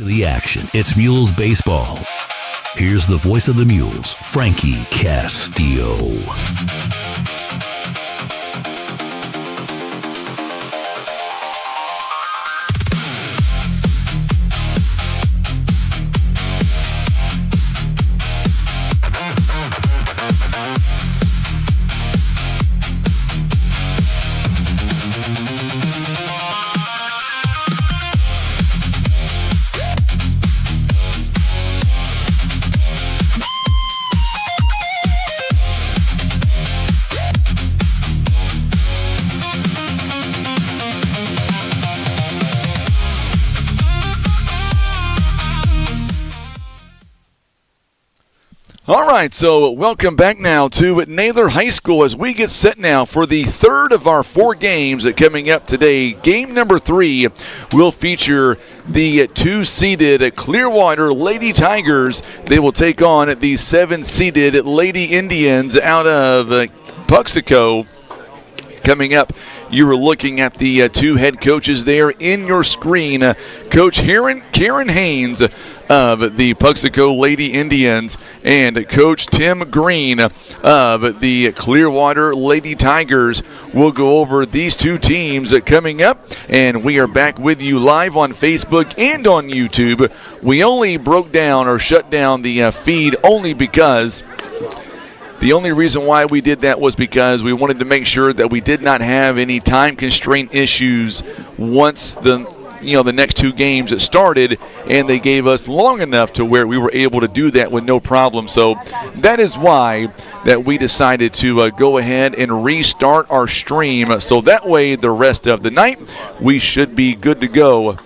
the action. It's Mules Baseball. Here's the voice of the Mules, Frankie Castillo. All right, so welcome back now to Naylor High School as we get set now for the third of our 4 games coming up today. Game number 3 will feature the 2-seeded Clearwater Lady Tigers. They will take on the 7-seeded Lady Indians out of Puxico. Coming up, you were looking at the 2 head coaches there in your screen. Coach Karen Haynes of the Puxico Lady Indians and Coach Tim Green of the Clearwater Lady Tigers. We'll go over these 2 teams coming up, and we are back with you live on Facebook and on YouTube. We only broke down or shut down the feed only because the only reason why we did that was because we wanted to make sure that we did not have any time constraint issues once the next 2 games started, and they gave us long enough to where we were able to do that with no problem. So that is why that we decided to go ahead and restart our stream. So that way the rest of the night we should be good to go.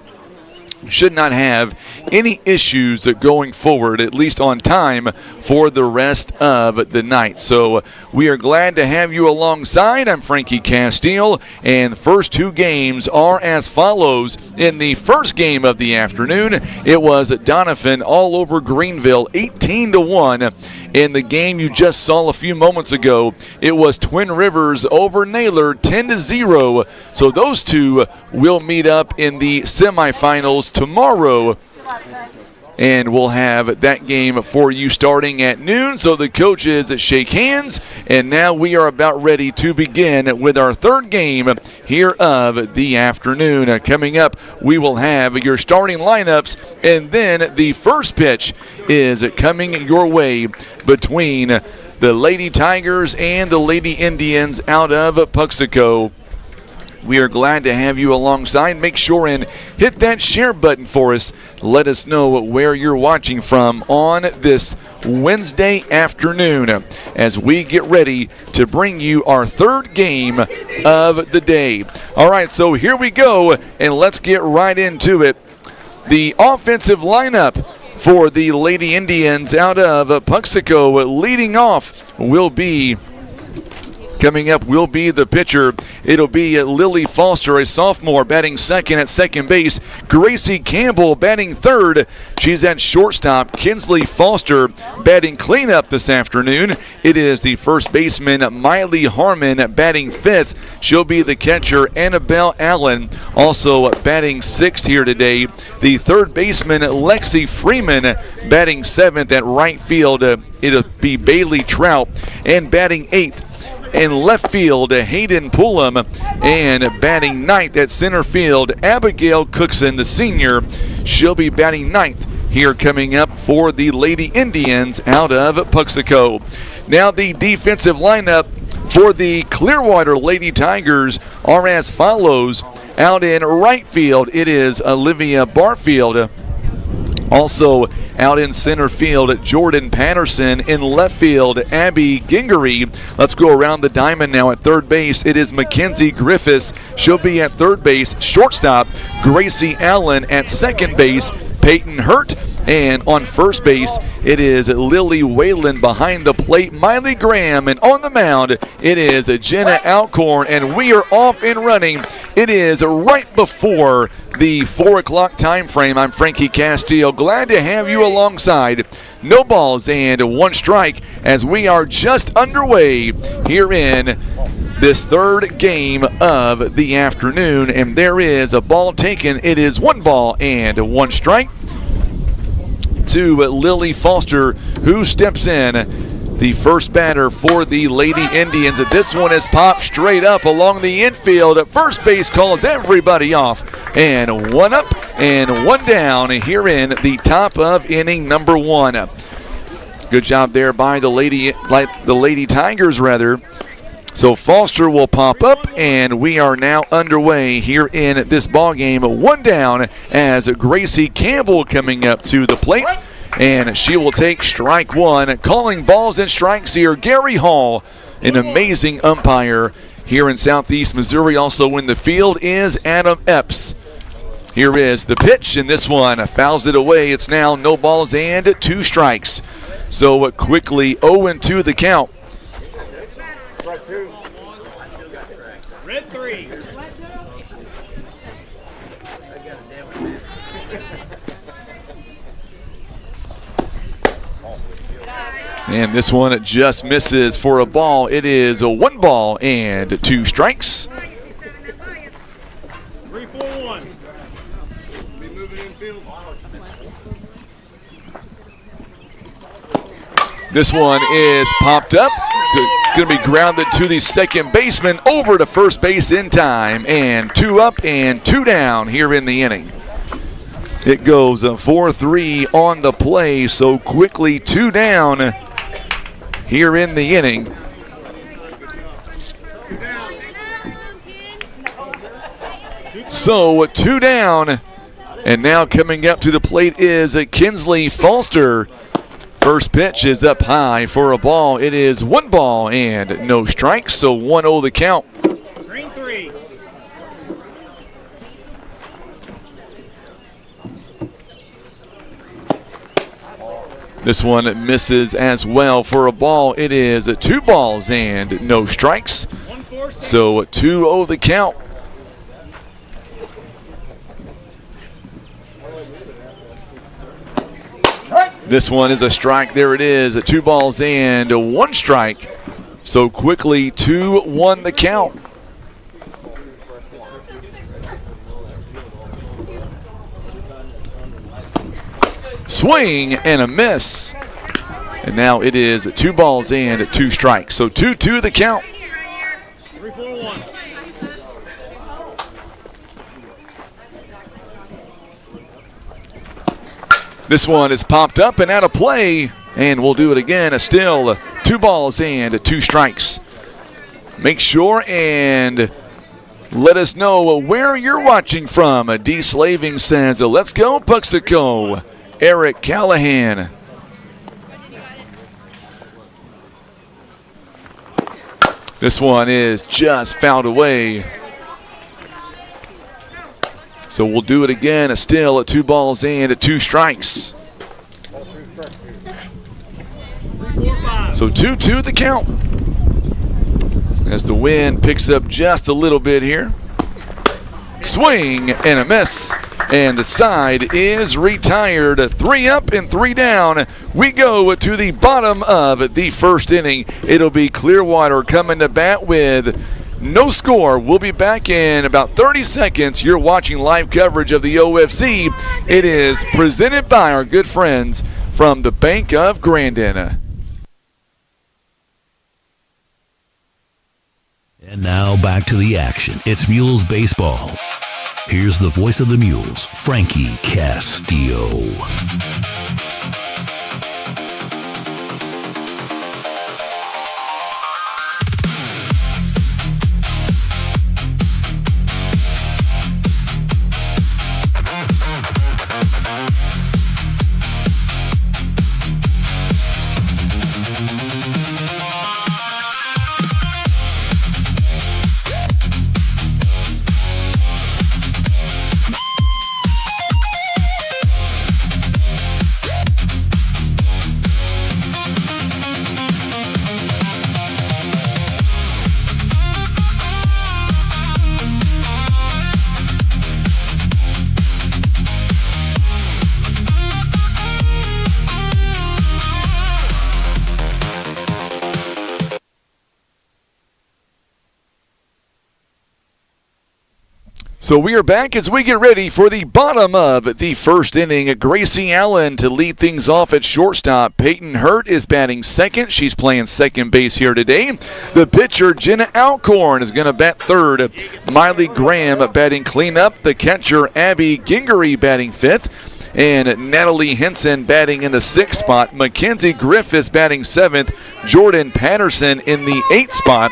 Should not have any issues going forward, at least on time, for the rest of the night. So we are glad to have you alongside. I'm Frankie Castile, and the first 2 games are as follows. In the first game of the afternoon, it was Doniphan all over Greenville, 18-1. In the game you just saw a few moments ago, it was Twin Rivers over Naylor, 10-0. So those 2 will meet up in the semifinals tomorrow, and we'll have that game for you starting at noon. So the coaches shake hands, and now we are about ready to begin with our 3rd game here of the afternoon. Coming up, we will have your starting lineups, and then the first pitch is coming your way between the Lady Tigers and the Lady Indians out of Puxico. We are glad to have you alongside. Make sure and hit that share button for us. Let us know where you're watching from on this Wednesday afternoon as we get ready to bring you our 3rd game of the day. All right, so here we go, and let's get right into it. The offensive lineup for the Lady Indians out of Puxico, leading off will be the pitcher. It'll be Lily Foster, a sophomore, batting second at second base. Gracie Campbell batting third. She's at shortstop. Kinsley Foster batting cleanup this afternoon. It is the first baseman, Miley Harmon, batting fifth. She'll be the catcher, Annabelle Allen, also batting sixth here today. The third baseman, Lexi Freeman, batting seventh at right field. It'll be Bailey Trout, and batting eighth in left field, Hayden Pullum, and batting ninth at center field, Abigail Cookson, the senior. She'll be batting ninth here coming up for the Lady Indians out of Puxico. Now the defensive lineup for the Clearwater Lady Tigers are as follows. Out in right field, it is Olivia Barfield. Also out in center field, Jordan Patterson. In left field, Abby Gingery. Let's go around the diamond now. At third base, it is Mackenzie Griffiths. She'll be at third base. Shortstop, Gracie Allen. At second base, Peyton Hurt. And on first base, it is Lily Whalen. Behind the plate, Miley Graham. And on the mound, it is Jenna Alcorn. And we are off and running. It is right before the 4 o'clock time frame. I'm Frankie Castillo. Glad to have you alongside. No balls and one strike as we are just underway here in this third game of the afternoon. And there is a ball taken. It is 1 ball and 1 strike. to Lily Foster, who steps in, the first batter for the Lady Indians. This one is popped straight up along the infield. At first base calls everybody off. And one up and one down here in the top of inning number 1. Good job there by the Lady Tigers, rather. So Foster will pop up, and we are now underway here in this ball game. 1 down as Gracie Campbell coming up to the plate, and she will take strike 1. Calling balls and strikes here, Gary Hall, an amazing umpire here in Southeast Missouri. Also in the field is Adam Epps. Here is the pitch, and this one fouls it away. It's now no balls and 2 strikes. So quickly 0-2 the count. Red 3. And this one just misses for a ball. It is a 1 ball and 2 strikes. 3-4-1. Be moving infield. This one is popped up. Going to be grounded to the second baseman, over to first base in time. And 2 up and 2 down here in the inning. It goes 4-3 on the play, so quickly 2 down here in the inning. So 2 down, and now coming up to the plate is Kinsley Foster. First pitch is up high for a ball. It is 1 ball and no strikes, so 1-0 the count. Green 3. This one misses as well for a ball. It is 2 balls and no strikes, so 2-0 the count. This one is a strike. There it is. 2 balls and 1 strike. So quickly 2-1 the count. Swing and a miss. And now it is 2 balls and 2 strikes. So 2-2 the count. 3-4-1. This one is popped up and out of play, and we'll do it again. Still 2 balls and 2 strikes. Make sure and let us know where you're watching from. D. Slaving says, let's go Puxico. Eric Callahan. This one is just fouled away. So we'll do it again. Still at 2 balls and 2 strikes. So 2-2 the count. As the wind picks up just a little bit here. Swing and a miss. And the side is retired. 3 up and 3 down. We go to the bottom of the first inning. It'll be Clearwater coming to bat with no score. We'll be back in about 30 seconds. You're watching live coverage of the OFC. It is presented by our good friends from the Bank of Grandin. And now back to the action. It's Mules baseball. Here's the voice of the Mules, Frankie Castillo. So we are back as we get ready for the bottom of the first inning. Gracie Allen to lead things off at shortstop. Peyton Hurt is batting second. She's playing second base here today. The pitcher, Jenna Alcorn, is going to bat third. Miley Graham batting cleanup. The catcher, Abby Gingery, batting fifth. And Natalie Henson batting in the sixth spot. Mackenzie Griff is batting seventh. Jordan Patterson in the eighth spot.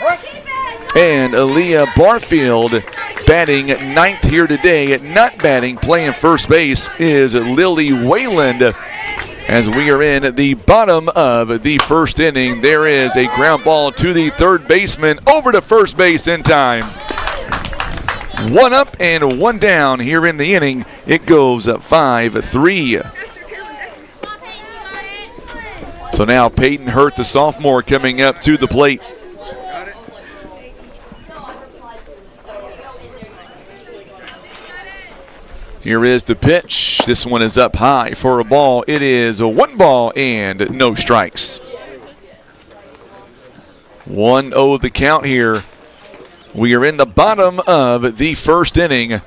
And Aaliyah Barfield batting ninth here today. Not batting, playing first base, is Lily Wayland. As we are in the bottom of the first inning, there is a ground ball to the third baseman, over to first base in time. One up and one down here in the inning. It goes 5-3. So now Peyton Hurt, the sophomore, coming up to the plate. Here is the pitch. This one is up high for a ball. It is a 1 and no strikes. 1-0 the count here. We are in the bottom of the first inning.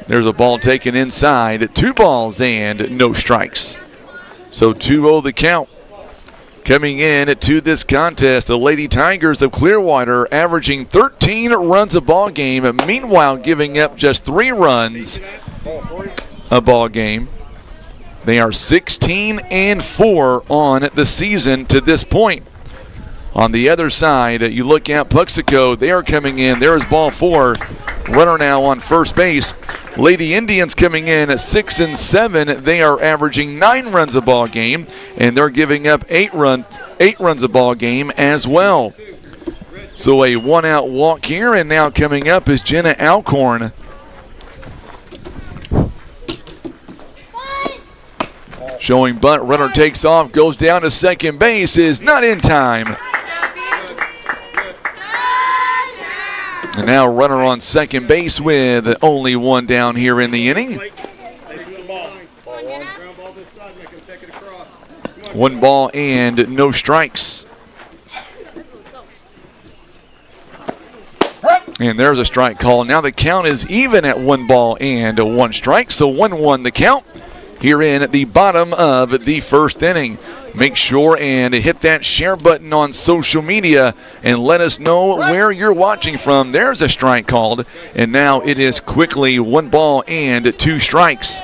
There's a ball taken inside. 2 and no strikes. So 2-0 the count. Coming in to this contest, the Lady Tigers of Clearwater averaging 13 runs a ball game, meanwhile giving up just 3 runs a ball game. They are 16-4 on the season to this point. On the other side, you look at Puxico. They are coming in. There is ball 4. Runner now on first base. Lady Indians coming in at 6-7. They are averaging 9 runs a ball game, and they're giving up 8 runs a ball game as well. So a 1-out walk here, and now coming up is Jenna Alcorn. Showing bunt, runner takes off, goes down to second base, is not in time. And now runner on second base with only 1 down here in the inning. 1 and no strikes. And there's a strike call. Now the count is even at 1 and 1 strike. So 1-1 the count here in the bottom of the first inning. Make sure and hit that share button on social media and let us know where you're watching from. There's a strike called, and now it is quickly 1 and 2 strikes.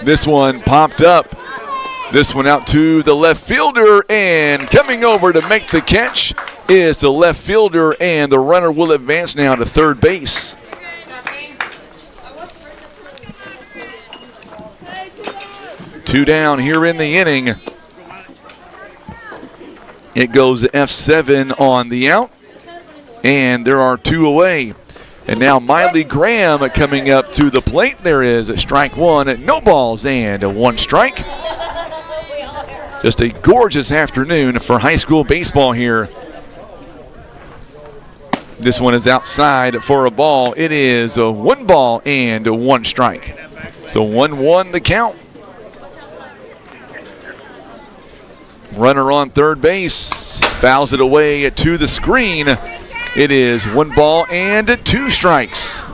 This one popped up. This one out to the left fielder, and coming over to make the catch is the left fielder, and the runner will advance now to third base. Two down here in the inning. It goes F7 on the out, and there are 2 away. And now Miley Graham coming up to the plate. There is a strike 1, no balls, and a 1 strike. Just a gorgeous afternoon for high school baseball here. This one is outside for a ball. It is a 1 and a 1 strike. So 1-1 the count. Runner on third base, fouls it away to the screen. It is 1 and 2 strikes.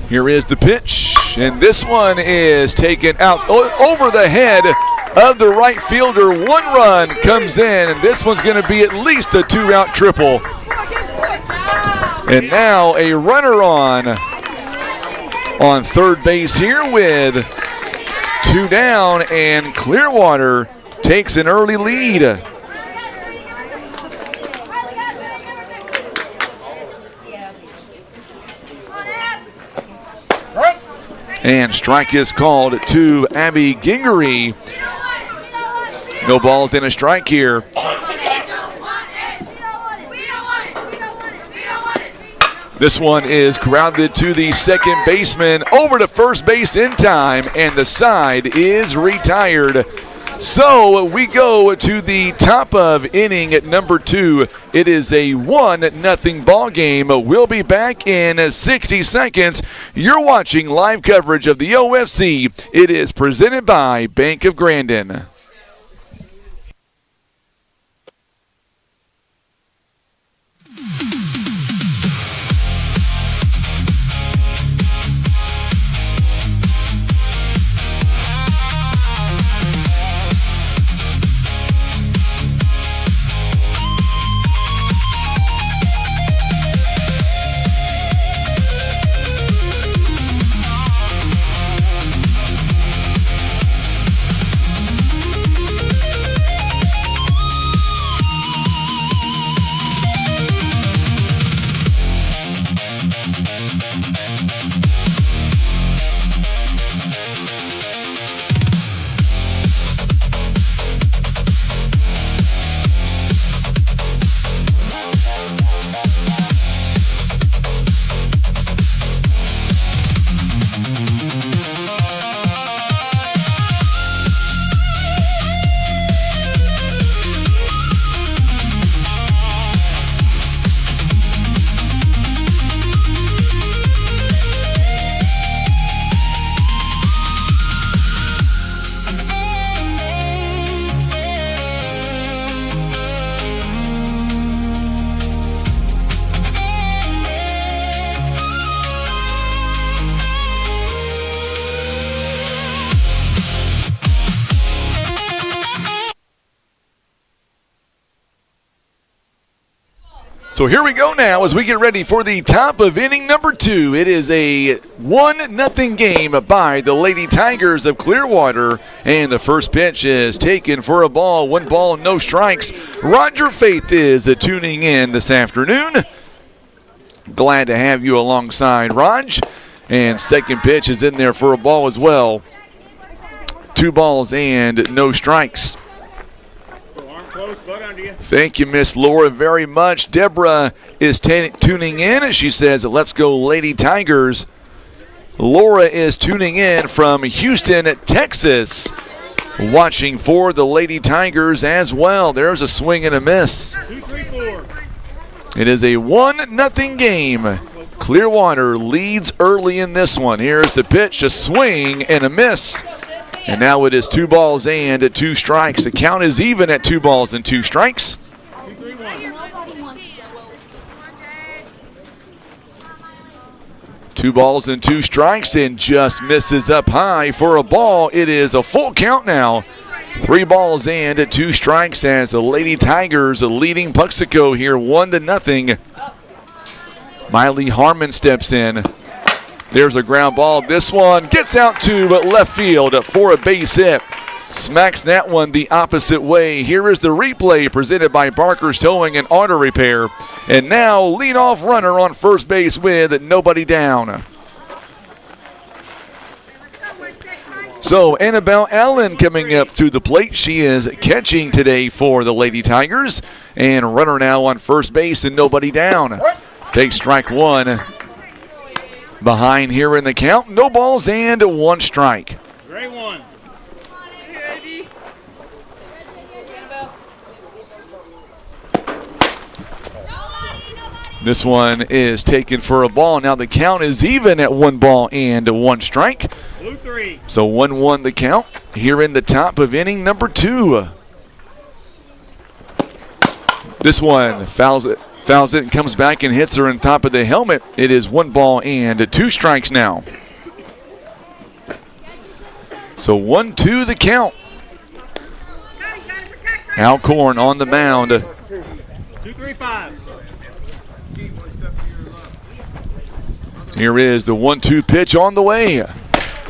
Here is the pitch, and this one is taken out over the head of the right fielder. 1 run comes in, and this one's going to be at least a 2-out triple. And now a runner on third base here with 2 down, and Clearwater takes an early lead. And strike is called to Abby Gingery. No balls and a strike here. This one is grounded to the second baseman, over to first base in time, and the side is retired. So we go to the top of inning at number 2. It is a 1-0 ball game. We'll be back in 60 seconds. You're watching live coverage of the OFC. It is presented by Bank of Grandin. So here we go now as we get ready for the top of inning number 2. It is a 1-0 game by the Lady Tigers of Clearwater. And the first pitch is taken for a ball. 1 ball, no strikes. Roger Faith is tuning in this afternoon. Glad to have you alongside, Raj. And second pitch is in there for a ball as well. 2 balls and no strikes. Close, bug under you. Thank you, Miss Laura, very much. Deborah is tuning in. She says, let's go Lady Tigers. Laura is tuning in from Houston, Texas, watching for the Lady Tigers as well. There's a swing and a miss. 2-3-4. It is a 1-0 game. Clearwater leads early in this one. Here's the pitch, a swing and a miss. And now it is 2 balls and 2 strikes. The count is even at 2 balls and 2 strikes. 2 balls and 2 strikes, and just misses up high for a ball. It is a full count now. 3 balls and 2 strikes as the Lady Tigers are leading Puxico here 1-0. Miley Harmon steps in. There's a ground ball. This one gets out to left field for a base hit. Smacks that one the opposite way. Here is the replay presented by Barker's Towing and Auto Repair. And now leadoff runner on first base with nobody down. So Annabelle Allen coming up to the plate. She is catching today for the Lady Tigers. And runner now on first base and nobody down. Takes strike 1. Behind here in the count, no balls and 1 strike. Gray 1. This one is taken for a ball. Now the count is even at 1 ball and 1 strike. Blue 3. So 1-1 the count here in the top of inning number 2. This one fouls it and comes back and hits her on top of the helmet. It is 1 ball and 2 strikes now. So 1-2 the count. Alcorn on the mound. 2-3-5. Here is the 1-2 pitch on the way.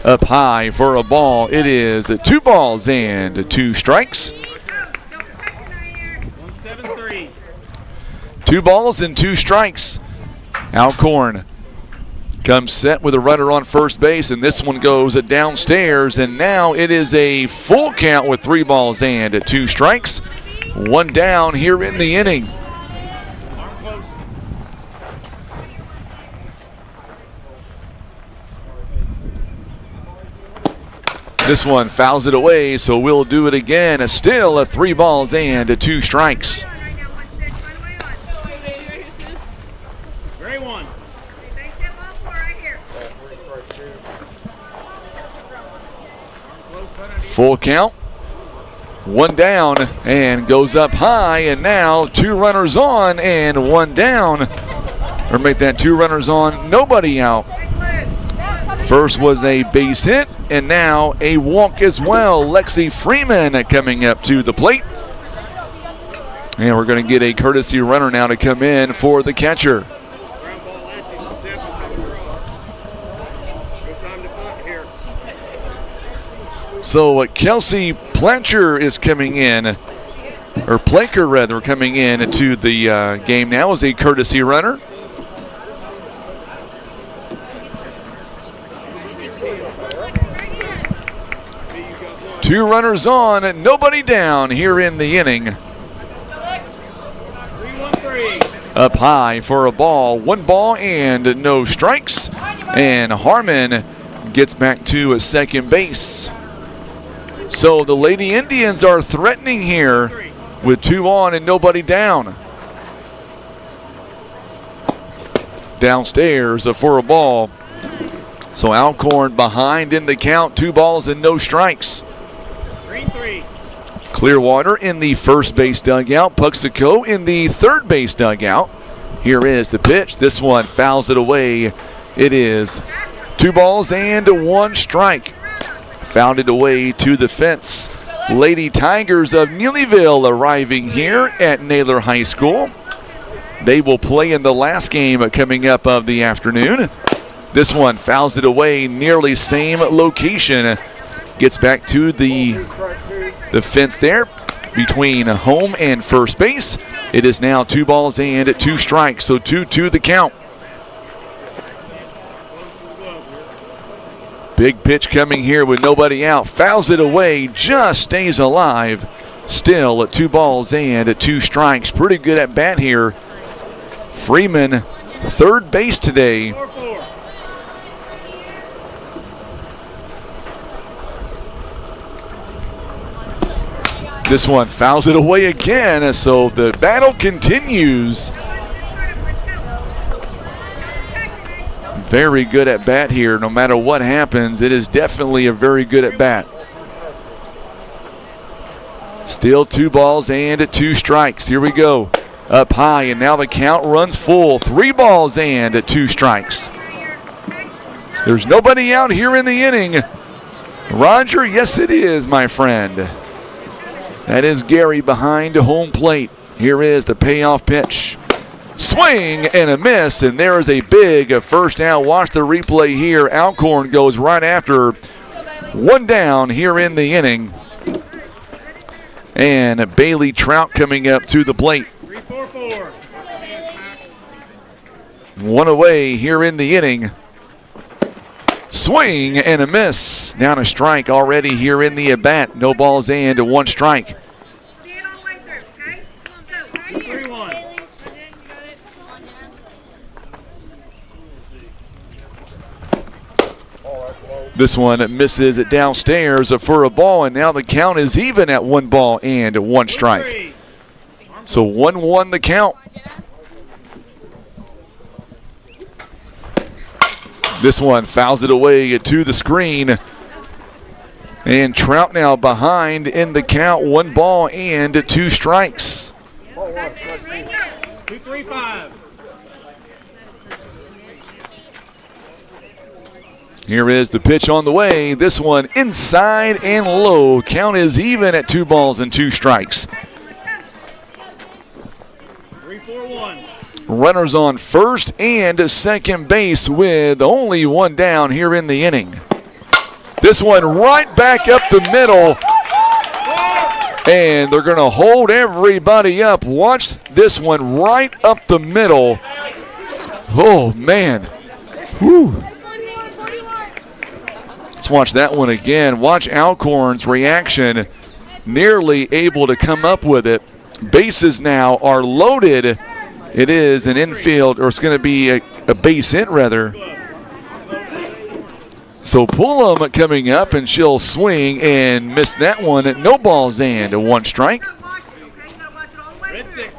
Up high for a ball. It is 2 balls and 2 strikes. 1-7-3. 2 balls and 2 strikes. Alcorn comes set with a runner on first base, and this one goes downstairs, and now it is a full count with 3 balls and 2 strikes. 1 down here in the inning. This one fouls it away, so we'll do it again. Still a 3 balls and 2 strikes. Gray 1. Full count. 1 down and goes up high, and now 2 runners on and 1 down. Or make that 2 runners on, nobody out. First was a base hit, and now a walk as well. Lexi Freeman coming up to the plate. And we're going to get a courtesy runner now to come in for the catcher. So Kelsey Plancher is coming in, or Planker rather, coming in to the game now as a courtesy runner. Two runners on, nobody down here in the inning. 3-1-3. Up high for a ball, 1 ball and no strikes. And Harmon gets back to a second base. So the Lady Indians are threatening here with 2 on and nobody down. Downstairs for a ball. So Alcorn behind in the count, 2 balls and no strikes. 3-3. Clearwater in the first base dugout. Puxico in the third base dugout. Here is the pitch. This one fouls it away. It is 2 balls and 1 strike. Fouled it away to the fence. Lady Tigers of Neelyville arriving here at Naylor High School. They will play in the last game coming up of the afternoon. This one fouls it away, nearly same location. Gets back to the fence there between home and first base. It is now 2 balls and 2 strikes, so 2-2 the count. Big pitch coming here with nobody out. Fouls it away, just stays alive. Still at 2 balls and 2 strikes. Pretty good at bat here. Freeman, third base today. 4-4. This one fouls it away again, so the battle continues. Very good at bat here. No matter what happens, it is definitely a very good at bat. Still 2 balls and 2 strikes. Here we go. Up high, and now the count runs full. 3 balls and 2 strikes. There's nobody out here in the inning. Roger, yes it is, my friend. That is Gary behind home plate. Here is the payoff pitch. Swing and a miss, and there is a big first out. Watch the replay here. Alcorn goes right after. 1 down here in the inning. And Bailey Trout coming up to the plate. 3-4-4. 1 away here in the inning. Swing and a miss. Down a strike already here in the at-bat. No balls and 1 strike. 2-3-1. This one misses it downstairs for a ball, and now the count is even at 1 ball and 1 strike. 3. So 1-1 the count. This one fouls it away to the screen. And Trout now behind in the count, 1 ball and 2 strikes. 2-3-5. Here is the pitch on the way. This one inside and low. Count is even at 2 balls and 2 strikes. 3-4-1. Runners on first and second base with only 1 down here in the inning. This one right back up the middle. And they're going to hold everybody up. Watch this one right up the middle. Oh, man. Whew. Let's watch that one again. Watch Alcorn's reaction. Nearly able to come up with it. Bases now are loaded. It is an infield, or it's going to be a base hit rather. So Pullum coming up, and she'll swing and miss that one. No balls and 1 strike. Red 6.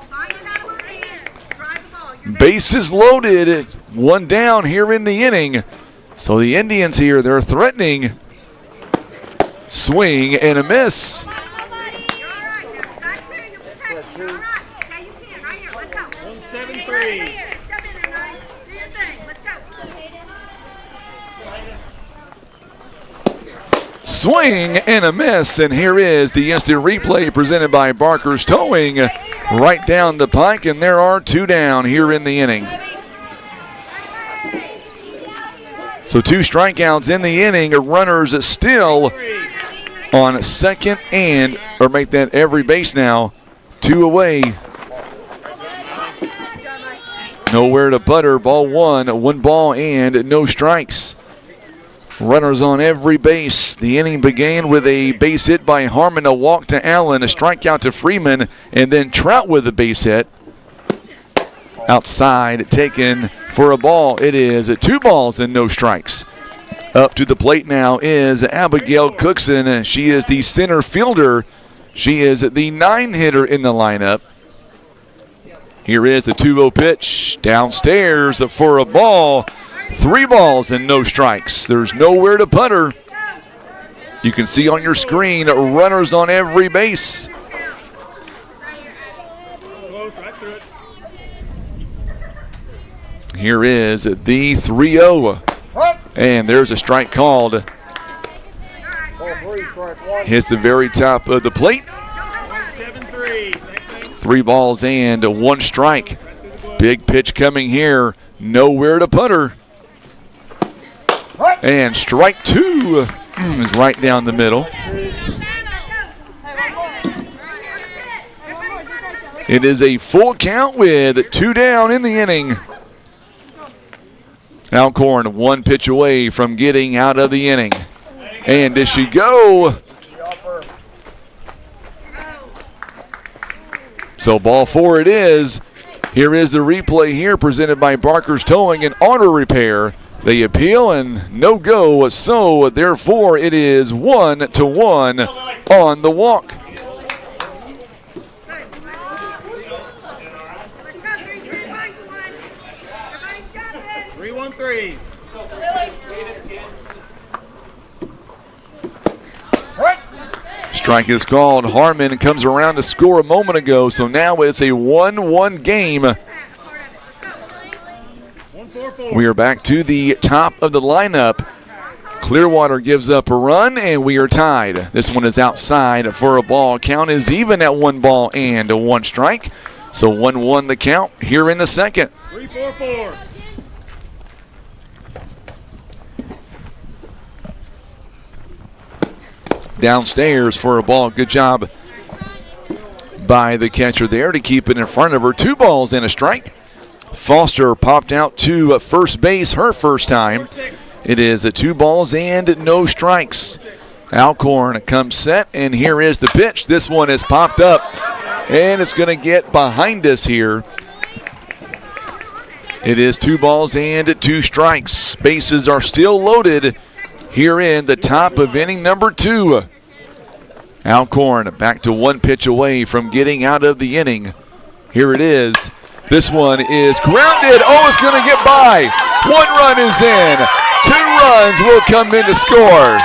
Bases loaded, 1 down here in the inning. So the Indians here, they're threatening. Swing and a miss. 1-7-3. Swing and a miss, and here is the instant replay presented by Barker's Towing right down the pike, and there are 2 down here in the inning. So 2 strikeouts in the inning, runners still on second and, or make that every base now, 2 away. Nowhere to butter, ball 1, 1 ball and no strikes. Runners on every base. The inning began with a base hit by Harmon, a walk to Allen, a strikeout to Freeman, and then Trout with a base hit. Outside, taken for a ball. It is 2 balls and no strikes. Up to the plate now is Abigail Cookson. She is the center fielder. She is the 9-hitter in the lineup. Here is the 2-0 pitch downstairs for a ball. 3 balls and no strikes. There's nowhere to putter. You can see on your screen runners on every base. Close, right through it. Here is the 3-0. And there's a strike called. Hits the very top of the plate. 1-7-3. Same thing. 3 balls and 1 strike. Big pitch coming here. Nowhere to putter. And strike 2 is right down the middle. It is a full count with 2 down in the inning. Alcorn 1 pitch away from getting out of the inning. And does she go? So ball 4 it is. Here is the replay here presented by Barker's Towing and Auto Repair. They appeal and no go, so therefore it is 1-1 on the walk. Three, 1-3. Strike is called. Harmon comes around to score a moment ago, so now it's a 1-1 game. 1-4-4. We are back to the top of the lineup. Clearwater gives up a run, and we are tied. This one is outside for a ball. Count is even at 1 ball and 1 strike. So 1-1 the count here in the second. 3-4-4. Downstairs for a ball. Good job by the catcher there to keep it in front of her. 2 balls and a strike. Foster popped out to first base her first time. It is 2 balls and no strikes. Alcorn comes set, and here is the pitch. This one is popped up, and it's going to get behind us here. It is 2 balls and 2 strikes. Bases are still loaded here in the top of inning number 2. Alcorn back to 1 pitch away from getting out of the inning. Here it is. This one is grounded. Oh, it's going to get by. 1 run is in. 2 runs will come in to score.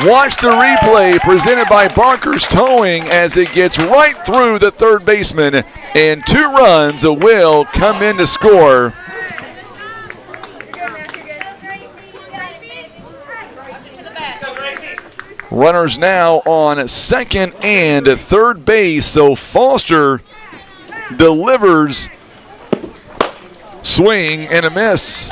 Watch the replay presented by Barker's Towing as it gets right through the third baseman, and 2 runs will come in to score. Runners now on second and third base, so Foster delivers. Swing and a miss.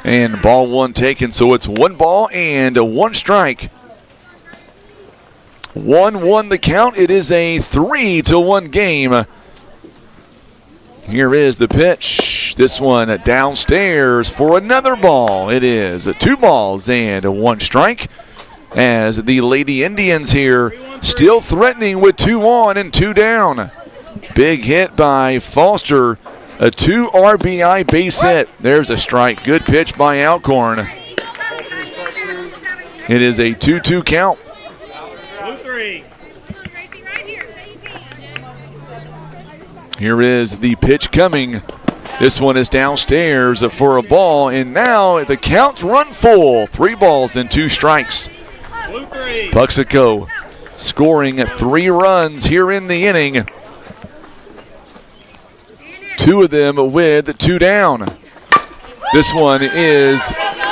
And ball 1 taken, so it's 1 ball and 1 strike. 1-1 the count. It is a 3-1 game. Here is the pitch. This one downstairs for another ball. It is 2 balls and 1 strike. as the Lady Indians here still threatening with 2 on and 2 down. Big hit by Foster, a 2 RBI base hit. There's a strike. Good pitch by Alcorn. It is a 2-2 count. Blue 3. Here is the pitch coming. This one is downstairs for a ball, and now the count's run full. 3 balls and 2 strikes. Blue 3. Puxico scoring 3 runs here in the inning. 2 of them with 2 down. This one is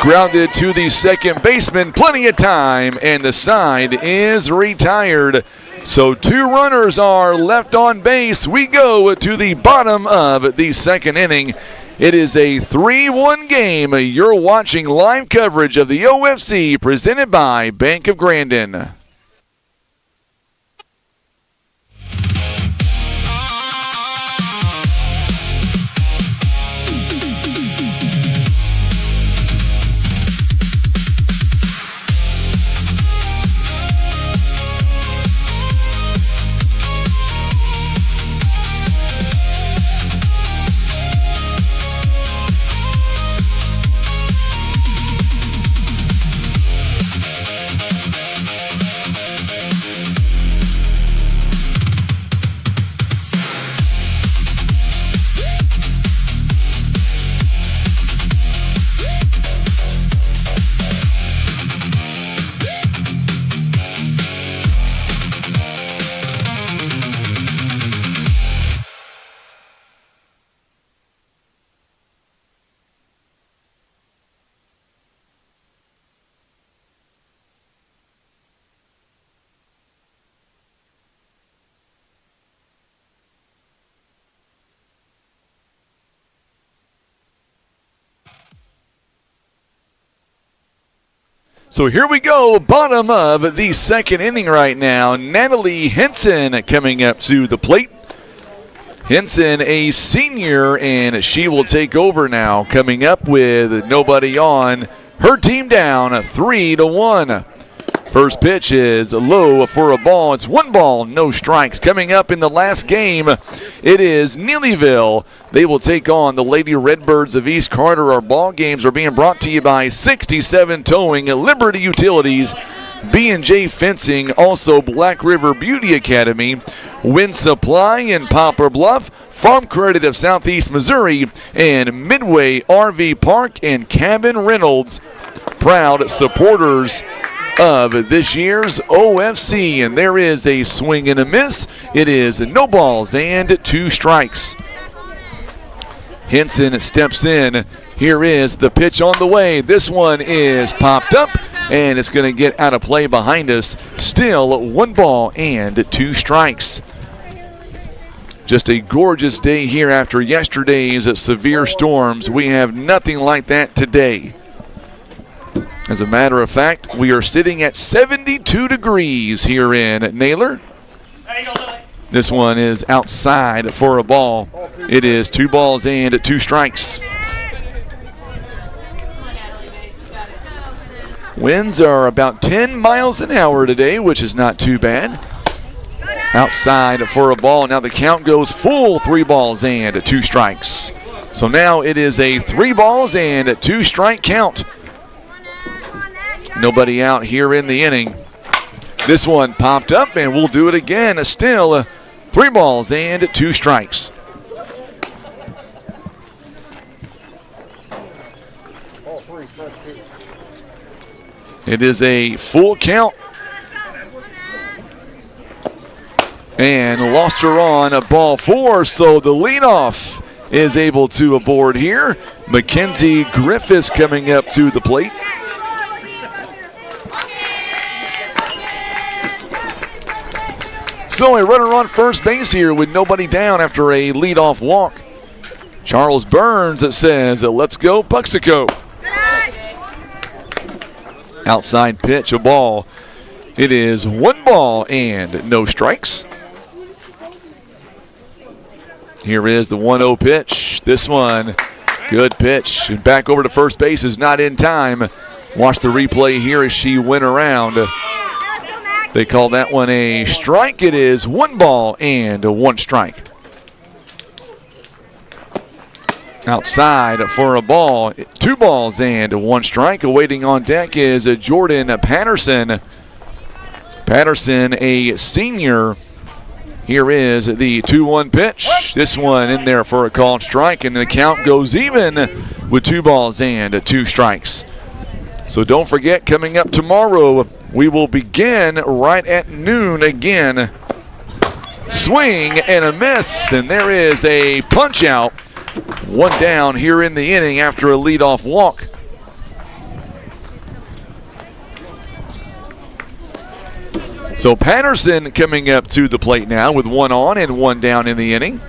grounded to the second baseman. Plenty of time, and the side is retired. So 2 runners are left on base. We go to the bottom of the second inning. It is a 3-1 game. You're watching live coverage of the OFC presented by Bank of Grandin. So here we go, bottom of the second inning right now. Natalie Henson coming up to the plate. Henson, a senior, and she will take over now, coming up with nobody on. Her team down 3-1. First pitch is low for a ball. It's 1 ball, no strikes. Coming up in the last game, it is Neelyville. They will take on the Lady Redbirds of East Carter. Our ball games are being brought to you by 67 Towing, Liberty Utilities, B&J Fencing, also Black River Beauty Academy, Wind Supply in Poplar Bluff, Farm Credit of Southeast Missouri, and Midway RV Park and Cabin Reynolds. Proud supporters of this year's OFC, and there is a swing and a miss. It is no balls and 2 strikes. Henson steps in. Here is the pitch on the way. This one is popped up, and it's going to get out of play behind us. Still 1 ball and 2 strikes. Just a gorgeous day here after yesterday's severe storms. We have nothing like that today. As a matter of fact, we are sitting at 72 degrees here in Naylor. This one is outside for a ball. It is 2 balls and 2 strikes. Winds are about 10 miles an hour today, which is not too bad. Outside for a ball. Now the count goes full, 3 balls and 2 strikes. So now it is a 3 balls and 2 strike count. Nobody out here in the inning. This one popped up, and we'll do it again. Still 3 balls and 2 strikes. It is a full count. And lost her on a ball 4, so the leadoff is able to aboard here. Mackenzie Griffiths coming up to the plate. So a runner on first base here with nobody down after a leadoff walk. Charles Burns says, let's go Puxico. Outside pitch, a ball. It is 1 ball and no strikes. Here is the 1-0 pitch. This one, good pitch. And back over to first base is not in time. Watch the replay here as she went around. They call that one a strike. It is 1 ball and 1 strike. Outside for a ball, 2 balls and 1 strike. Awaiting on deck is Jordan Patterson. Patterson, a senior. Here is the 2-1 pitch. This one in there for a called strike, and the count goes even with 2 balls and 2 strikes. So don't forget, coming up tomorrow, we will begin right at noon again. Swing and a miss, and there is a punch out. 1 down here in the inning after a leadoff walk. So Patterson coming up to the plate now with 1 on and 1 down in the inning.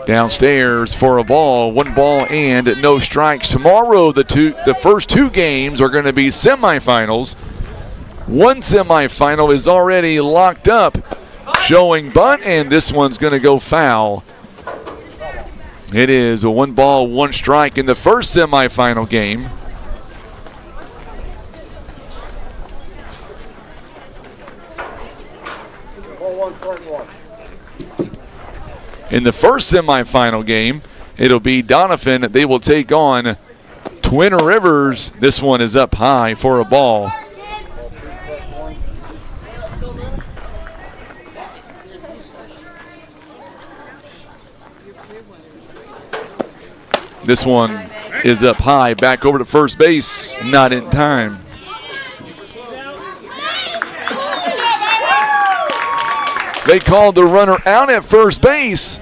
Downstairs for a ball, 1 ball and no strikes. Tomorrow, the first 2 games are going to be semifinals. 1 semifinal is already locked up, showing bunt, and this one's going to go foul. It is a 1 ball, 1 strike in the first semifinal game. In the first semifinal game, it'll be Doniphan. They will take on Twin Rivers. This one is up high for a ball. This one is up high, back over to first base, not in time. They called the runner out at first base.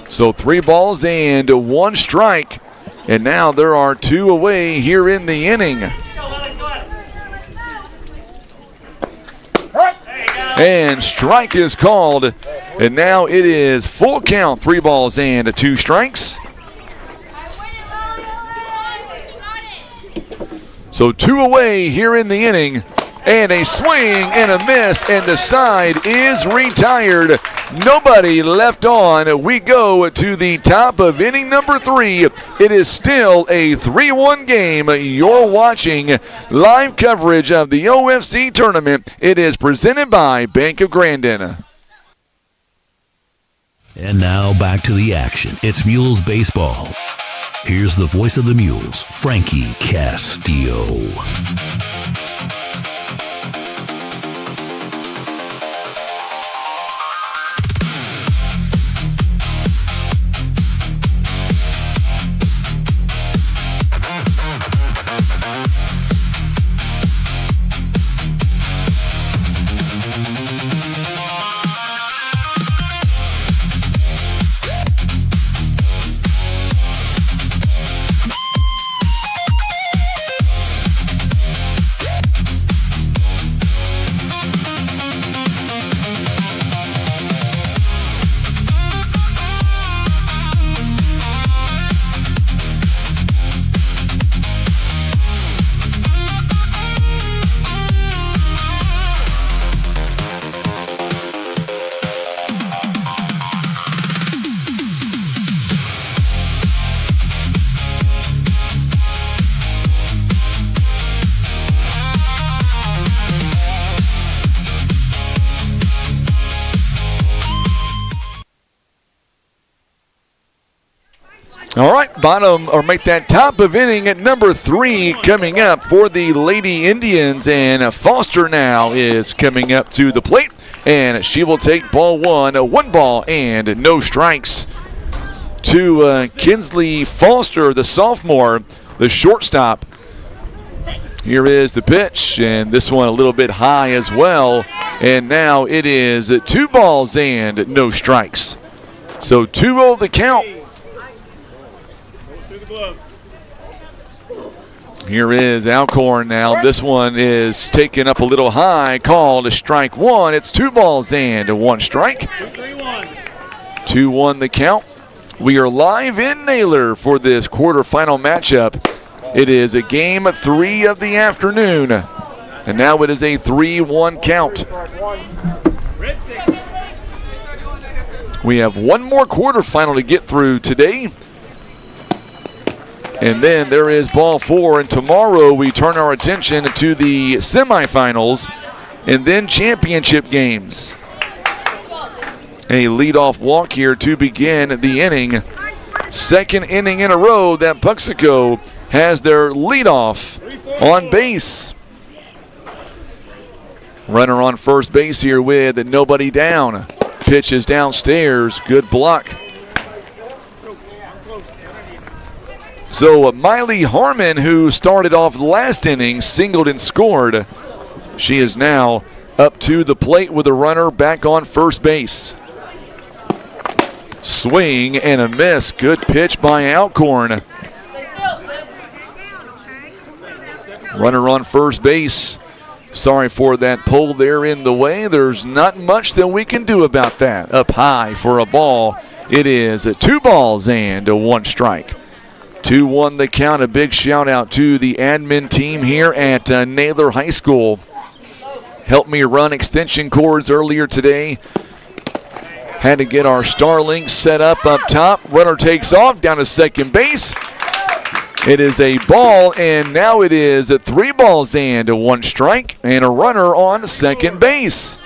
So 3 balls and 1 strike. And now there are 2 away here in the inning. And strike is called. And now it is full count, 3 balls and 2 strikes. So 2 away here in the inning, and a swing and a miss, and the side is retired. Nobody left on. We go to the top of inning number 3. It is still a 3-1 game. You're watching live coverage of the OFC tournament. It is presented by Bank of Grandin. And now back to the action. It's Mules baseball. Here's the voice of the Mules, Frankie Castillo. All right, make that top of inning at number 3 coming up for the Lady Indians, and Foster now is coming up to the plate, and she will take ball 1, 1 ball and no strikes to Kinsley Foster, the sophomore, the shortstop. Here is the pitch, and this one a little bit high as well, and now it is 2 balls and no strikes. So 2-0 the count. Here is Alcorn now. This one is taken up a little high, called a strike 1. It's 2 balls and 1 strike. 2-1 the count. We are live in Naylor for this quarterfinal matchup. It is a game 3 of the afternoon, and now it is a 3-1 count. We have one more quarterfinal to get through today. And then there is ball 4, and tomorrow we turn our attention to the semifinals and then championship games. A leadoff walk here to begin the inning. Second inning in a row that Puxico has their leadoff on base. Runner on first base here with nobody down. Pitch is downstairs. Good block. So Miley Harmon, who started off last inning, singled and scored. She is now up to the plate with a runner back on first base. Swing and a miss. Good pitch by Alcorn. Runner on first base. Sorry for that pole there in the way. There's not much that we can do about that. Up high for a ball. It is 2 balls and 1 strike. 2-1 the count. A big shout out to the admin team here at Naylor High School. Helped me run extension cords earlier today. Had to get our Starlink set up top. Runner takes off down to second base. It is a ball, and now it is 3 balls and 1 strike, and a runner on second base.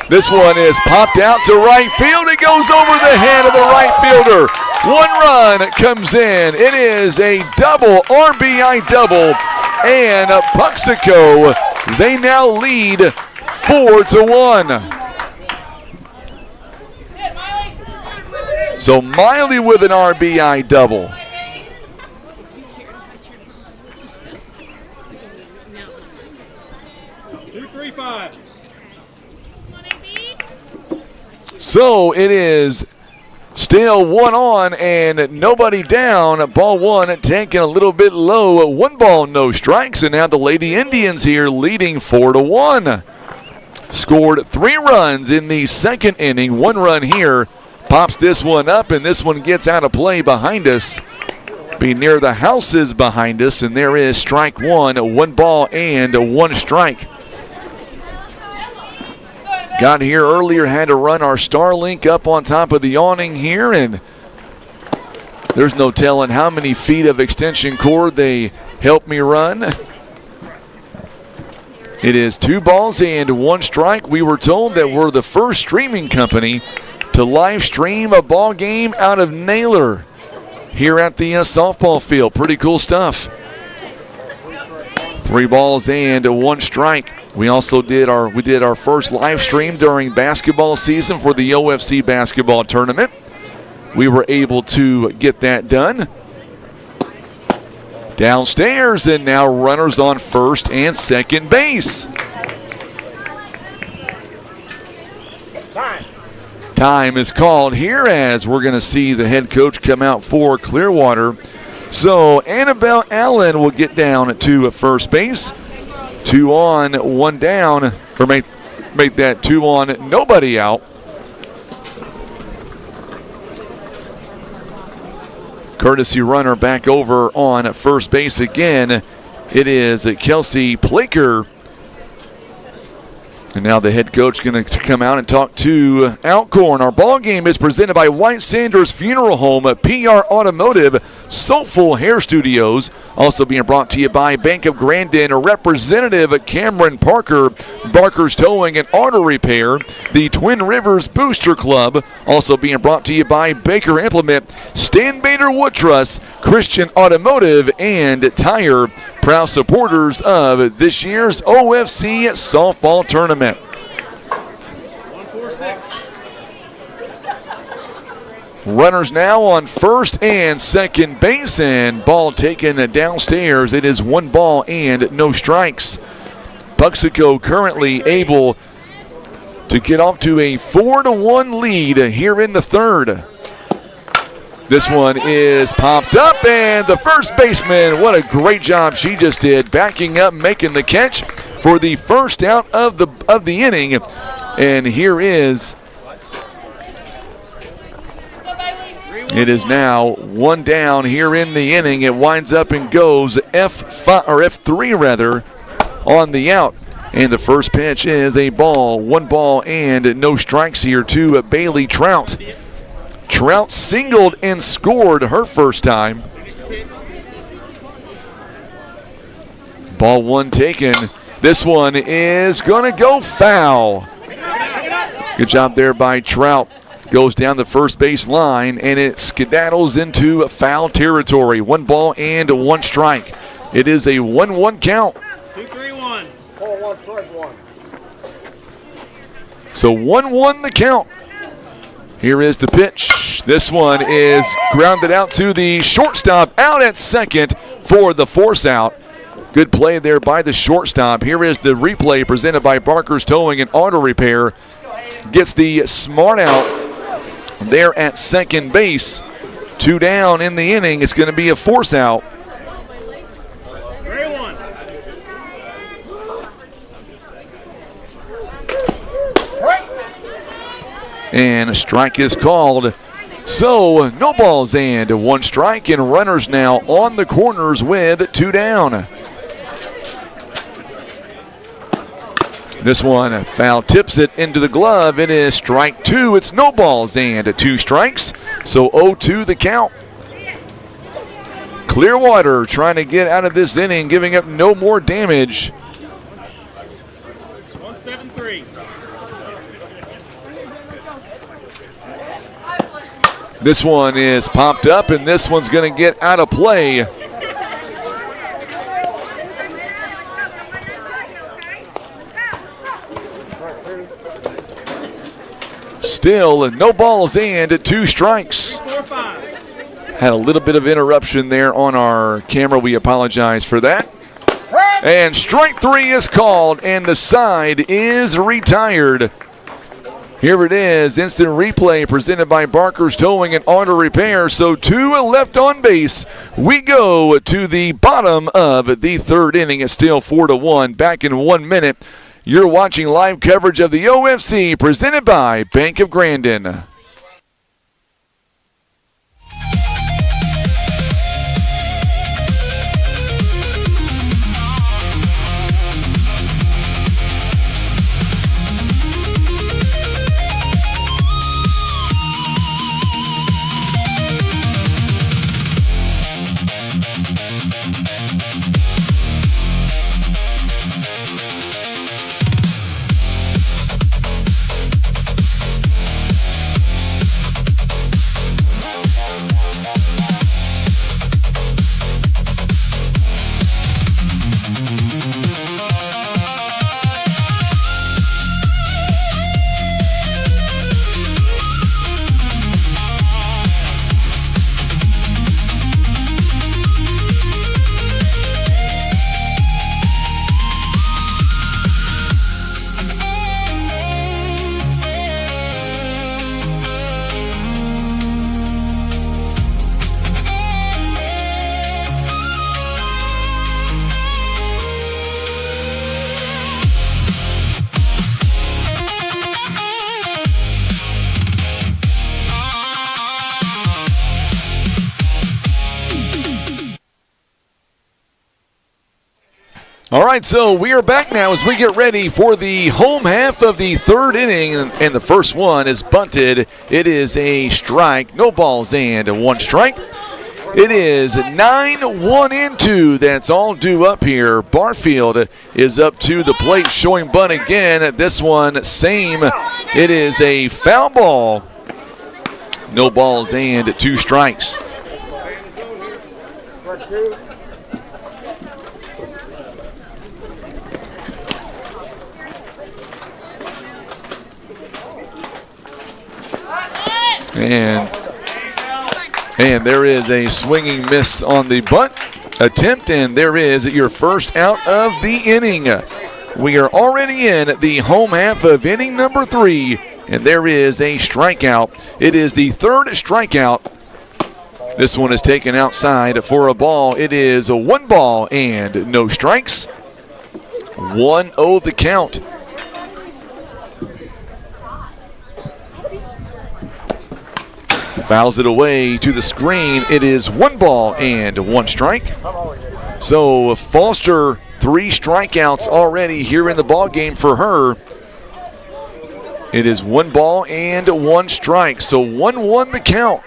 This one is popped out to right field. It goes over the head of the right fielder. 1 run comes in. It is a double, RBI double, and Puxico, they now lead 4-1. So Miley with an RBI double. So it is still 1 on and nobody down. Ball 1 taken a little bit low. 1 ball, no strikes. And now the Lady Indians here leading 4-1. Scored 3 runs in the second inning. 1 run here. Pops this one up, and this one gets out of play behind us. Be near the houses behind us. And there is strike 1. 1 ball and 1 strike. Got here earlier, had to run our Starlink up on top of the awning here, and there's no telling how many feet of extension cord they helped me run. It is 2 balls and 1 strike. We were told that we're the first streaming company to live stream a ball game out of Naylor here at the softball field. Pretty cool stuff. 3 balls and 1 strike. We also did our first live stream during basketball season for the OFC basketball tournament. We were able to get that done. Downstairs, and now runners on first and second base. Time is called here as we're going to see the head coach come out for Clearwater. So Annabelle Allen will get down to first base. 2 on, 1 down, or make that 2 on, nobody out. Courtesy runner back over on first base again. It is Kelsey Plaker. And now the head coach going to come out and talk to Alcorn. Our ball game is presented by White Sanders Funeral Home, PR Automotive, Soulful Hair Studios. Also being brought to you by Bank of Grandin, Representative Cameron Parker, Barker's Towing and Auto Repair, the Twin Rivers Booster Club. Also being brought to you by Baker Implement, Stan Bader Wood Truss, Christian Automotive, and Tire. Proud supporters of this year's OFC softball tournament. 1-4-6. Runners now on first and second base, and ball taken downstairs. It is 1 ball and no strikes. Puxico currently able to get off to a 4-1 lead here in the third. This one is popped up, and the first baseman, what a great job she just did, backing up, making the catch for the first out of the inning. And here is It is now 1 down here in the inning. It winds up and goes F3 rather on the out. And the first pitch is a ball, 1 ball and no strikes here to Bailey Trout. Trout singled and scored her first time. Ball 1 taken. This one is going to go foul. Good job there by Trout. Goes down the first base line, and it skedaddles into foul territory. 1 ball and 1 strike. It is a 1-1 count. 2-3-1. Ball 1, strike 1. So 1-1 the count. Here is the pitch. This one is grounded out to the shortstop, out at second for the force out. Good play there by the shortstop. Here is the replay presented by Barker's Towing and Auto Repair. Gets the smart out there at second base. 2 down in the inning. It's going to be a force out. 3-1. And a strike is called. So no balls and 1 strike, and runners now on the corners with 2 down. This one, foul tips it into the glove. It is strike 2. It's no balls and 2 strikes. So 0-2 the count. Clearwater trying to get out of this inning, giving up no more damage. 1-7-3. This one is popped up, and this one's going to get out of play. Still, no balls and 2 strikes. 4-5. Had a little bit of interruption there on our camera. We apologize for that. And strike 3 is called, and the side is retired. Here it is, instant replay presented by Barker's Towing and Auto Repair. So 2 left on base. We go to the bottom of the 3rd inning. It's still 4-1. Back in 1 minute. You're watching live coverage of the OFC presented by Bank of Grandin. All right, so we are back now as we get ready for the home half of the 3rd inning, and the first one is bunted. It is a strike, no balls and 1 strike. It is 9-1-2. That's all due up here. Barfield is up to the plate, showing bunt again. This one, same. It is a foul ball. No balls and 2 strikes. And there is a swinging miss on the bunt attempt, and there is your first out of the inning. We are already in the home half of inning number 3, and there is a strikeout. It is the 3rd strikeout. This one is taken outside for a ball. It is a 1 ball and no strikes. 1-0 the count. Fouls it away to the screen. It is 1 ball and 1 strike. So Foster, 3 strikeouts already here in the ball game for her. It is 1 ball and 1 strike. So 1-1 the count.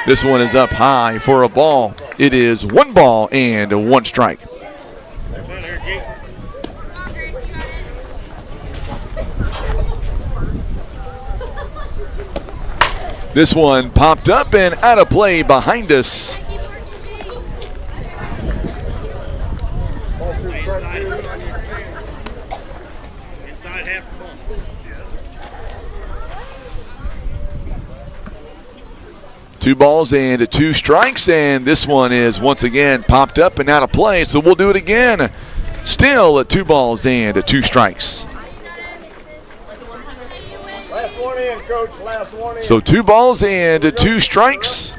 This one is up high for a ball. It is 1 ball and 1 strike. This one popped up and out of play behind us. Inside half the ball. 2 balls and 2 strikes, and this one is once again popped up and out of play, so we'll do it again. Still at 2 balls and 2 strikes. Last one in, Coach. Last one in. So 2 balls and 2 strikes.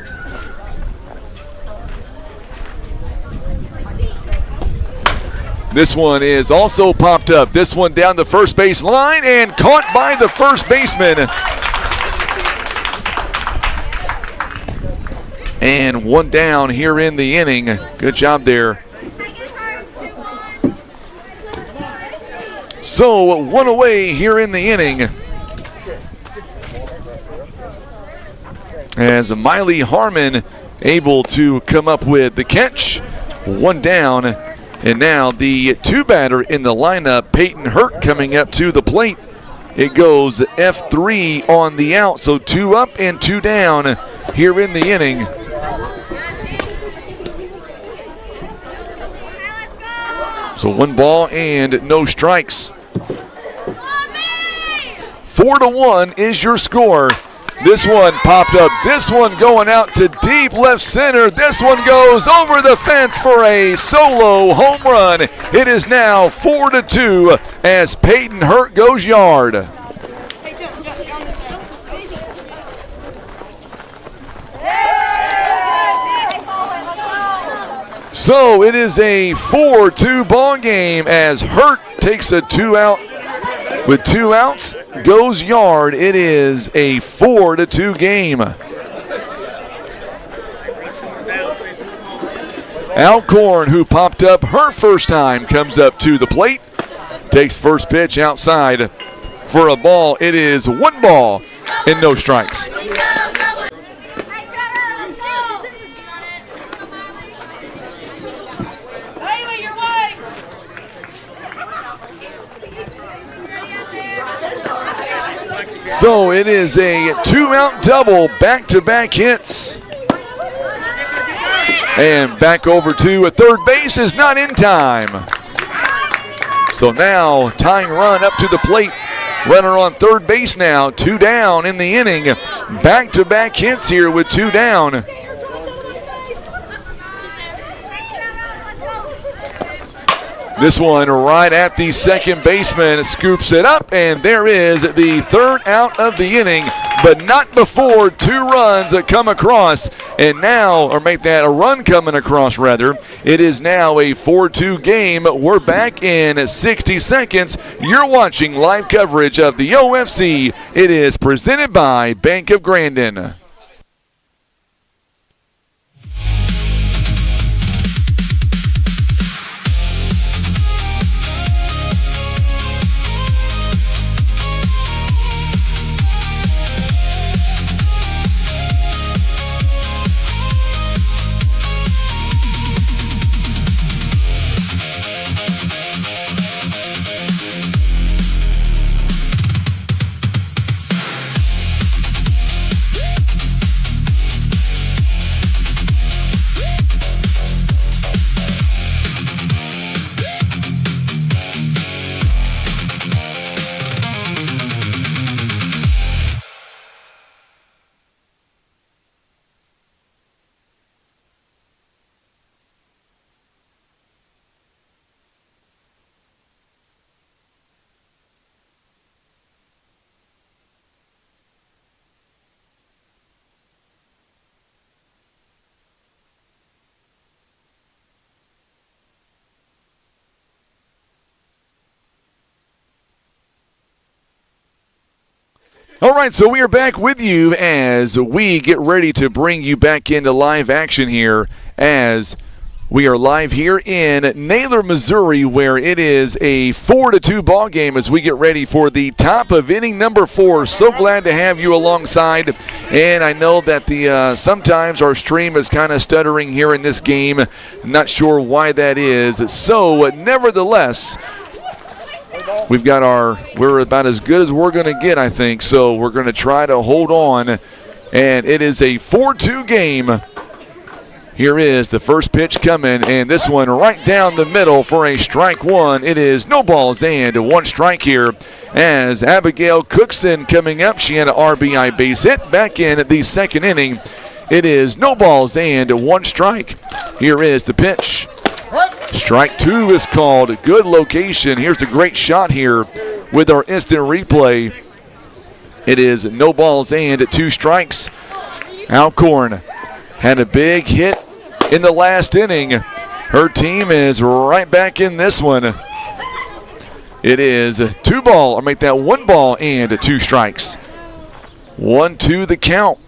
This one is also popped up. This one down the first base line and caught by the first baseman. And 1 down here in the inning. Good job there. So 1 away here in the inning. As Miley Harmon able to come up with the catch. 1 down. And now the 2-batter in the lineup, Peyton Hurt, coming up to the plate. It goes F3 on the out. So 2 up and 2 down here in the inning. So 1 ball and no strikes. 4-1 is your score. This one popped up. This one going out to deep left center. This one goes over the fence for a solo home run. It is now 4-2 as Peyton Hurt goes yard. So it is a 4-2 ball game as Hurt takes a 2-out. With 2 outs, goes yard. It is a 4-2 game. Alcorn, who popped up her first time, comes up to the plate. Takes first pitch outside for a ball. It is 1 ball and no strikes. So it is a 2-out double, back-to-back hits. And back over to a third base is not in time. So now tying run up to the plate. Runner on third base now, 2 down in the inning. Back-to-back hits here with 2 down. This one right at the second baseman, scoops it up, and there is the 3rd out of the inning, but not before 2 runs come across, and now, or make that a run coming across rather. It is now a 4-2 game. We're back in 60 seconds. You're watching live coverage of the OFC. It is presented by Bank of Grandin. All right, so we are back with you as we get ready to bring you back into live action here as we are live here in Naylor, Missouri, where it is a 4-2 ball game as we get ready for the top of inning number 4. So glad to have you alongside. And I know that the sometimes our stream is kind of stuttering here in this game. Not sure why that is. So nevertheless, we're about as good as we're going to get, I think. So we're going to try to hold on. And it is a 4-2 game. Here is the first pitch coming, and this one right down the middle for a strike one. It is no balls and 1 strike here as Abigail Cookson coming up. She had an RBI base hit back in the second inning. It is no balls and 1 strike. Here is the pitch. Strike 2 is called. Good location. Here's a great shot here with our instant replay. It is no balls and 2 strikes. Alcorn had a big hit in the last inning. Her team is right back in this one. It is 1 ball and 2 strikes. 1-2 the count.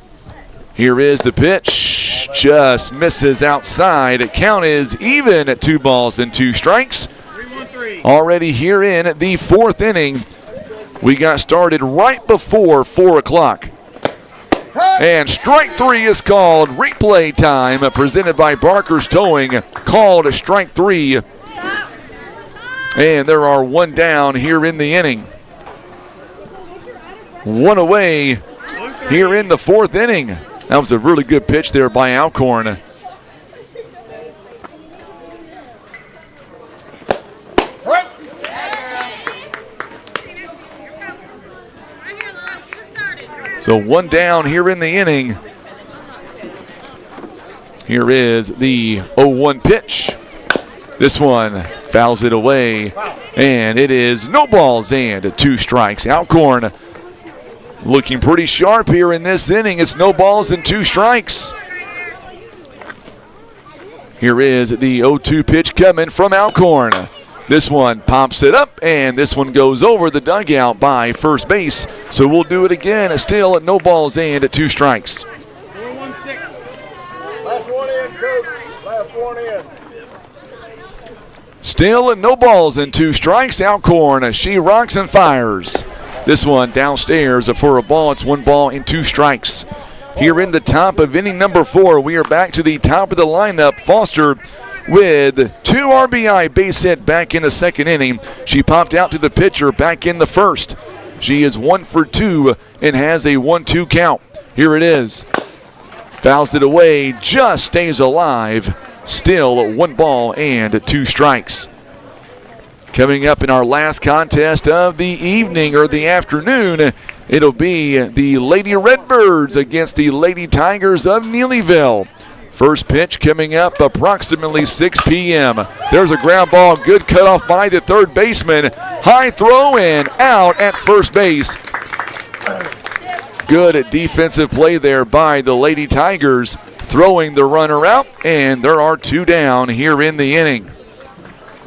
Here is the pitch. Just misses outside. Count is even at 2 balls and 2 strikes. 3-1-3. Already here in the 4th inning. We got started right before 4 o'clock. And strike 3 is called. Replay time presented by Barker's Towing. Called strike 3. And there are 1 down here in the inning. 1 away here in the 4th inning. That was a really good pitch there by Alcorn. So 1 down here in the inning. Here is the 0-1 pitch. This one fouls it away, and it is no balls and 2 strikes. Alcorn looking pretty sharp here in this inning. It's no balls and 2 strikes. Here is the 0-2 pitch coming from Alcorn. This one pops it up, and this one goes over the dugout by first base. So we'll do it again. Still at no balls and 2 strikes. 4-1-6. Last one in, Coach. Last one in. Still at no balls and 2 strikes. Alcorn, she rocks and fires. This one downstairs for a ball. It's 1 ball and 2 strikes. Here in the top of inning number 4, we are back to the top of the lineup. Foster with 2 RBI base hit back in the second inning. She popped out to the pitcher back in the first. She is 1 for 2 and has a 1-2 count. Here it is. Fouls it away, just stays alive. Still 1 ball and 2 strikes. Coming up in our last contest of the evening or the afternoon, it'll be the Lady Redbirds against the Lady Tigers of Neelyville. First pitch coming up approximately 6 p.m. There's a ground ball, good cutoff by the third baseman. High throw and out at first base. Good defensive play there by the Lady Tigers, throwing the runner out, and there are 2 down here in the inning.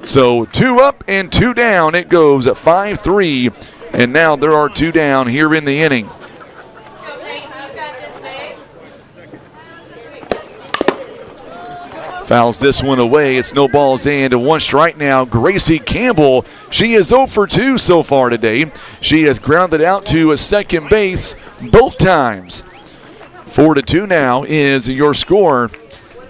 So 2 up and 2 down. It goes at 5-3, and now there are 2 down here in the inning. Fouls this one away. It's no balls and 1 strike now. Gracie Campbell, she is 0 for 2 so far today. She has grounded out to a second base both times. 4-2 now is your score.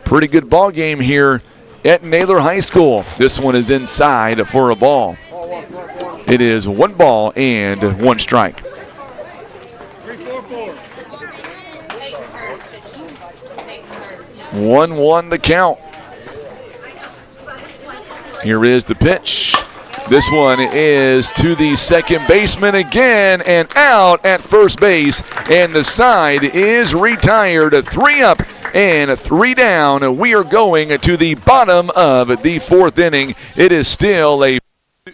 Pretty good ball game here at Naylor High School. This one is inside for a ball. It is 1 ball and 1 strike. 3-4-4. 1-1 the count. Here is the pitch. This one is to the second baseman again and out at first base. And the side is retired. 3 up and 3 down. We are going to the bottom of the 4th inning. It is still a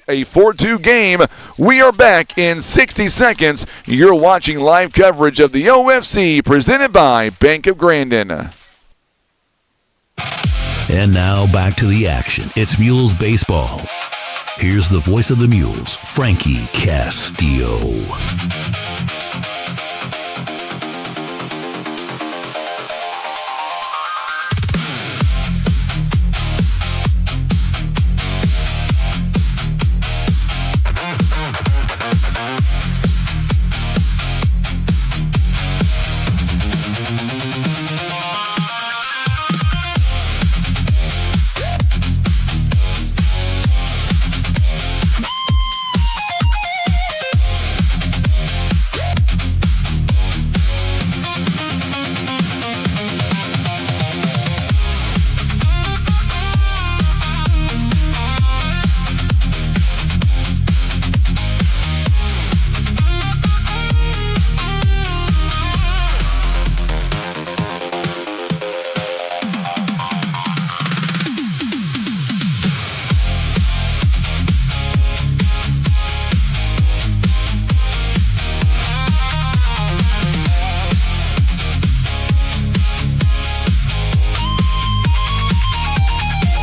4-2 game. We are back in 60 seconds. You're watching live coverage of the OFC presented by Bank of Grandin. And now back to the action. It's Mules baseball. Here's the voice of the Mules, Frankie Castillo.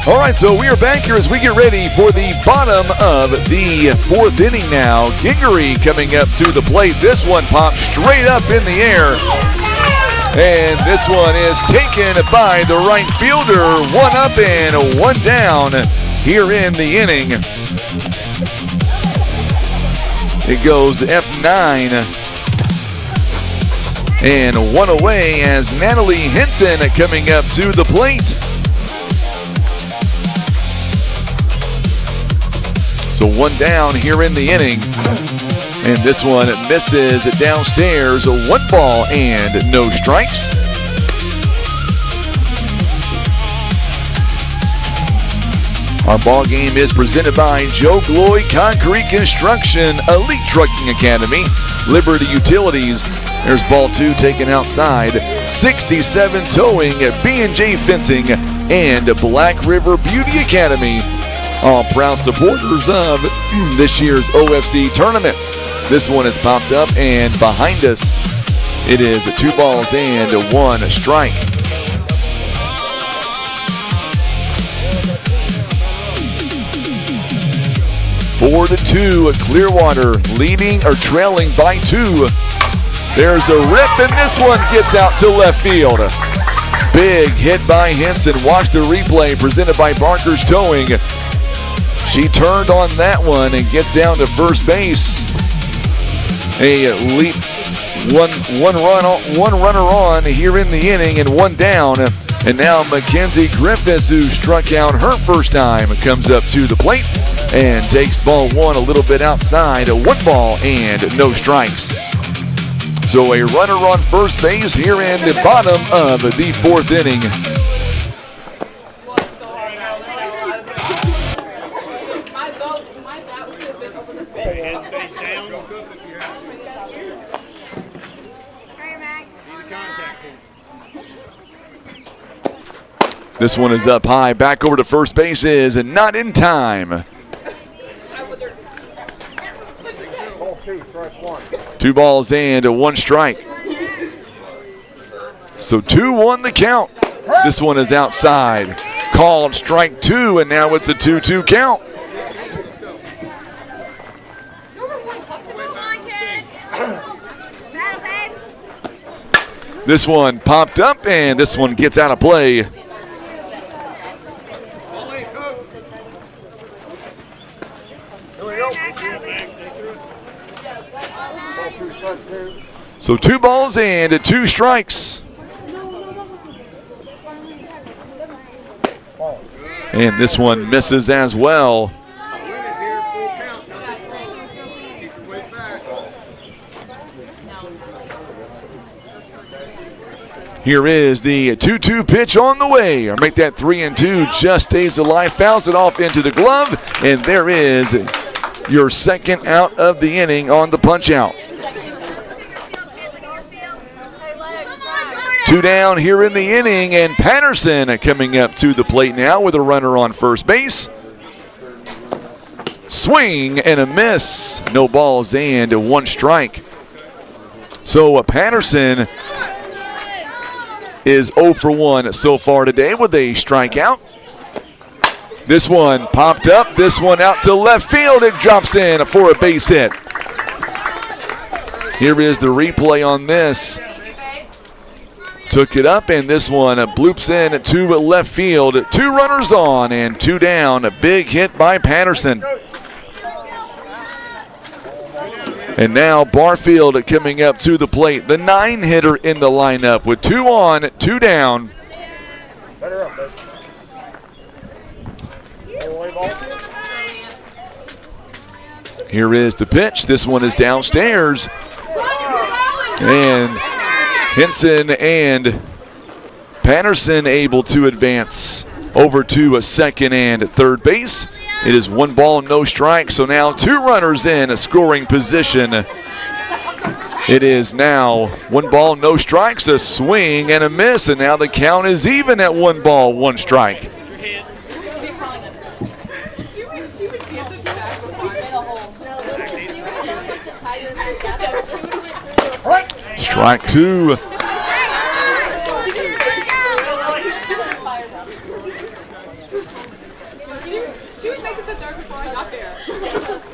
All right, so we are back here as we get ready for the bottom of the fourth inning now. Gingery coming up to the plate. This one pops straight up in the air. And this one is taken by the right fielder. One up and one down here in the inning. It goes F9. And one away as Natalie Henson coming up to the plate. So one down here in the inning. And this one misses downstairs. One ball and no strikes. Our ball game is presented by Joe Gloy Concrete Construction, Elite Trucking Academy, Liberty Utilities. There's ball two taken outside. 67 Towing, B&J Fencing, and Black River Beauty Academy. All proud supporters of this year's OFC tournament. This one is popped up and behind us. It is 2 balls and 1 strike. Four to 2, Clearwater leading or trailing by 2. There's a rip and this one gets out to left field. Big hit by Henson. Watch the replay presented by Barker's Towing. She turned on that one and gets down to first base. A leap, one runner on here in the inning and one down. And now Mackenzie Griffiths, who struck out her first time, comes up to the plate and takes ball one a little bit outside. 1 ball and no strikes. So a runner on first base here in the bottom of the fourth inning. This one is up high. Back over to first base is not in time. 2 balls and 1 strike. So 2-1 the count. This one is outside. Called strike 2, and now it's a 2-2 count. This one popped up, and this one gets out of play. So 2 balls and 2 strikes. And this one misses as well. Here is the 2-2 pitch on the way. Or make that 3-2. Just stays alive. Fouls it off into the glove. And there is your second out of the inning on the punch out. 2 down here in the inning, and Patterson coming up to the plate now with a runner on first base. Swing and a miss. No balls and 1 strike. So Patterson is 0 for 1 so far today with a strikeout. This one popped up. This one out to left field. It drops in for a base hit. Here is the replay on this. Took it up, and this one bloops in to left field. 2 runners on and 2 down. A big hit by Patterson. And now Barfield coming up to the plate. The 9-hitter in the lineup with 2 on, 2 down. Here is the pitch. This one is downstairs. And Henson and Patterson able to advance over to a second and third base. It is 1 ball, no strike. So now 2 runners in a scoring position. It is now 1 ball, no strikes, a swing and a miss. And now the count is even at 1 ball, 1 strike. Strike 2.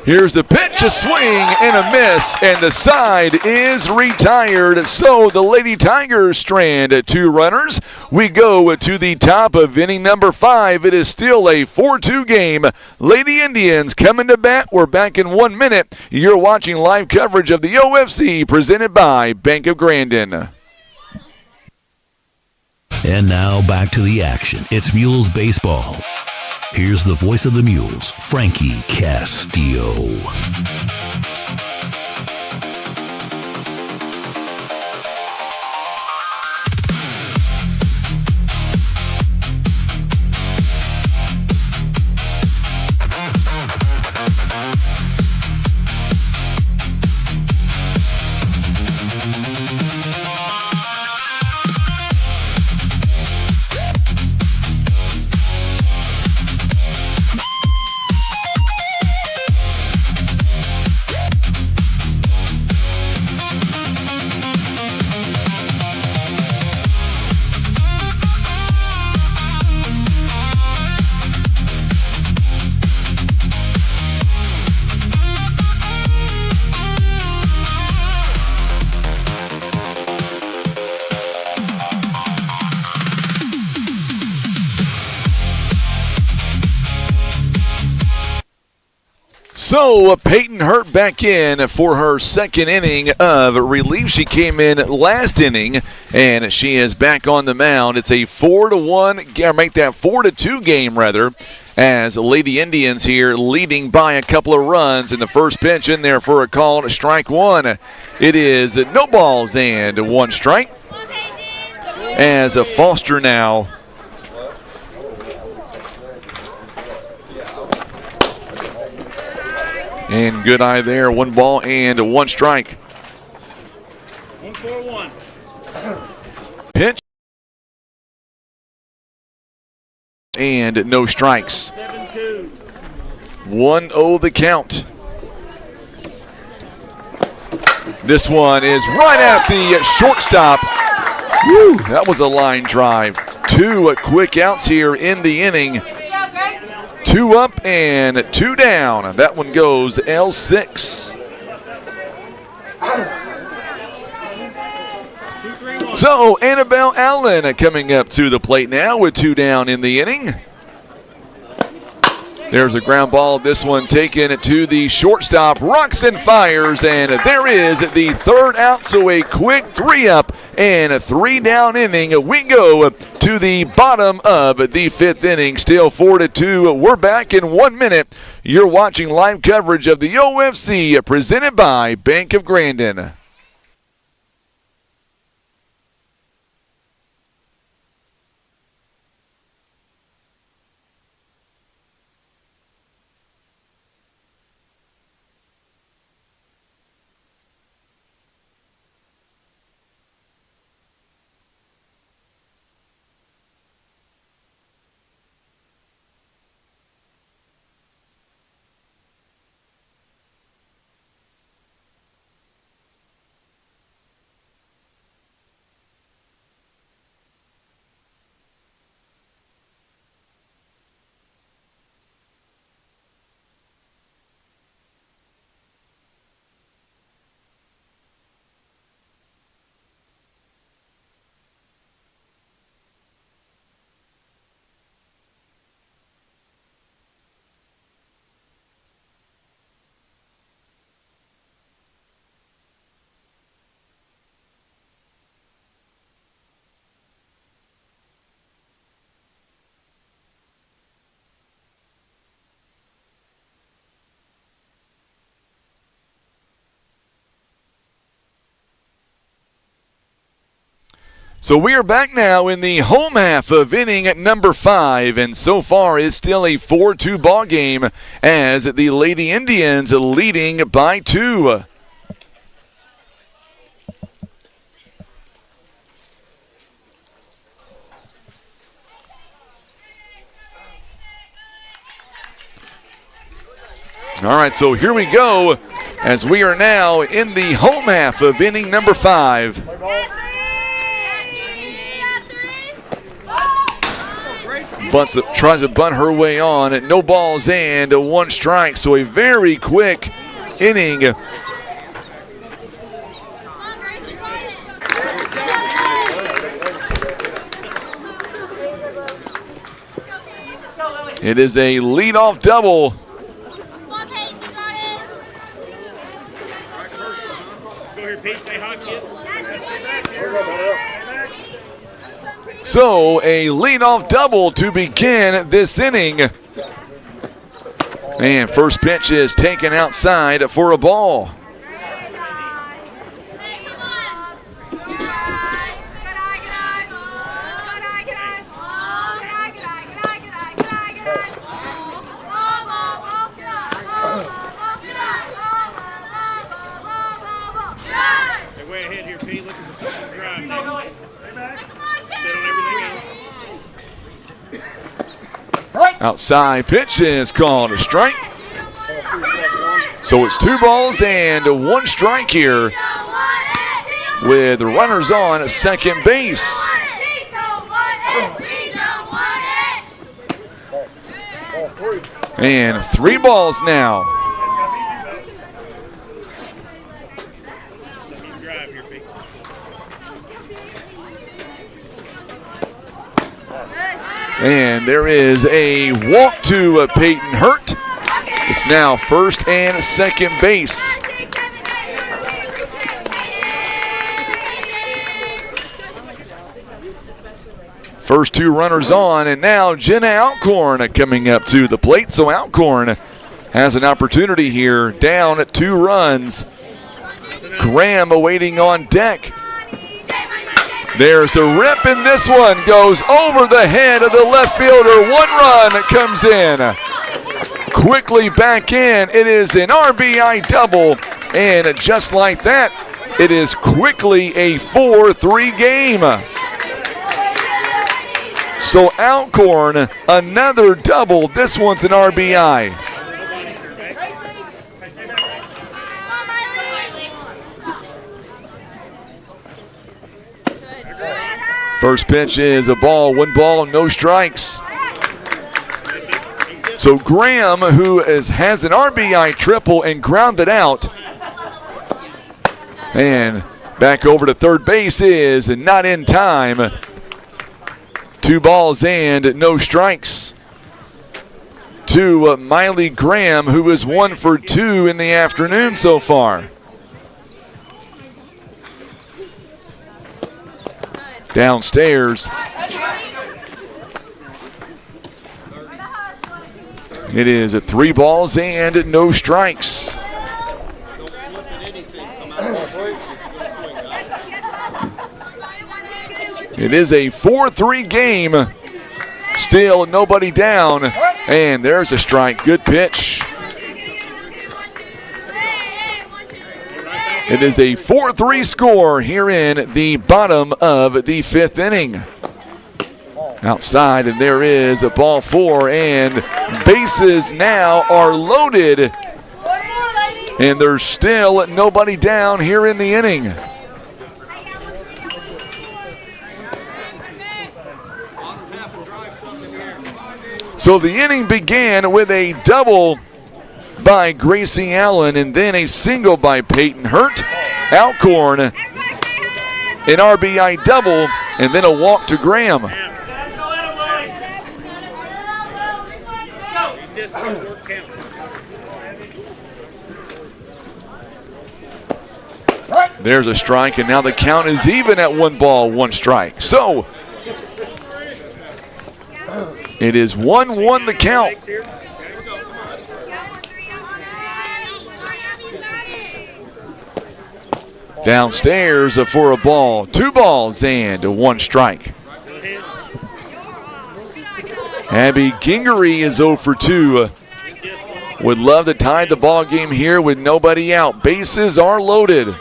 Here's the pitch, a swing and a miss, and the side is retired. So the Lady Tigers strand 2 runners. We go to the top of inning number 5. It is still a 4-2 game. Lady Indians coming to bat. We're back in 1 minute. You're watching live coverage of the OFC presented by Bank of Grandin. And now back to the action. It's Mules baseball. Here's the voice of the Mules, Frankie Castillo. So Peyton Hurt back in for her second inning of relief. She came in last inning, and she is back on the mound. It's a 4-1, or make that 4-2 game rather, as Lady Indians here leading by a couple of runs in the first pitch in there for a call to strike 1. It is no balls and 1 strike. As a Foster now and good eye there. 1 ball and 1 strike. 1-4-1. Pitch. And no strikes. 7-2. 1-0 the count. This one is right at the shortstop. Woo, that was a line drive. 2 quick outs here in the inning. 2 up and 2 down. That one goes L6. So Annabelle Allen coming up to the plate now with 2 down in the inning. There's a ground ball. This one taken to the shortstop. Rocks and fires, and there is the 3rd out. So a quick 3 up and a 3 down inning. We go to the bottom of the 5th inning. Still 4-2. We're back in 1 minute. You're watching live coverage of the OFC presented by Bank of Grandin. So we are back now in the home half of inning at number 5, and so far it's still a 4-2 ball game as the Lady Indians leading by 2. All right, so here we go as we are now in the home half of inning number 5. Tries to bunt her way on. No balls and 1 strike. So a very quick inning. It is a leadoff double. So a leadoff double to begin this inning. And first pitch is taken outside for a ball. Outside pitch is called a strike. So it's 2 balls and 1 strike here with runners on at second base. And 3 balls now. And there is a walk to Peyton Hurt. It's now first and second base. First 2 runners on, and now Jenna Alcorn coming up to the plate. So Alcorn has an opportunity here, down at 2 runs. Graham awaiting on deck. There's a rip, and this one goes over the head of the left fielder. 1 run comes in. Quickly back in. It is an RBI double, and just like that, it is quickly a 4-3 game. So Alcorn, another double. This one's an RBI. First pitch is a ball, 1 ball, no strikes. So Graham, who has an RBI triple and grounded out. And back over to third base is not in time. 2 balls and no strikes to Miley Graham, who is 1 for 2 in the afternoon so far. Downstairs. It is 3 balls and no strikes. It is a 4-3 game. Still nobody down. And there's a strike. Good pitch. It is a 4-3 score here in the bottom of the 5th inning. Outside, and there is a ball 4, and bases now are loaded. And there's still nobody down here in the inning. So the inning began with a double by Gracie Allen, and then a single by Peyton Hurt. Alcorn, an RBI double, and then a walk to Graham. There's a strike, and now the count is even at 1 ball, 1 strike. So it is 1-1 the count. Downstairs for a ball, 2 balls and 1 strike. Abby Gingery is 0 for 2. Would love to tie the ball game here with nobody out. Bases are loaded.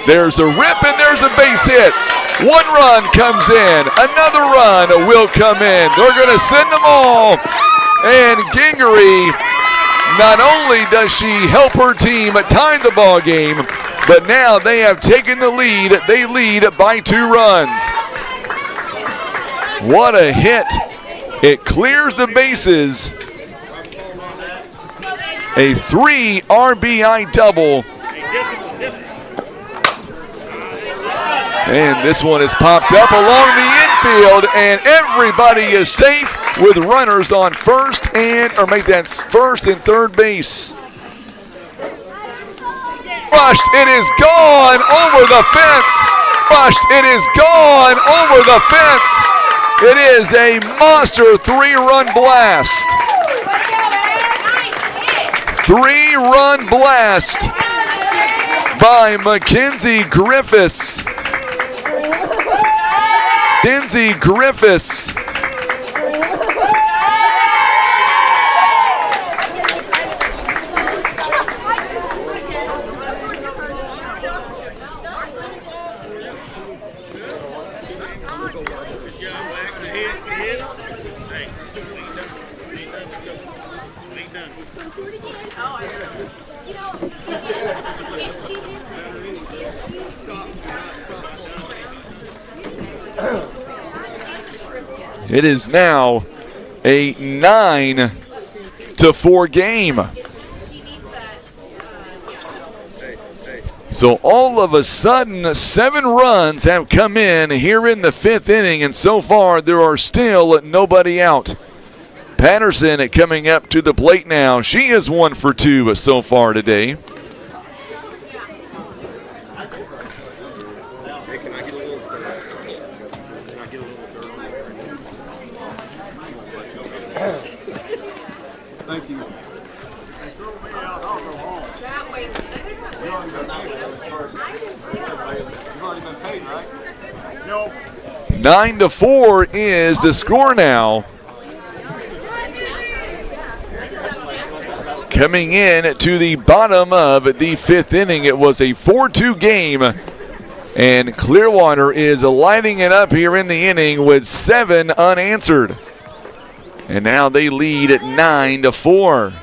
There's a rip and there's a base hit. 1 run comes in. Another run will come in. They're going to send them all. And Gingery, not only does she help her team tie the ball game, but now they have taken the lead. They lead by 2 runs. What a hit. It clears the bases. A 3 RBI double. And this one is popped up along the infield, and everybody is safe with runners on first and third base. Rushed, it is gone over the fence. Rushed, it is gone over the fence. It is a monster 3-run blast. 3-run blast by Mackenzie Griffiths. Mackenzie Griffiths. It is now a 9-4 game. So all of a sudden, 7 runs have come in here in the 5th inning, and so far there are still nobody out. Patterson coming up to the plate now. She is 1 for 2 so far today. Thank you. 9-4 is the score now. Coming in to the bottom of the 5th inning, it was a 4-2 game, and Clearwater is lighting it up here in the inning with 7 unanswered. And now they lead at 9-4.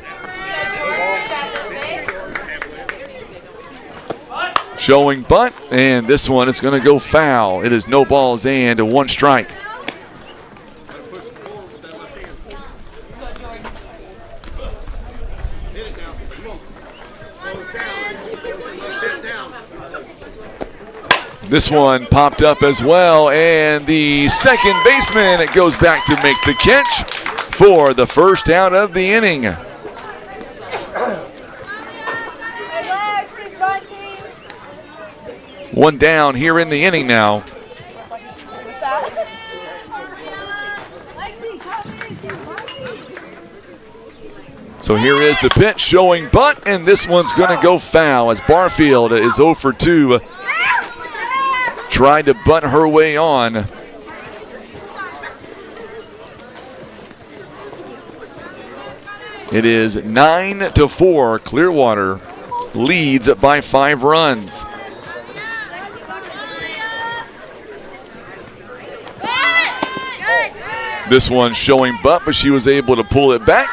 Showing bunt, and this one is going to go foul. It is no balls and 1 strike. This one popped up as well, and the second baseman goes back to make the catch for the first out of the inning. One down here in the inning now. So here is the pitch showing bunt, and this one's going to go foul as Barfield is 0 for 2. Tried to bunt her way on. It is 9-4. Clearwater leads by 5 runs. This one showing butt, but she was able to pull it back.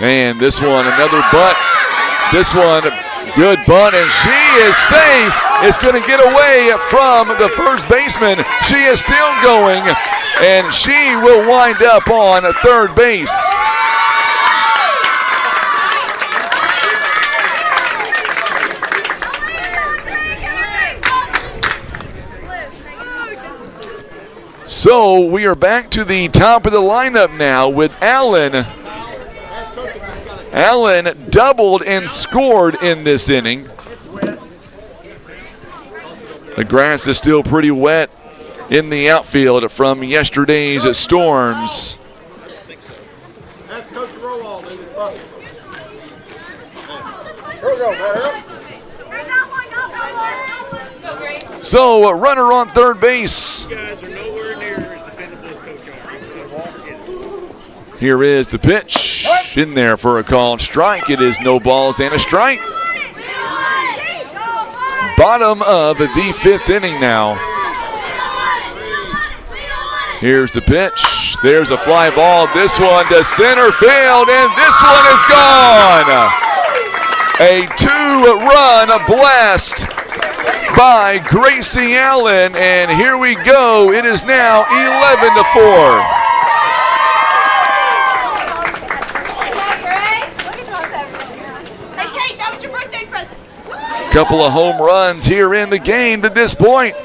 And this one, another bunt. This one, good bunt, and she is safe. It's going to get away from the first baseman. She is still going, and she will wind up on third base. So we are back to the top of the lineup now with Allen. Allen doubled and scored in this inning. The grass is still pretty wet in the outfield from yesterday's storms. So a runner on third base. Here is the pitch. In there for a called strike. It is no balls and a strike. Bottom of the 5th inning now. Here's the pitch. There's a fly ball. This one to center field, and this one is gone. A 2-run blast by Gracie Allen, and here we go. It is now 11-4. Couple of home runs here in the game to this point.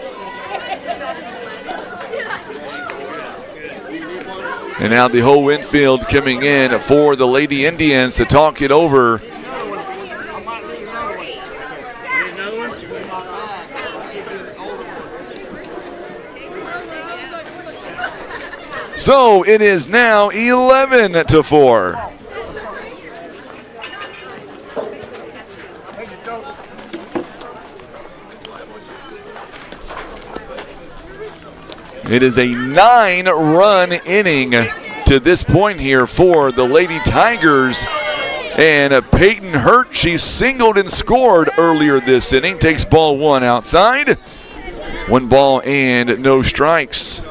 And now the whole infield coming in for the Lady Indians to talk it over. So it is now 11-4. It is a 9-run inning to this point here for the Lady Tigers. And Peyton Hurt, she singled and scored earlier this inning. Takes ball one outside. 1 ball and no strikes.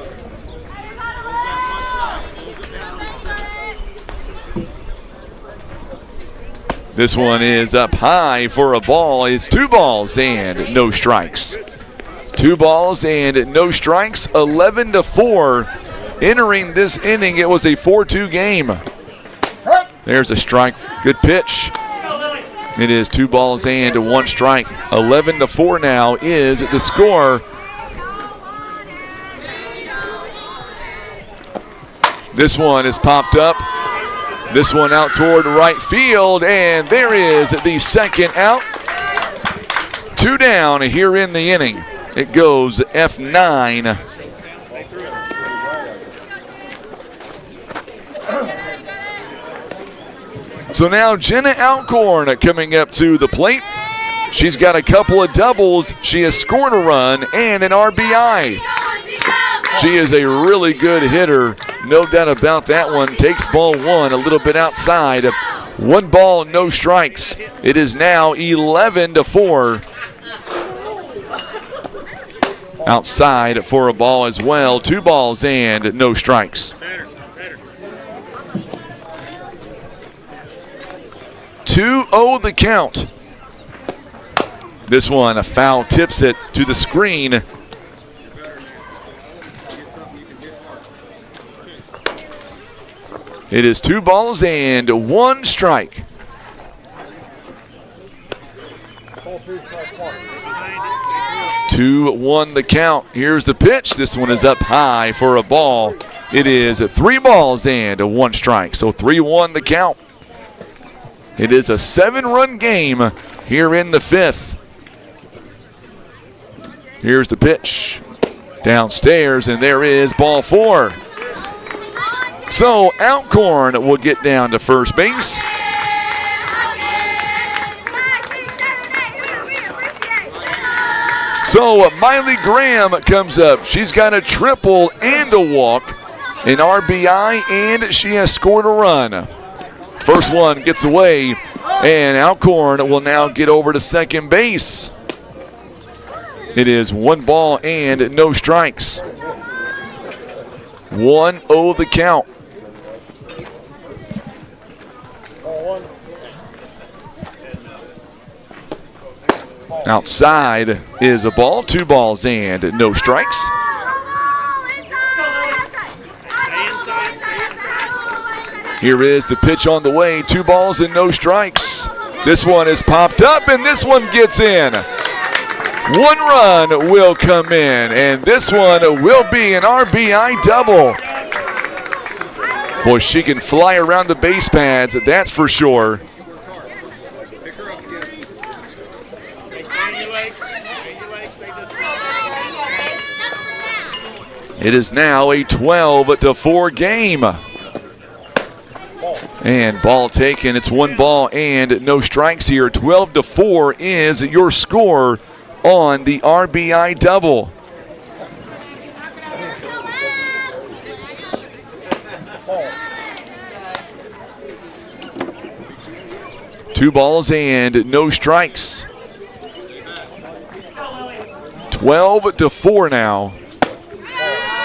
This one is up high for a ball. It's 2 balls and no strikes. 2 balls and no strikes, 11-4. Entering this inning, it was a 4-2 game. There's a strike, good pitch. It is 2 balls and 1 strike. 11-4 now is the score. This one is popped up. This one out toward right field, and there is the second out. 2 down here in the inning. It goes F9. So now Jenna Alcorn coming up to the plate. She's got a couple of doubles. She has scored a run and an RBI. She is a really good hitter, no doubt about that one. Takes ball one a little bit outside. 1 ball, no strikes. It is now 11-4. Outside for a ball as well. 2 balls and no strikes. 2-0 the count. This one, a foul tips it to the screen. It is 2 balls and 1 strike. 2-1 the count. Here's the pitch. This one is up high for a ball. It is 3 balls and 1 strike. So 3-1 the count. It is a 7-run game here in the 5th. Here's the pitch. Downstairs, and there is ball 4. So Alcorn will get down to first base. So Miley Graham comes up. She's got a triple and a walk, an RBI, and she has scored a run. First one gets away, and Alcorn will now get over to second base. It is 1 ball and no strikes. 1-0 the count. Outside is a ball. 2 balls and no strikes. Here is the pitch on the way. 2 balls and no strikes. This one is popped up, and this one gets in. 1 run will come in, and this one will be an RBI double. Boy, she can fly around the base pads, that's for sure. It is now a 12-4 game. And ball taken. It's 1 ball and no strikes here. 12-4 is your score on the RBI double. Two balls and no strikes. 12-4 now.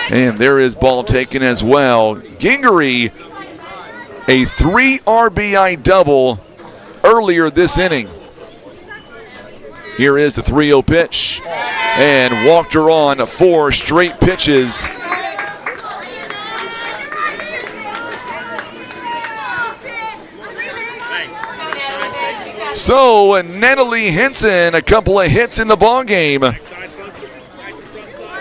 And there is ball taken as well. Gingery, a 3 RBI double earlier this inning. Here is the 3-0 pitch. And walked her on 4 straight pitches. So, Natalie Henson, a couple of hits in the ball game.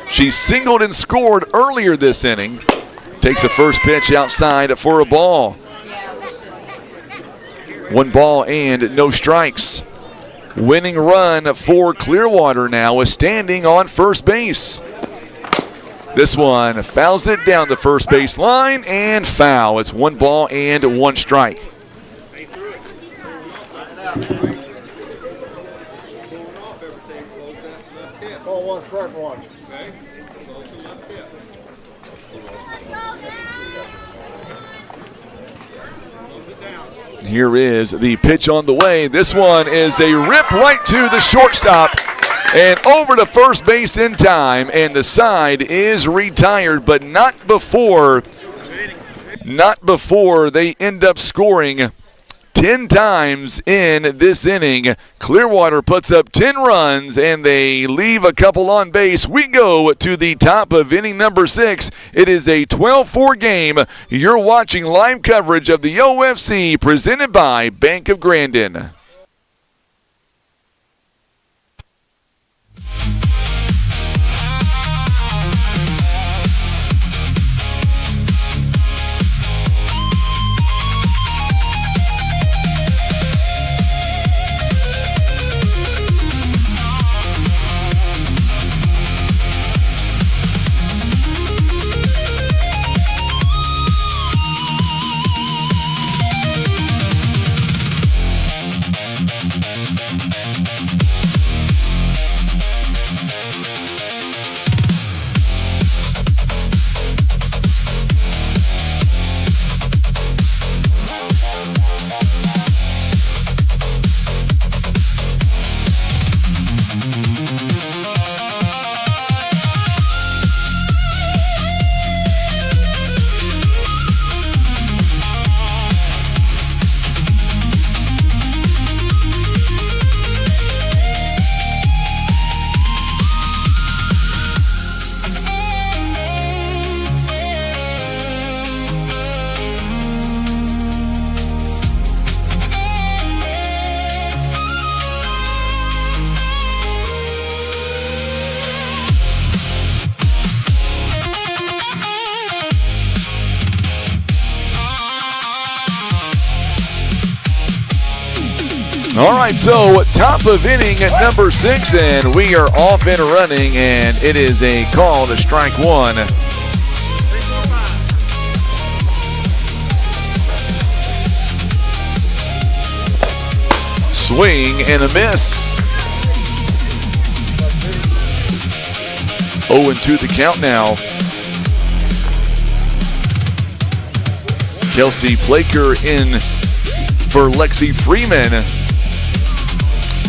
She singled and scored earlier this inning. Takes the first pitch outside for a ball. 1 ball and no strikes. Winning run for Clearwater now is standing on first base. This one fouls it down the first base line and foul. It's 1 ball and 1 strike. Ball 1, strike 1. Here is the pitch on the way. This one is a rip right to the shortstop and over to first base in time, and the side is retired, but not before they end up scoring 10 times in this inning. Clearwater puts up 10 runs and they leave a couple on base. We go to the top of inning number 6. It is a 12-4 game. You're watching live coverage of the OFC presented by Bank of Grandin. All right, so top of inning at number 6, and we are off and running, and it is a call to strike 1. Swing and a miss. 0-2 the count now. Kelsey Plaker in for Lexi Freeman.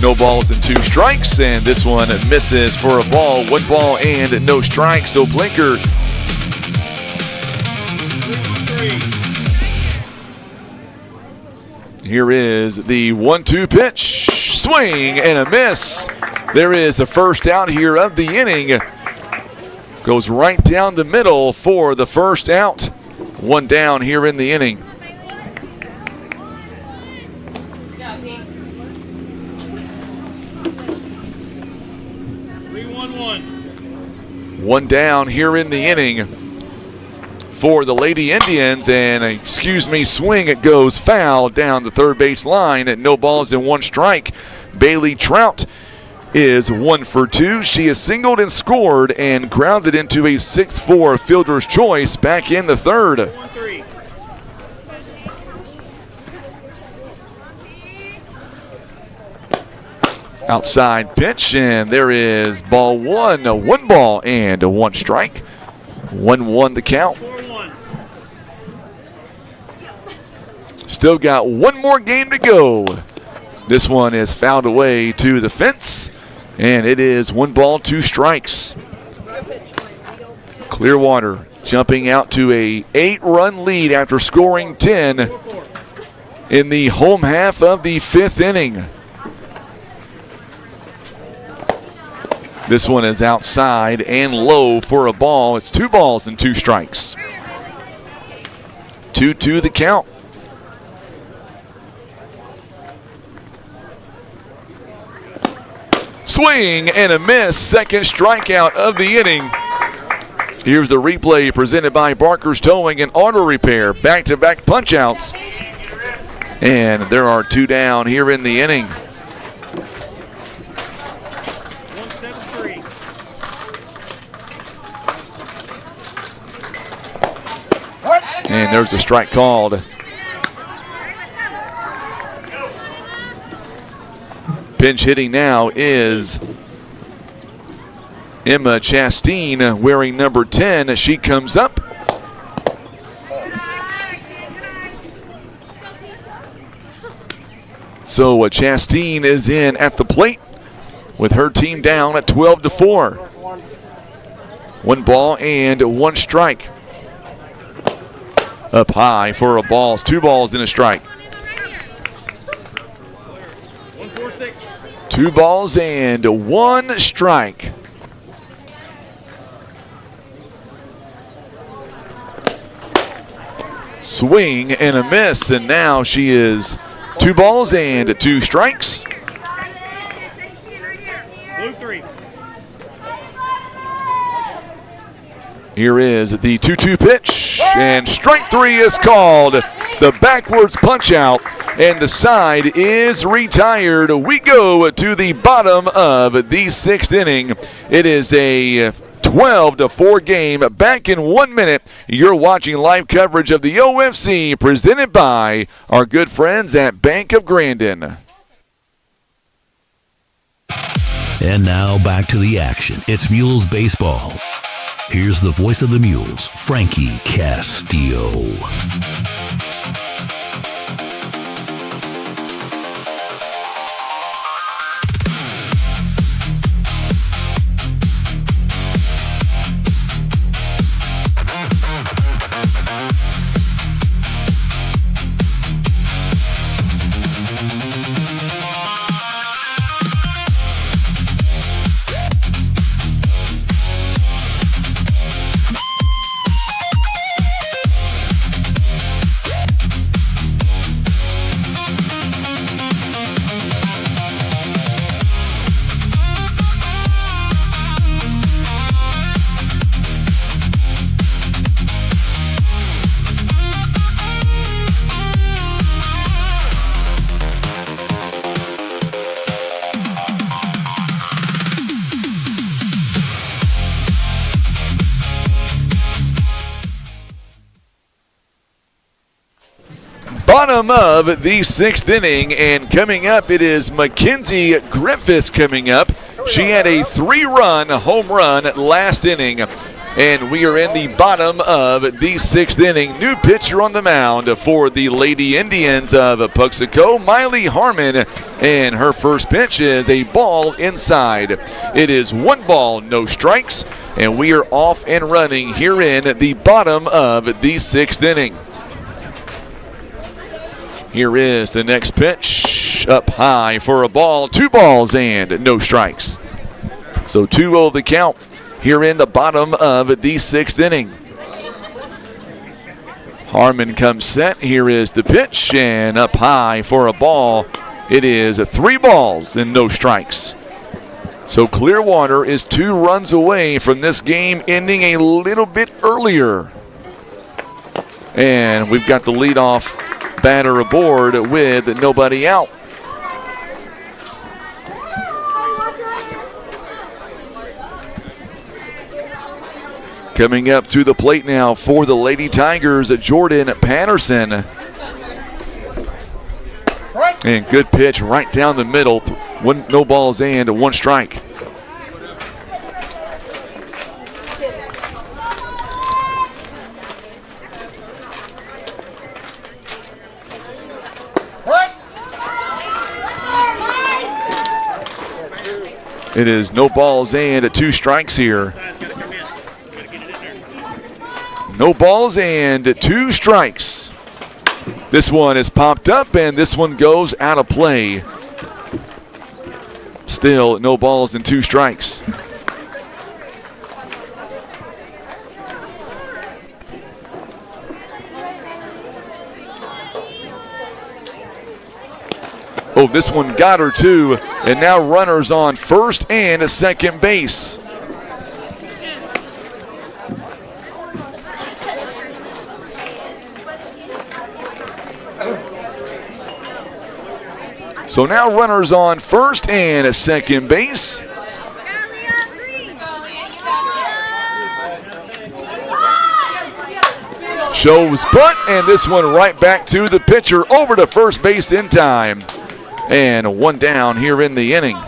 No balls and 2 strikes, and this one misses for a ball. 1 ball and no strikes. So Blinker. Here is the 1-2 pitch. Swing and a miss. There is the first out here of the inning. Goes right down the middle for the first out. 1 down here in the inning. 1 down here in the inning for the Lady Indians, and swing, it goes foul down the third base line at no balls and 1 strike. Bailey Trout is 1 for 2. She has singled and scored and grounded into a 6-4 fielder's choice back in the third. 1-3. Outside pitch, and there is ball 1. 1 ball and 1 strike. 1-1 the count. 4-1. Still got 1 more game to go. This one is fouled away to the fence, and it is 1 ball, 2 strikes. Clearwater jumping out to a 8-run lead after scoring 10 in the home half of the 5th inning. This one is outside and low for a ball. It's 2 balls and 2 strikes. 2-2 the count. Swing and a miss. Second strikeout of the inning. Here's the replay presented by Barker's Towing and Auto Repair. Back-to-back punch-outs. And there are 2 down here in the inning. 173. And there's a strike called. Pinch hitting now is Emma Chastain wearing number 10. She comes up. So Chastain is in at the plate with her team down at 12-4. 1 ball and 1 strike. Up high for a ball. It's 2 balls and a strike. 146. 2 balls and 1 strike. Swing and a miss, and now she is 2 balls and 2 strikes. Blue 3. Here is the 2-2 pitch, and strike 3 is called. The backwards punch out, and the side is retired. We go to the bottom of the 6th inning. It is a 12-4 game. Back in 1 minute. You're watching live coverage of the OFC presented by our good friends at Bank of Grandin. And now back to the action. It's Mules baseball. Here's the voice of the Mules, Frankie Castillo. Bottom of the 6th inning, and coming up it is Mackenzie Griffiths coming up. She had a 3-run home run last inning, and we are in the bottom of the 6th inning. New pitcher on the mound for the Lady Indians of Puxico, Miley Harmon, and her first pitch is a ball inside. It is 1 ball, no strikes, and we are off and running here in the bottom of the 6th inning. Here is the next pitch, up high for a ball, 2 balls and no strikes. So 2-0 the count here in the bottom of the 6th inning. Harmon comes set, here is the pitch, and up high for a ball. It is 3 balls and no strikes. So Clearwater is 2 runs away from this game ending a little bit earlier. And we've got the leadoff batter aboard with nobody out. Coming up to the plate now for the Lady Tigers, Jordan Patterson. And good pitch right down the middle. 1 no balls and 1 strike. It is no balls and 2 strikes here. No balls and 2 strikes. This one is popped up, and this one goes out of play. Still no balls and 2 strikes. Oh, this one got her too, and now runners on first and second base. So now runners on first and second base. Shows butt, and this one right back to the pitcher over to first base in time. And 1 down here in the inning.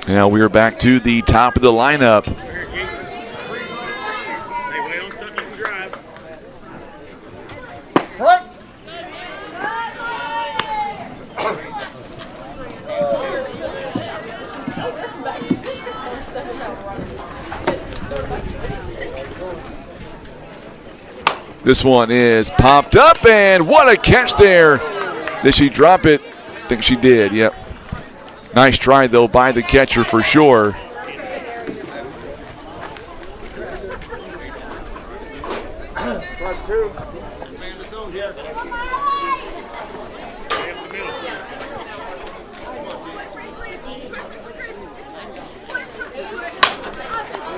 Now we are back to the top of the lineup. They wait on something to drive. This one is popped up, and what a catch there. Did she drop it? I think she did, yep. Nice try, though, by the catcher for sure.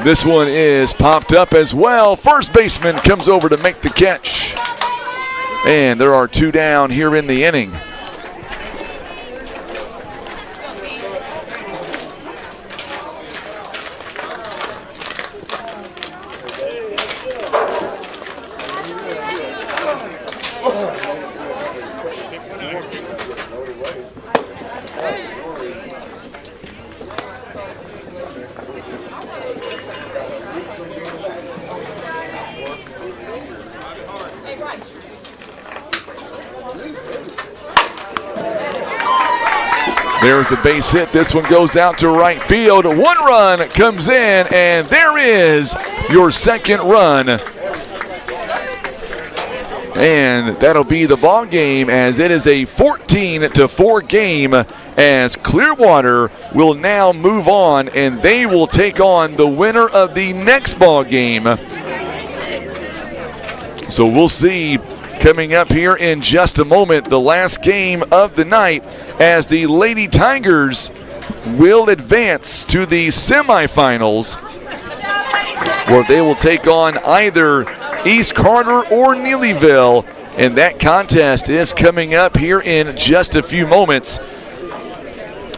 This one is popped up as well. First baseman comes over to make the catch. And there are 2 down here in the inning. There's a base hit. This one goes out to right field. 1 run comes in, and there is your second run. And that'll be the ball game, as it is a 14-4 game, as Clearwater will now move on, and they will take on the winner of the next ball game. So we'll see coming up here in just a moment, the last game of the night, as the Lady Tigers will advance to the semifinals, where they will take on either East Carter or Neelyville, and that contest is coming up here in just a few moments.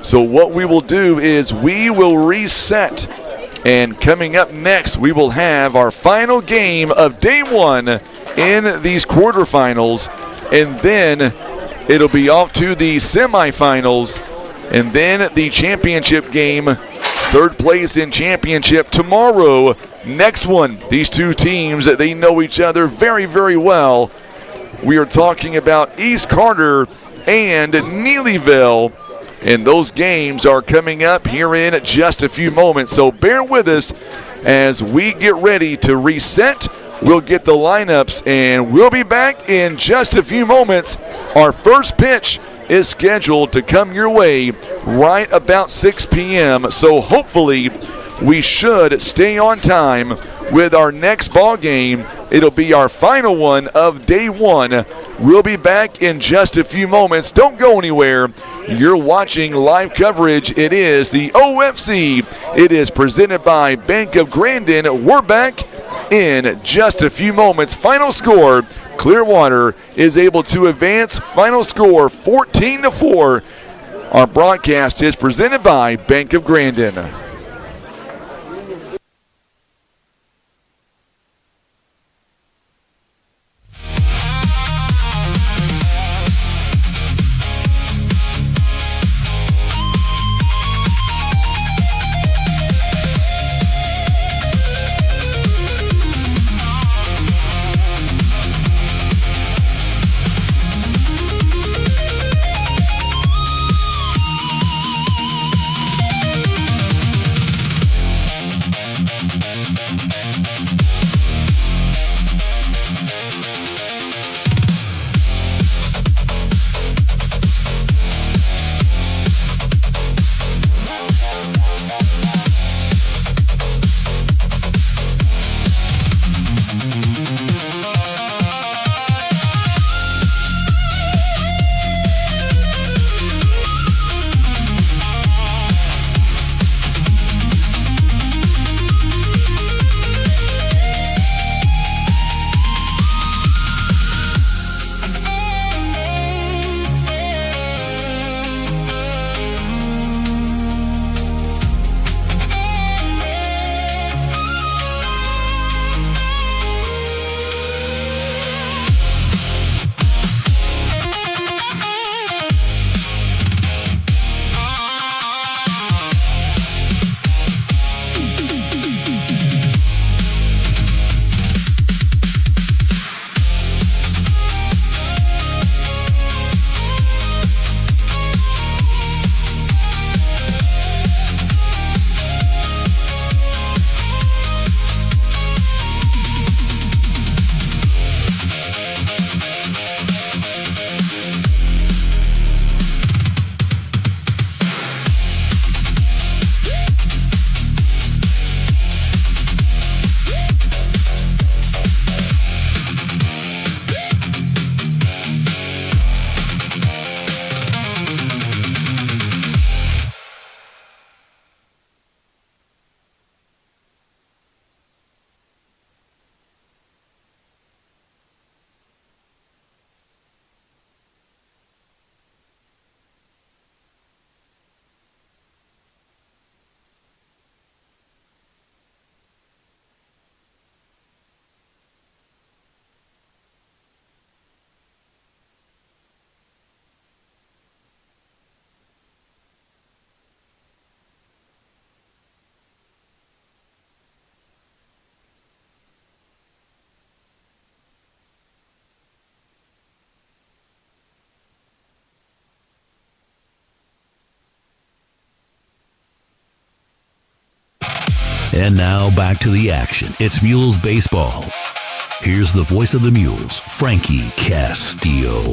So what we will do is we will reset, and coming up next we will have our final game of day 1 in these quarterfinals, and then it'll be off to the semifinals, and then the championship game, 3rd place in championship tomorrow. Next one, these 2 teams, they know each other very, very well. We are talking about East Carter and Neelyville, and those games are coming up here in just a few moments. So bear with us as we get ready to reset. We'll get the lineups, and we'll be back in just a few moments. Our first pitch is scheduled to come your way right about 6 p.m. So hopefully we should stay on time with our next ball game. It'll be our final one of day 1. We'll be back in just a few moments. Don't go anywhere. You're watching live coverage. It is the OFC. It is presented by Bank of Grandin. We're back in just a few moments. Final score, Clearwater is able to advance. Final score, 14-4. Our broadcast is presented by Bank of Grandin. And now back to the action. It's Mules baseball. Here's the voice of the Mules, Frankie Castillo.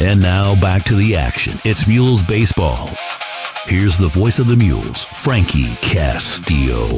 And now back to the action. It's Mules baseball. Here's the voice of the Mules, Frankie Castillo.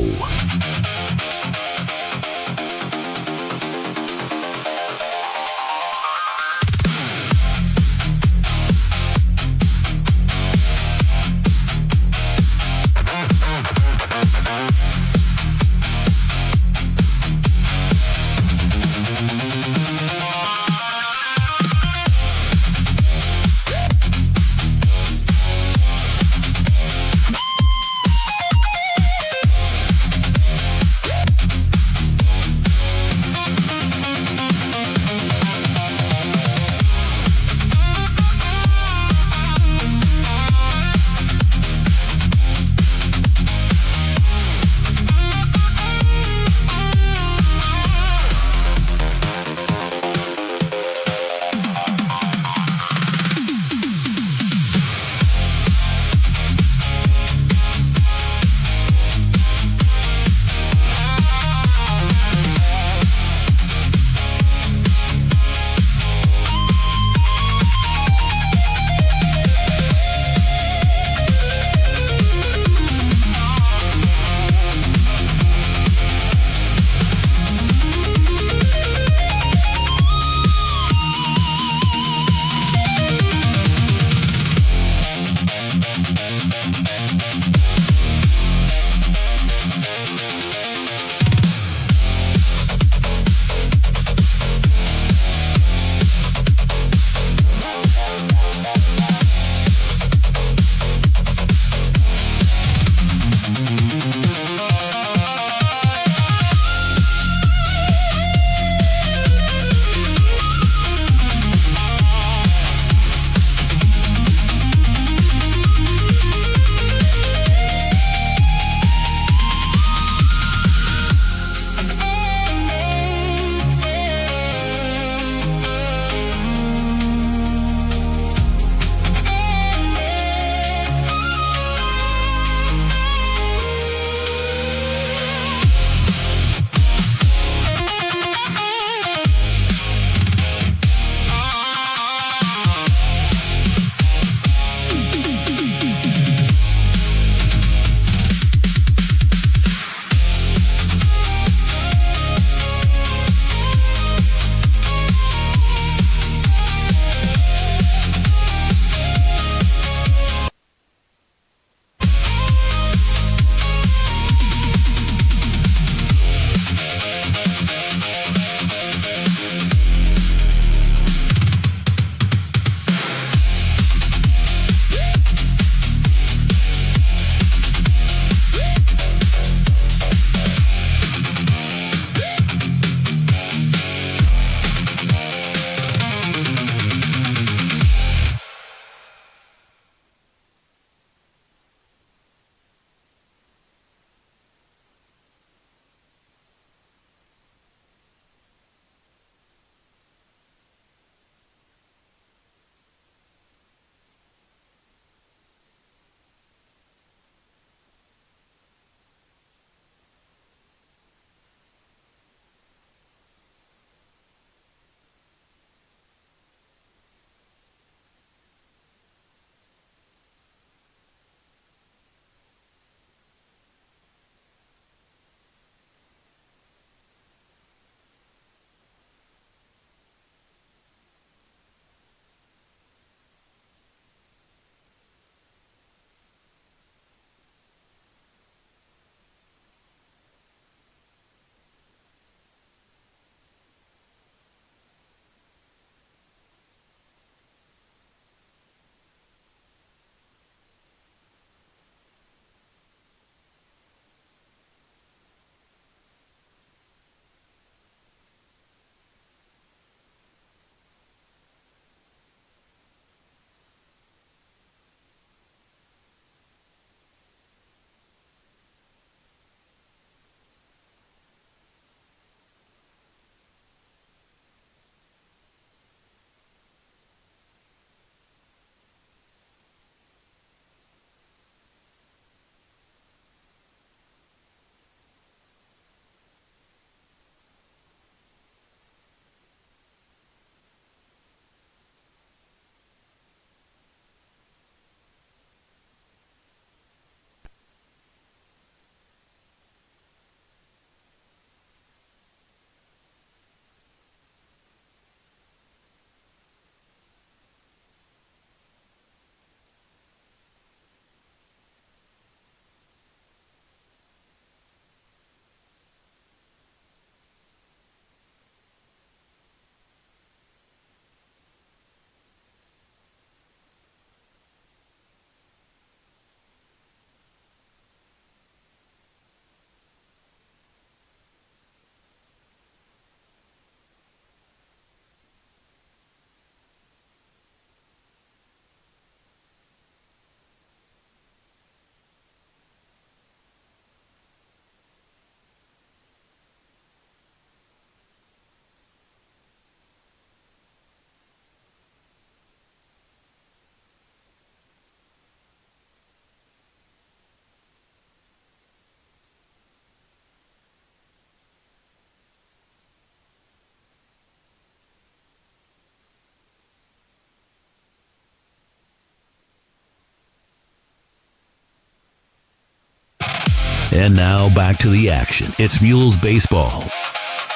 And now back to the action. It's Mules baseball.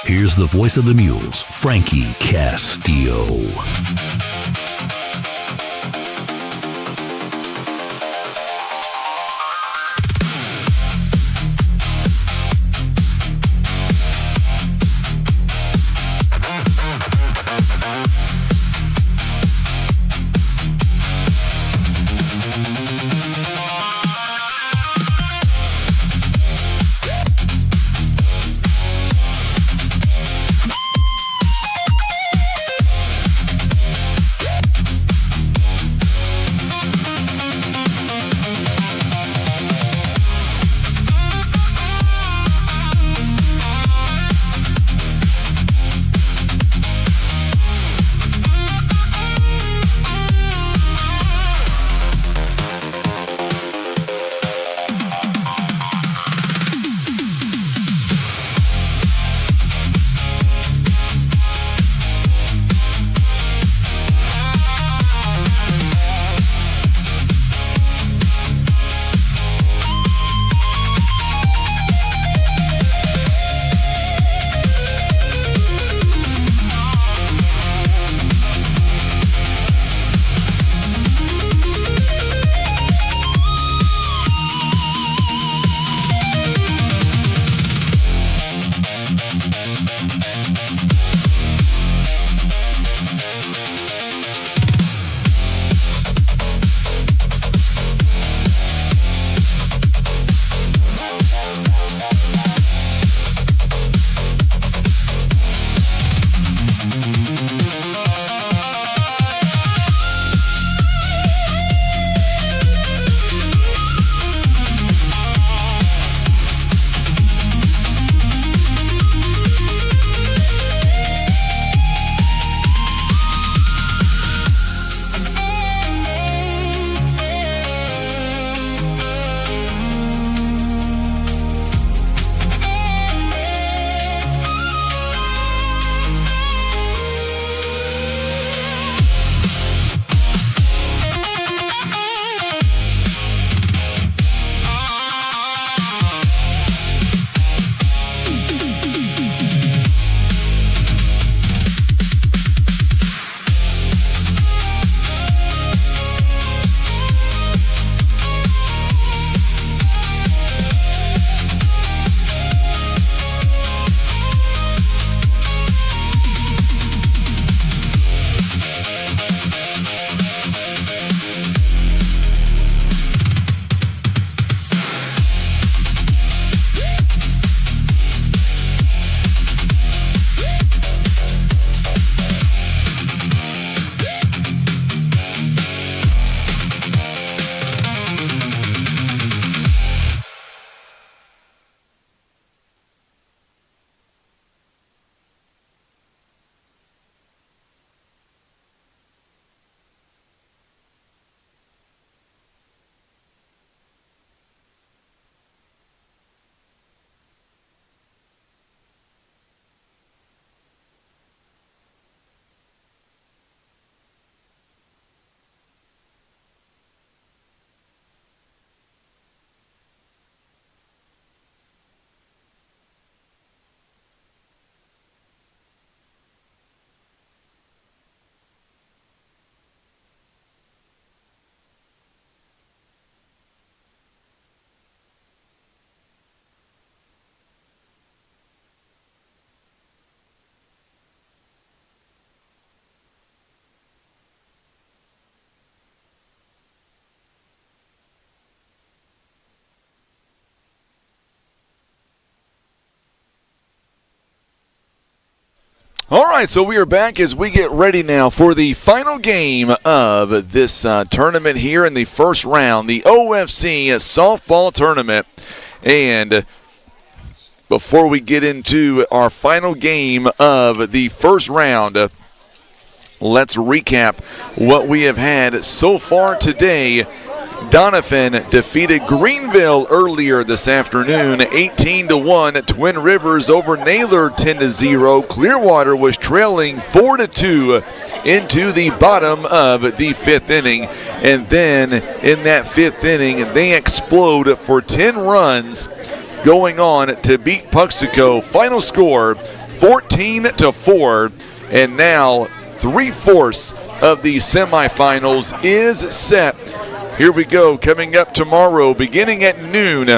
Here's the voice of the Mules, Frankie Castillo. All right, so we are back as we get ready now for the final game of this tournament here in the first round, the OFC softball tournament. And before we get into our final game of the first round, let's recap what we have had so far today. Doniphan defeated Greenville earlier this afternoon, 18-1. Twin Rivers over Naylor, 10-0. Clearwater was trailing 4-2 into the bottom of the fifth inning. And then in that fifth inning, they explode for 10 runs going on to beat Puxico. Final score 14-4. And now 3/4 of the semifinals is set. Here we go. Coming up tomorrow, beginning at noon,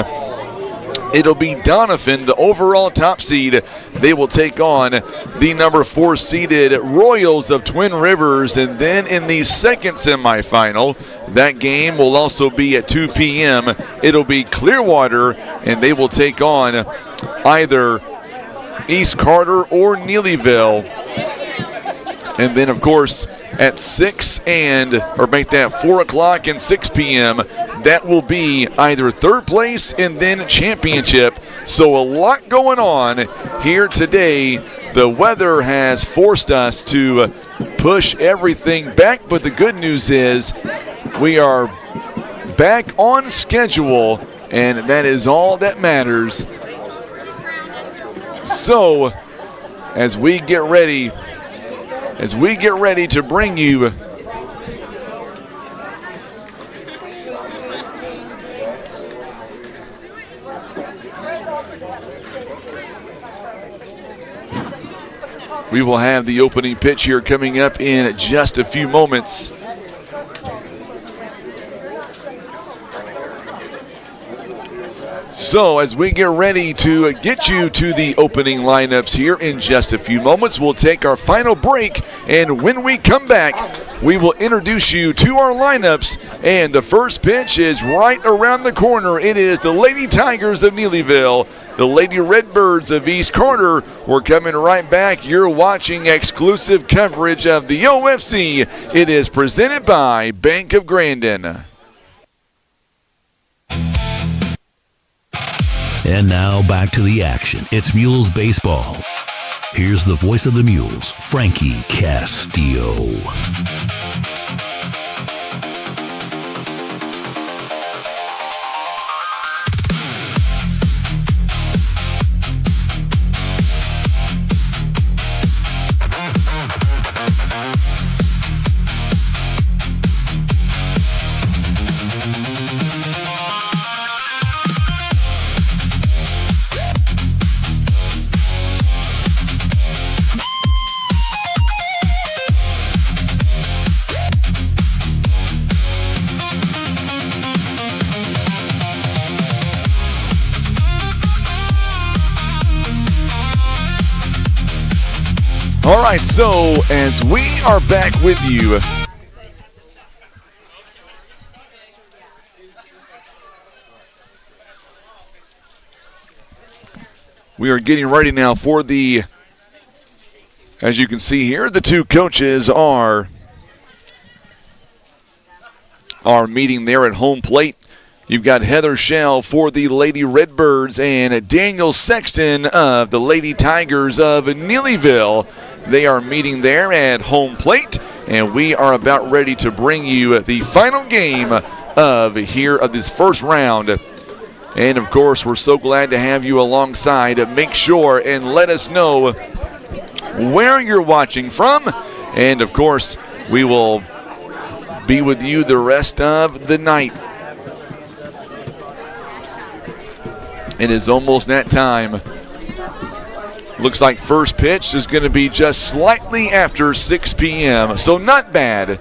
it'll be Doniphan, the overall top seed. They will take on the number 4 seeded Royals of Twin Rivers. And then in the second semifinal, that game will also be at 2 p.m. It'll be Clearwater, and they will take on either East Carter or Neelyville. And then, of course, at 4 o'clock and 6 p.m., that will be either third place and then championship. So a lot going on here today. The weather has forced us to push everything back, but the good news is we are back on schedule, and that is all that matters. So as we get ready to bring you we will have the opening pitch here coming up in just a few moments. So as we get ready to get you to the opening lineups here in just a few moments, we'll take our final break, and when we come back, we will introduce you to our lineups, and the first pitch is right around the corner. It is the Lady Tigers of Neelyville, the Lady Redbirds of East Carter. We're coming right back. You're watching exclusive coverage of the OFC. It is presented by Bank of Grandin. And now back to the action. It's Mules baseball. Here's the voice of the Mules, Frankie Castillo. All right, so as we are back with you, we are getting ready now for the, as you can see here, the two coaches are meeting there at home plate. You've got Heather Shell for the Lady Redbirds and Daniel Sexton of the Lady Tigers of Neelyville. They are meeting there at home plate, and we are about ready to bring you the final game of this first round. And of course, we're so glad to have you alongside. Make sure and let us know where you're watching from, and of course, we will be with you the rest of the night. It is almost that time. Looks like first pitch is going to be just slightly after 6 p.m. So not bad,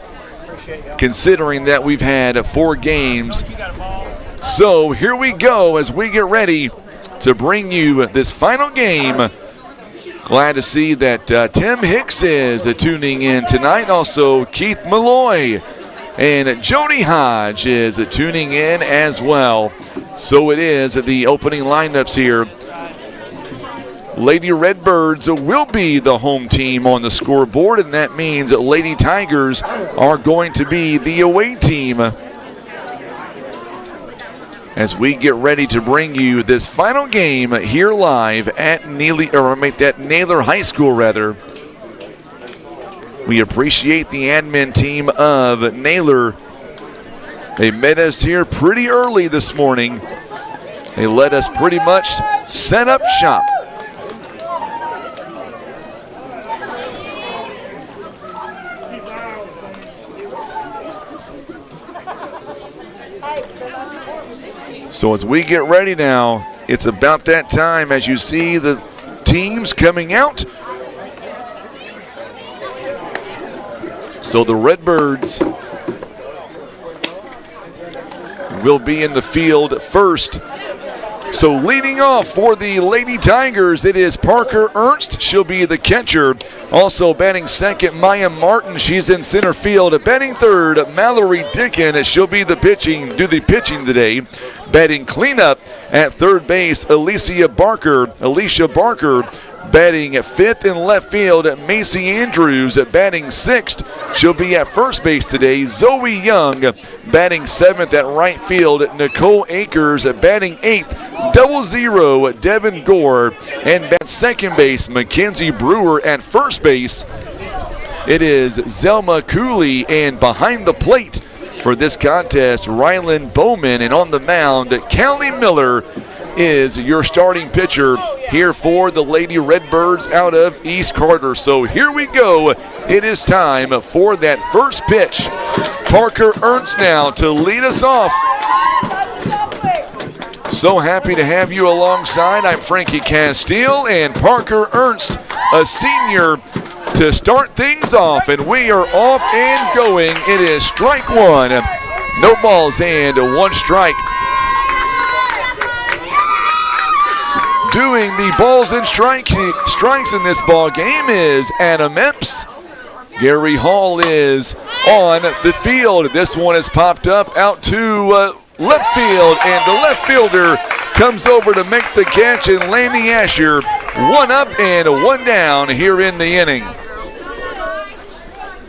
considering that we've had 4 games. So here we go as we get ready to bring you this final game. Glad to see that Tim Hicks is tuning in tonight. Also, Keith Malloy and Jody Hodge is tuning in as well. So it is the opening lineups here. Lady Redbirds will be the home team on the scoreboard, and that means Lady Tigers are going to be the away team. As we get ready to bring you this final game here live at Naylor High School, rather. We appreciate the admin team of Naylor. They met us here pretty early this morning. They let us pretty much set up shop. So as we get ready now it's about that time as you see the teams coming out. So the Redbirds will be in the field first. So leading off for the Lady Tigers, it is Parker Ernst. She'll be the catcher. Also batting second, Maya Martin. She's in center field. Batting third, Mallory Dickin. She'll be the pitching today. Batting cleanup at third base, Alicia Barker. Batting at fifth in left field, Macy Andrews. Batting sixth, she'll be at first base today, Zoe Young. Batting seventh at right field, Nicole Akers. Batting eighth, 00, Devin Gore. And at second base, Mackenzie Brewer. At first base, it is Zelma Cooley. And behind the plate for this contest, Rylan Bowman. And on the mound, Callie Miller is your starting pitcher here for the Lady Redbirds out of East Carter. So here we go. It is time for that first pitch. Parker Ernst now to lead us off. So happy to have you alongside. I'm Frankie Castile and Parker Ernst, a senior, to start things off. And we are off and going. It is strike one. No balls and one strike. Doing the balls and strikes in this ball game is Adam Epps. Gary Hall is on the field. This one is popped up out to left field, and the left fielder comes over to make the catch, and Landy Asher, one up and one down here in the inning.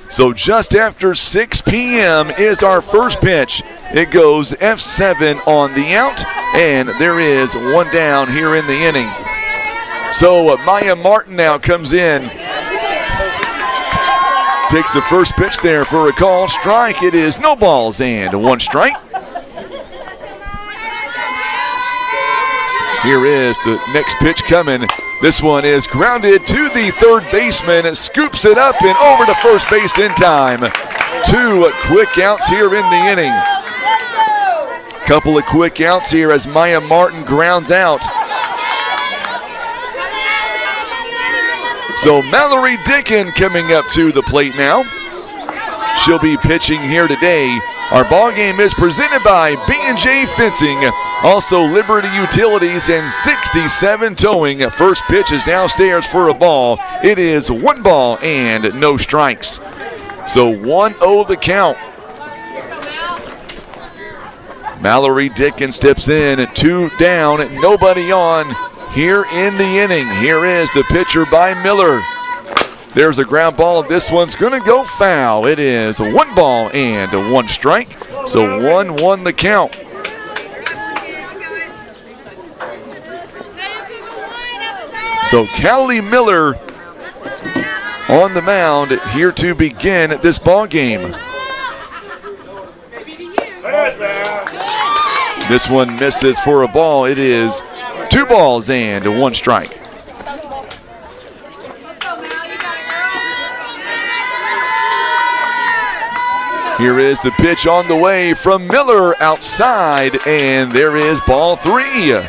So just after 6 p.m. is our first pitch. It goes F7 on the out, and there is one down here in the inning. So Maya Martin now comes in. Takes the first pitch there for a call strike. It is no balls and one strike. Here is the next pitch coming. This one is grounded to the third baseman. Scoops it up and over to first base in time. 2 quick outs here in the inning. Couple of quick outs here as Maya Martin grounds out. So Mallory Dickin coming up to the plate now. She'll be pitching here today. Our ball game is presented by B&J Fencing, also Liberty Utilities and 67 Towing. First pitch is downstairs for a ball. It is one ball and no strikes. So 1-0 the count. Mallory Dickin steps in, 2 down, nobody on here in the inning. Here is the pitcher by Miller. There's a ground ball. This one's going to go foul. It is one ball and one strike. So 1-1 the count. So Callie Miller on the mound here to begin this ball game. This one misses for a ball. It is 2 balls and one strike. Here is the pitch on the way from Miller outside, and there is ball 3.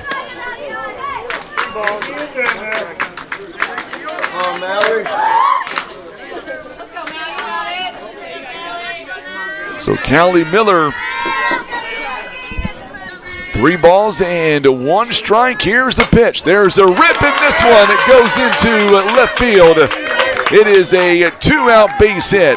So Callie Miller, 3 balls and one strike. Here's the pitch. There's a rip in this one. It goes into left field. It is a 2-out base hit.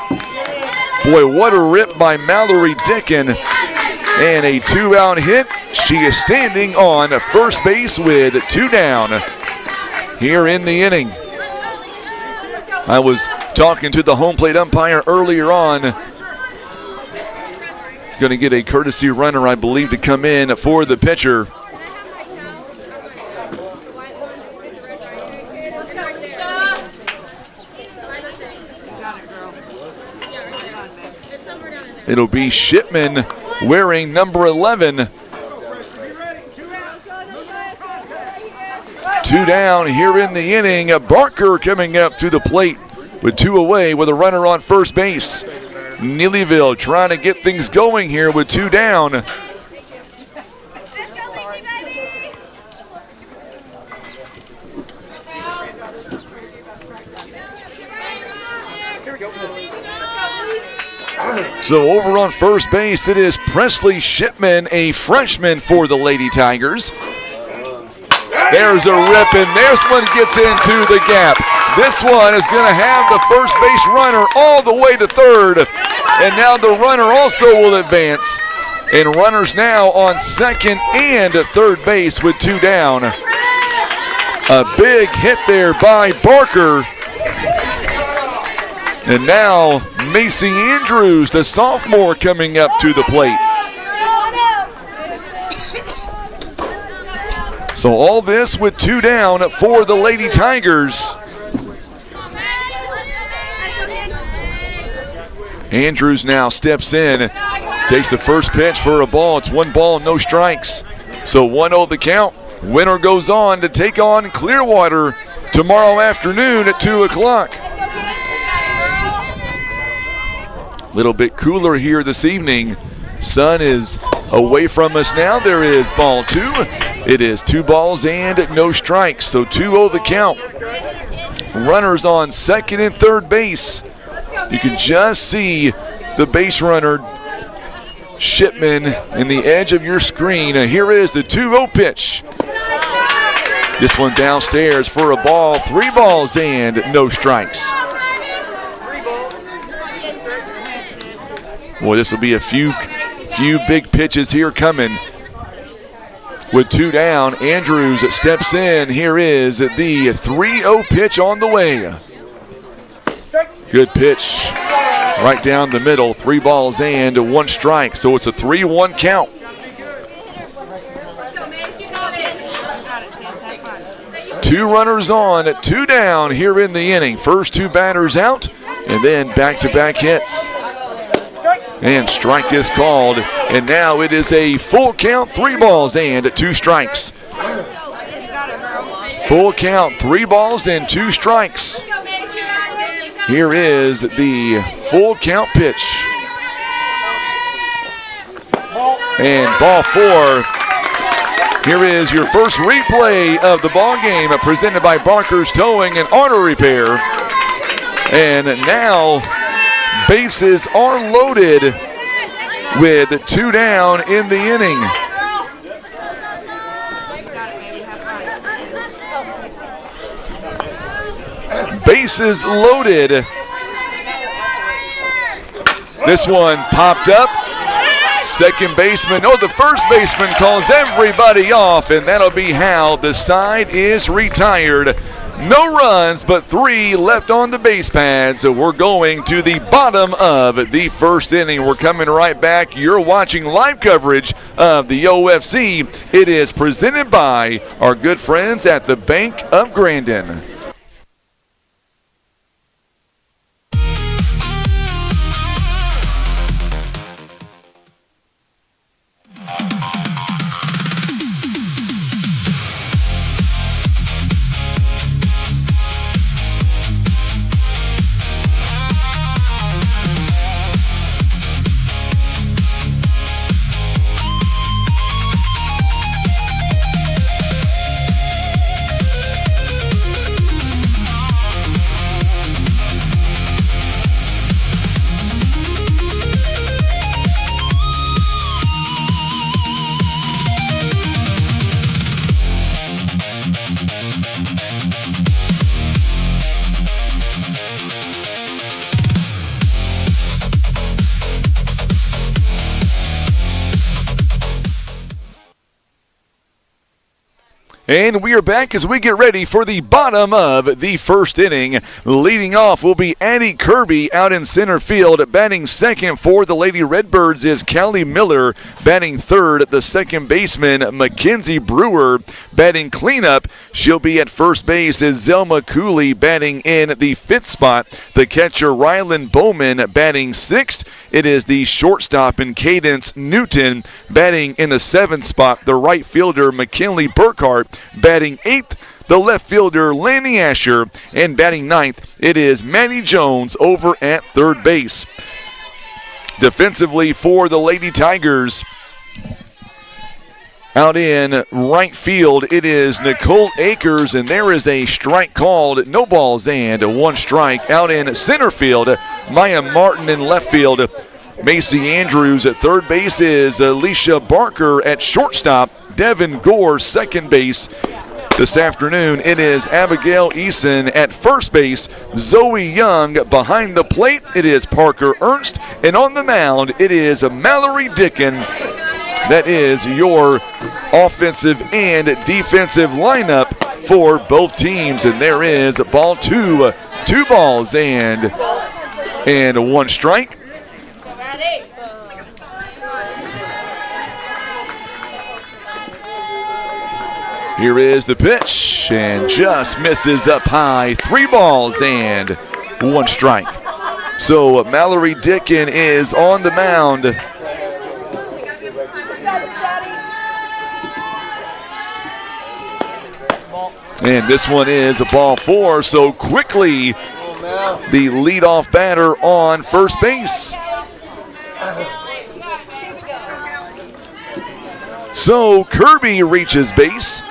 Boy, what a rip by Mallory Dickin. And a 2-out hit. She is standing on first base with 2 down here in the inning. I was talking to the home plate umpire earlier on. Going to get a courtesy runner, I believe, to come in for the pitcher. It'll be Shipman wearing number 11. 2 down here in the inning. Barker coming up to the plate with 2 away with a runner on first base. Neelyville trying to get things going here with 2 down. So over on first base, it is Presley Shipman, a freshman for the Lady Tigers. There's a rip, and this one gets into the gap. This one is going to have the first base runner all the way to third, and now the runner also will advance. And runners now on second and third base with 2 down. A big hit there by Barker. And now Macy Andrews, the sophomore, coming up to the plate. So all this with 2 down for the Lady Tigers. Andrews now steps in, takes the first pitch for a ball. It's 1 ball, no strikes. So 1-0 the count. Winner goes on to take on Clearwater tomorrow afternoon at 2 o'clock. Little bit cooler here this evening. Sun is away from us now. There is ball 2. It is 2 balls and no strikes. So 2-0 the count. Runners on second and third base. You can just see the base runner, Shipman, in the edge of your screen. Here is the 2-0 pitch. This one downstairs for a ball. 3 balls and no strikes. Boy, this will be a few big pitches here coming. With 2 down, Andrews steps in. Here is the 3-0 pitch on the way. Good pitch right down the middle. 3 balls and 1 strike. So it's a 3-1 count. Two runners on, 2 down here in the inning. First 2 batters out, and then back-to-back hits. And strike is called. And now it is a full count, 3 balls and 2 strikes. Full count, 3 balls and 2 strikes. Here is the full count pitch. And ball 4. Here is your first replay of the ball game presented by Barker's Towing and Auto Repair. And now bases are loaded with 2 down in the inning. Bases loaded. This one popped up. Second baseman, the first baseman calls everybody off, and that'll be how the side is retired. No runs, but 3 left on the base pad, so we're going to the bottom of the first inning. We're coming right back. You're watching live coverage of the OFC. It is presented by our good friends at the Bank of Grandin. And we are back as we get ready for the bottom of the first inning. Leading off will be Addie Kirby out in center field. Batting second for the Lady Redbirds is Callie Miller. Batting third, the second baseman, Mackenzie Brewer. Batting cleanup, she'll be at first base, is Zelma Cooley batting in the 5th spot. The catcher, Rylan Bowman, batting 6th. It is the shortstop in Cadence Newton batting in the 7th spot. The right fielder, McKinley Burkhart, batting 8th. The left fielder, Lanny Asher, and batting 9th, it is Maddie Jones over at third base. Defensively for the Lady Tigers, out in right field, it is Nicole Akers, and there is a strike called. No balls and 1 strike. Out in center field, Maya Martin in left field. Macy Andrews. At third base is Alicia Barker. At shortstop, Devin Gore. Second base this afternoon, it is Abigail Eason. At first base, Zoe Young. Behind the plate, it is Parker Ernst. And on the mound, it is Mallory Dickin. That is your offensive and defensive lineup for both teams. And there is ball two. 2 balls and 1 strike. Here is the pitch, and just misses up high. 3 balls and 1 strike. So Mallory Dickin is on the mound. And this one is a ball 4, so quickly the leadoff batter on first base. So Kirby reaches base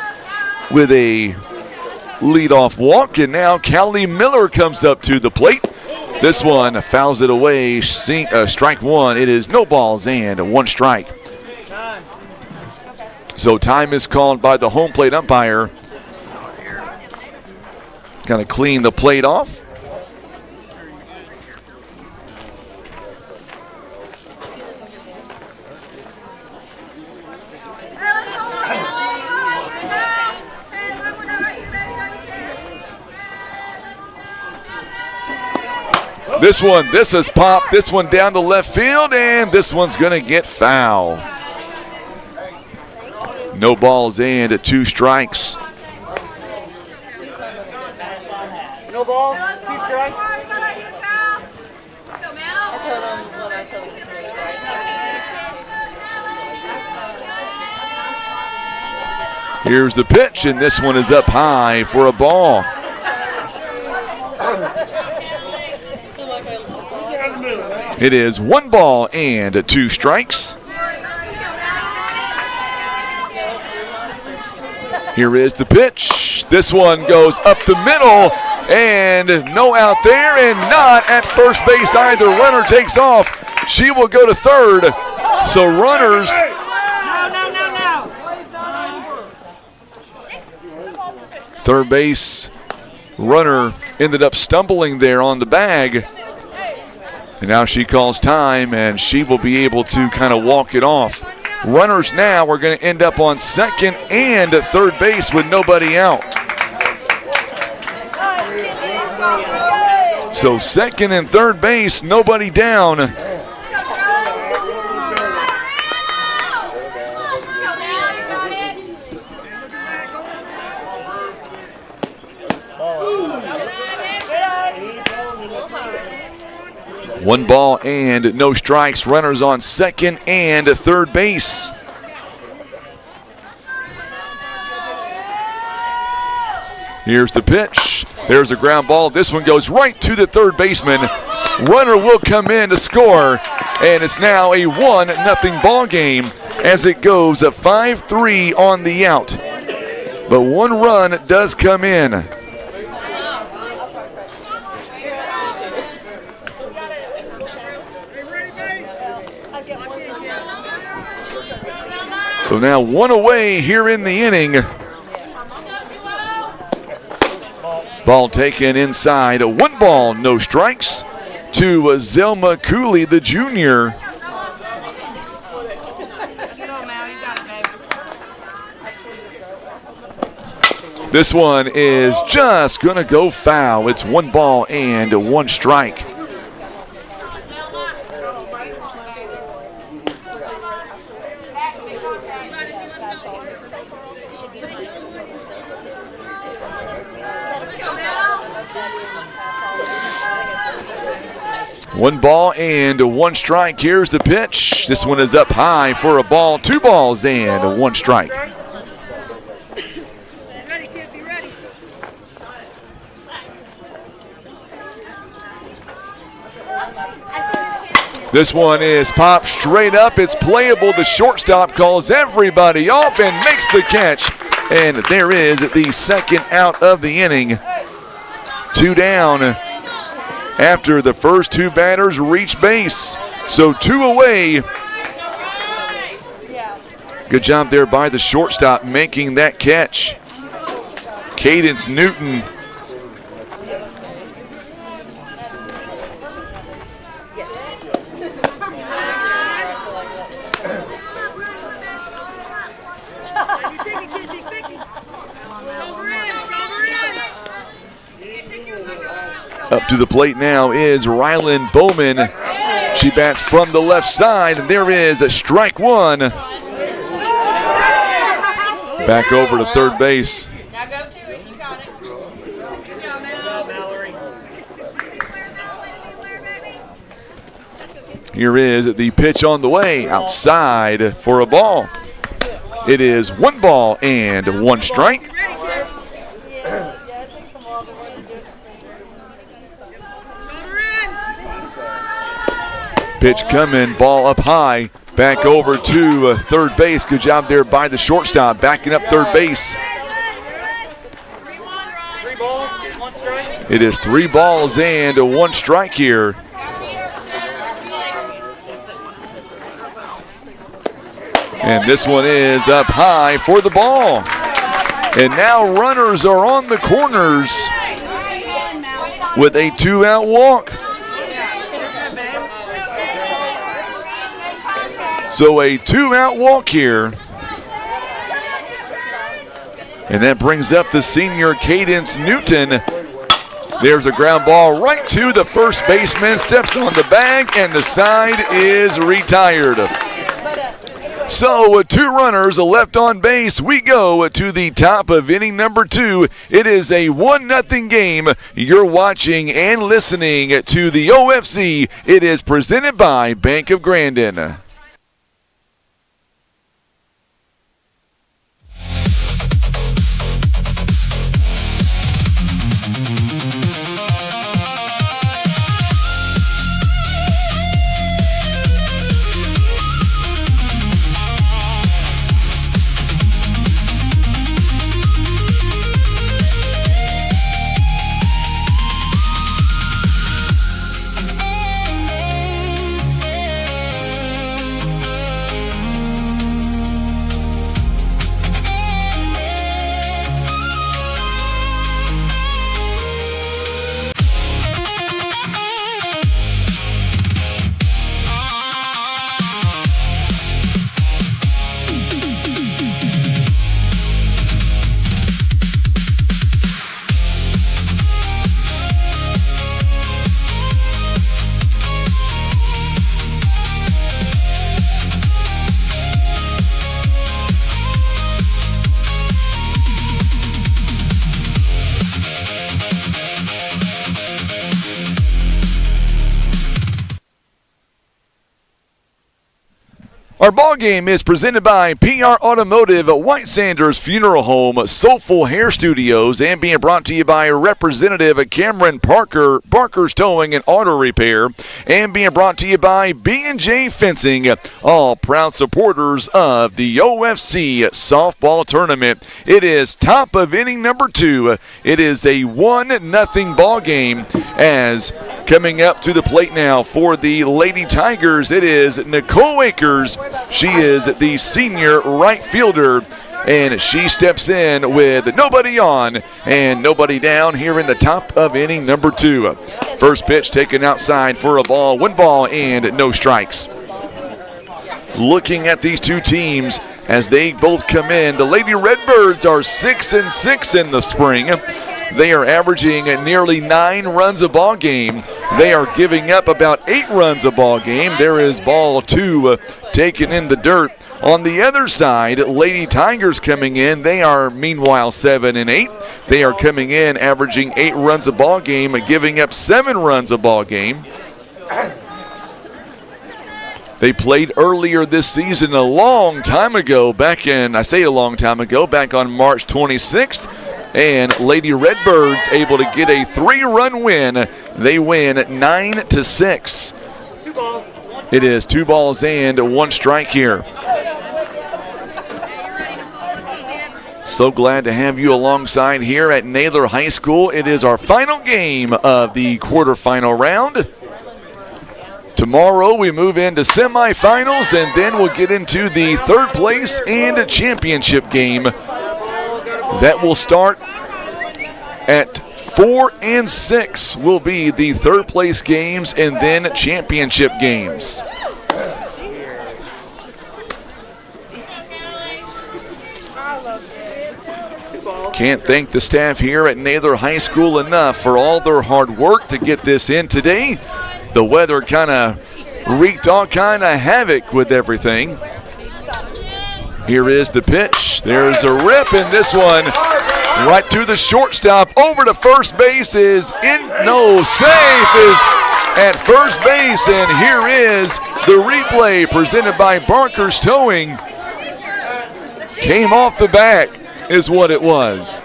with a leadoff walk, and now Callie Miller comes up to the plate. This one fouls it away, strike 1. It is no balls and 1 strike. So time is called by the home plate umpire. Kind of clean the plate off. This has popped. This one down the left field, and this one's going to get foul. No balls and 2 strikes. No ball, 2 strikes. Here's the pitch, and this one is up high for a ball. It is 1 ball and 2 strikes. Here is the pitch. This one goes up the middle, and no out there, and not at first base either. Runner takes off. She will go to third. So runners. Third base runner ended up stumbling there on the bag. And now she calls time, and she will be able to kind of walk it off. Runners now are going to end up on second and third base with nobody out. So second and third base, nobody down. One ball and no strikes. Runners on second and third base. Here's the pitch. There's a ground ball. This one goes right to the third baseman. Runner will come in to score, and it's now a 1-0 ball game as it goes a 5-3 on the out. But 1 run does come in. So now 1 away here in the inning. Ball taken inside. 1 ball, no strikes to Zelma Cooley, the junior. This one is just going to go foul. It's 1 ball and 1 strike. One ball and 1 strike. Here's the pitch. This one is up high for a ball. 2 balls and 1 strike. This one is popped straight up. It's playable. The shortstop calls everybody off and makes the catch. And there is the second out of the inning. 2 down after the first 2 batters reach base. So 2 away. Good job there by the shortstop making that catch. Cadence Newton. Up to the plate now is Rylan Bowman. She bats from the left side, and there is a strike 1. Back over to third base. Now go to it. You got it. Good job, Mallory. Here is the pitch on the way outside for a ball. It is 1 ball and 1 strike. Pitch coming, ball up high, back over to third base. Good job there by the shortstop, backing up third base. It is 3 balls and 1 strike here. And this one is up high for the ball. And now runners are on the corners with a 2-out walk. So a 2-out walk here. And that brings up the senior Cadence Newton. There's a ground ball right to the first baseman, steps on the bag, and the side is retired. So with 2 runners left on base, we go to the top of inning number 2. It is a 1-0 game. You're watching and listening to the OFC. It is presented by Bank of Grandin. Our ball game is presented by PR Automotive, White Sanders Funeral Home, Soulful Hair Studios, and being brought to you by Representative Cameron Parker, Parker's Towing and Auto Repair, and being brought to you by B&J Fencing, all proud supporters of the OFC Softball Tournament. It is top of inning number 2. It is a 1-0 ball game as coming up to the plate now for the Lady Tigers, it is Nicole Akers. She is the senior right fielder, and she steps in with nobody on and nobody down here in the top of inning number 2. First pitch taken outside for a ball, 1 ball and no strikes. Looking at these 2 teams as they both come in, the Lady Redbirds are 6-6 in the spring. They are averaging nearly 9 runs a ball game. They are giving up about 8 runs a ball game. There is ball 2 taken in the dirt. On the other side, Lady Tigers coming in. They are meanwhile 7-8. They are coming in averaging 8 runs a ball game, giving up 7 runs a ball game. They played earlier this season a long time ago, back on March 26th. And Lady Redbirds able to get a 3-run win. They win 9-6. It is 2 balls and 1 strike here. So glad to have you alongside here at Naylor High School. It is our final game of the quarterfinal round. Tomorrow we move into semifinals, and then we'll get into the third place and championship game. That will start at 4 and 6 will be the third place games and then championship games. Can't thank the staff here at Naylor High School enough for all their hard work to get this in today. The weather kind of wreaked all kind of havoc with everything. Here is the pitch. There's a rip, and this one right to the shortstop. Over to first base is in. No, safe is at first base, and here is the replay presented by Barker's Towing. Came off the back is what it was.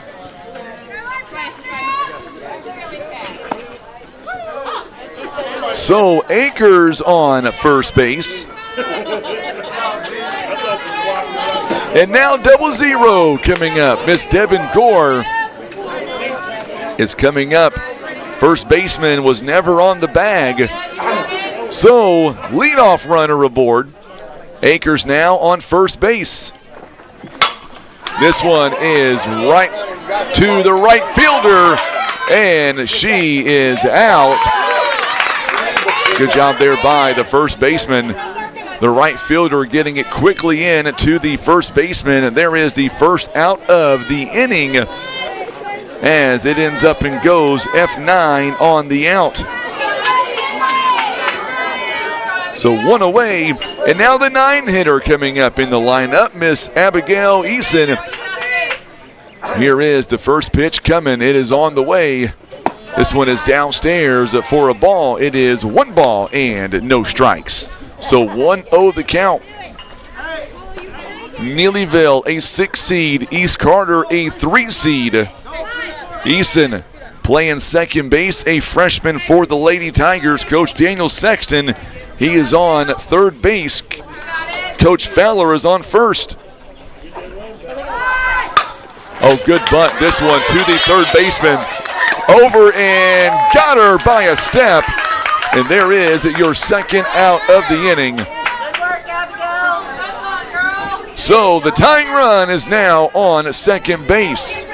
So Akers on first base. And now 0-0 coming up. Miss Devin Gore is coming up. First baseman was never on the bag. So leadoff runner aboard. Akers now on first base. This one is right to the right fielder, and she is out. Good job there by the first baseman. The right fielder getting it quickly in to the first baseman, and there is the first out of the inning as it ends up and goes F9 on the out. So one away, and now the 9-hitter coming up in the lineup, Miss Abigail Eason. Here is the first pitch coming. It is on the way. This one is downstairs for a ball. It is 1 ball and no strikes. So 1-0 the count. Neelyville, a 6 seed. East Carter, a 3 seed. Eason playing second base, a freshman for the Lady Tigers. Coach Daniel Sexton, he is on third base. Coach Fowler is on first. Oh, good bunt. This one to the third baseman. Over and got her by a step. And there is your second out of the inning. So the tying run is now on second base.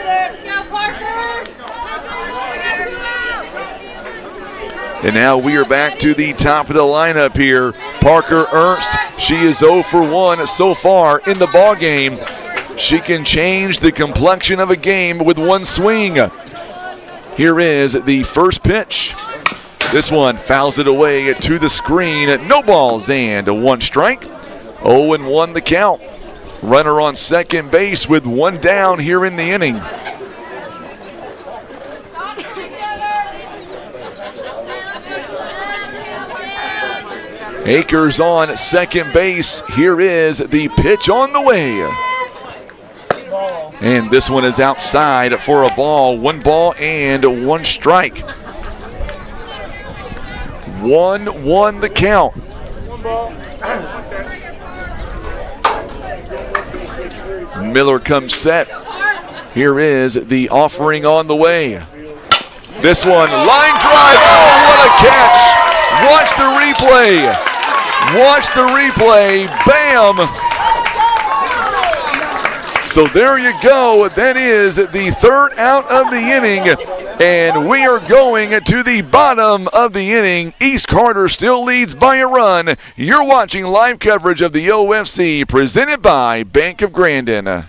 And now we are back to the top of the lineup here. Parker Ernst, she is 0 for 1 so far in the ball game. She can change the complexion of a game with one swing. Here is the first pitch. This one fouls it away to the screen. No balls and 1 strike. 0-1 the count. Runner on second base with 1 down here in the inning. Akers on second base. Here is the pitch on the way. And this one is outside for a ball. 1 ball and 1 strike. 1-1 the count. Miller comes set. Here is the offering on the way. This one, line drive. Oh, what a catch. Watch the replay. Watch the replay. Bam. So there you go. That is the third out of the inning. And we are going to the bottom of the inning. East Carter still leads by a run. You're watching live coverage of the OFC presented by Bank of Grandin.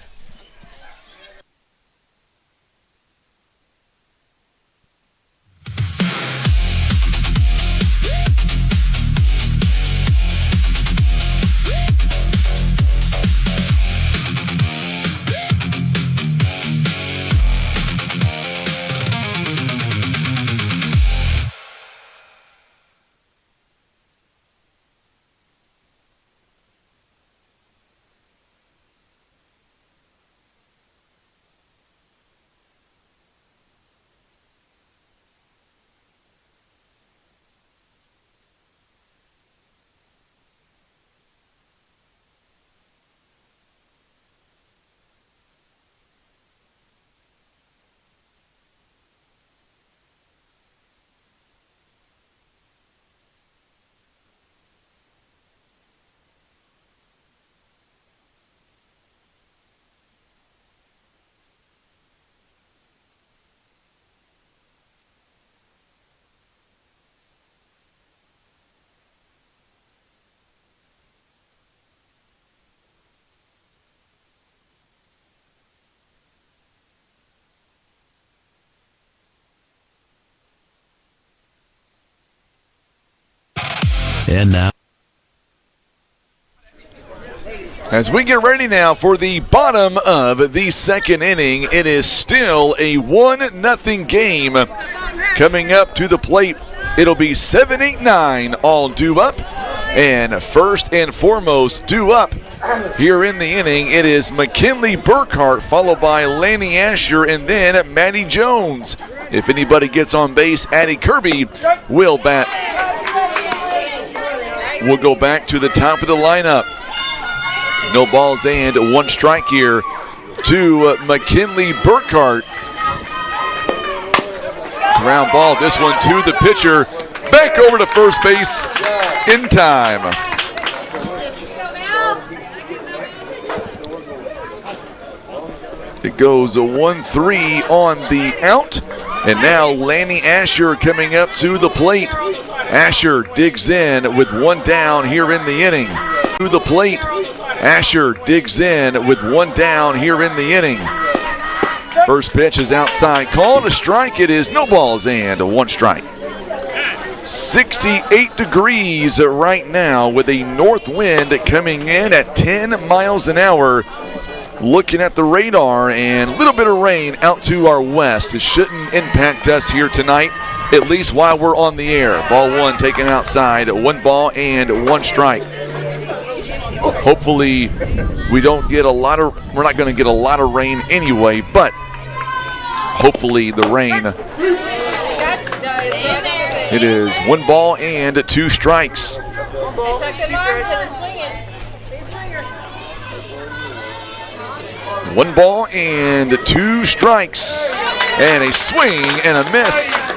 And now, as we get ready now for the bottom of the second inning, it is still a 1-0 game. Coming up to the plate, it'll be 7, 8, 9 all due up. And first and foremost, due up here in the inning, it is McKinley Burkhart, followed by Lanny Asher, and then Maddie Jones. If anybody gets on base, Addie Kirby will bat. We'll go back to the top of the lineup. No balls and 1 strike here to McKinley Burkhart. Ground ball, this one to the pitcher. Back over to first base in time. It goes a 1-3 on the out. And now Lanny Asher coming up to the plate. Asher digs in with 1 down here in the inning. To the plate. Asher digs in with 1 down here in the inning. First pitch is outside. Called a strike. It is no balls and 1 strike. 68 degrees right now with a north wind coming in at 10 miles an hour. Looking at the radar, and a little bit of rain out to our west. It shouldn't impact us here tonight, at least while we're on the air. Ball 1 taken outside, 1 ball and 1 strike. Hopefully we're not going to get a lot of rain anyway, but hopefully the rain. It is 1 ball and 2 strikes. Tuck them arms and swing it. 1 ball and 2 strikes. And a swing and a miss.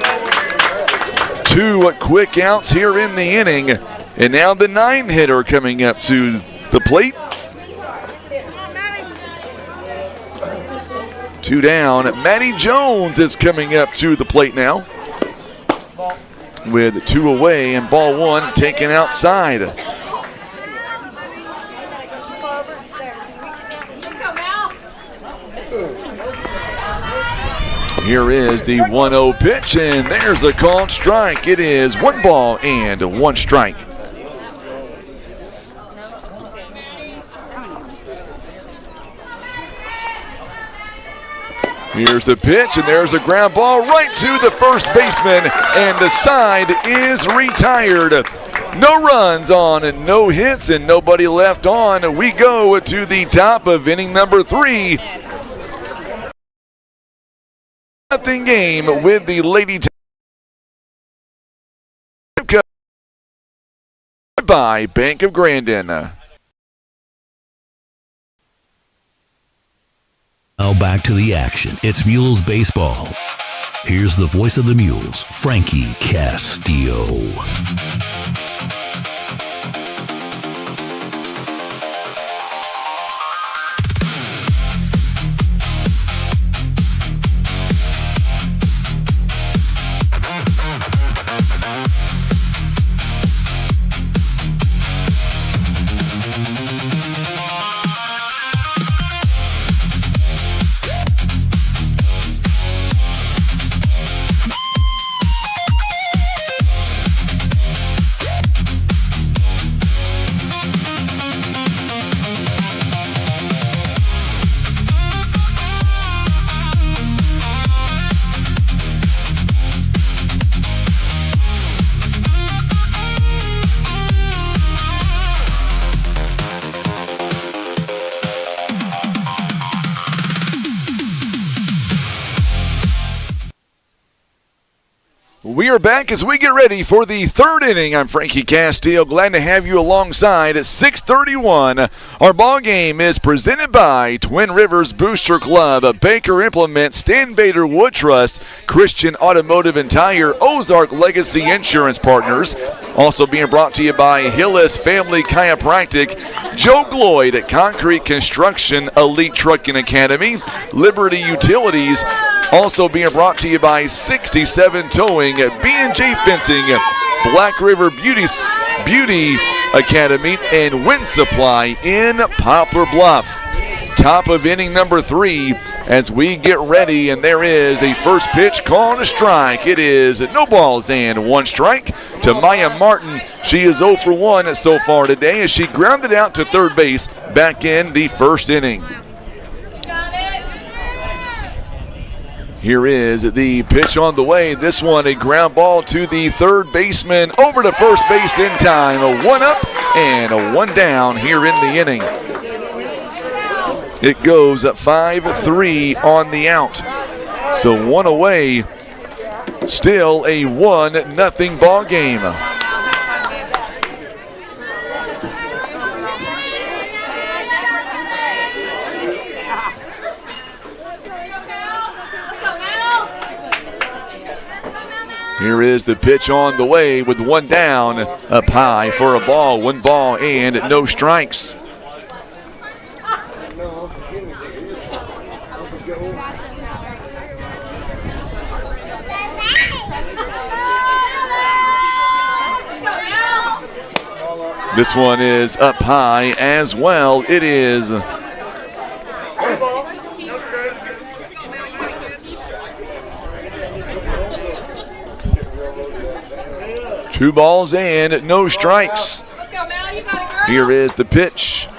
2 quick outs here in the inning. And now the 9-hitter coming up to the plate. 2 down. Maddie Jones is coming up to the plate now. With 2 away and ball 1 taken outside. Here is the 1-0 pitch, and there's a called strike. It is 1 ball and 1 strike. Here's the pitch, and there's a ground ball right to the first baseman, and the side is retired. No runs on and no hits and nobody left on. We go to the top of inning number 3. Nothing game with the Lady by Bank of Grandin. now back to the action. It's Mules baseball. Here's the voice of the Mules, Frankie Castillo. We are back as we get ready for the 3rd inning. I'm Frankie Castillo. Glad to have you alongside at 6:31. Our ball game is presented by Twin Rivers Booster Club, Baker Implement, Stan Bader Wood Trust, Christian Automotive and Tire, Ozark Legacy Insurance Partners. Also being brought to you by Hillis Family Chiropractic, Joe Gloyd at Concrete Construction, Elite Trucking Academy, Liberty Utilities. Also being brought to you by 67 Towing, B&J Fencing, Black River Beauty Academy, and Wind Supply in Poplar Bluff. Top of inning number 3 as we get ready, and there is a first pitch called a strike. It is no balls and 1 strike to Maya Martin. She is 0 for 1 so far today as she grounded out to third base back in the first inning. Here is the pitch on the way. This one a ground ball to the third baseman, over to first base in time. A 1 up and a 1 down here in the inning. It goes 5-3 on the out. So 1 away, still a 1-0 ball game. Here is the pitch on the way with 1 down, up high for a ball. 1 ball and no strikes. This one is up high as well. It is 2 balls and no strikes. Here is the pitch.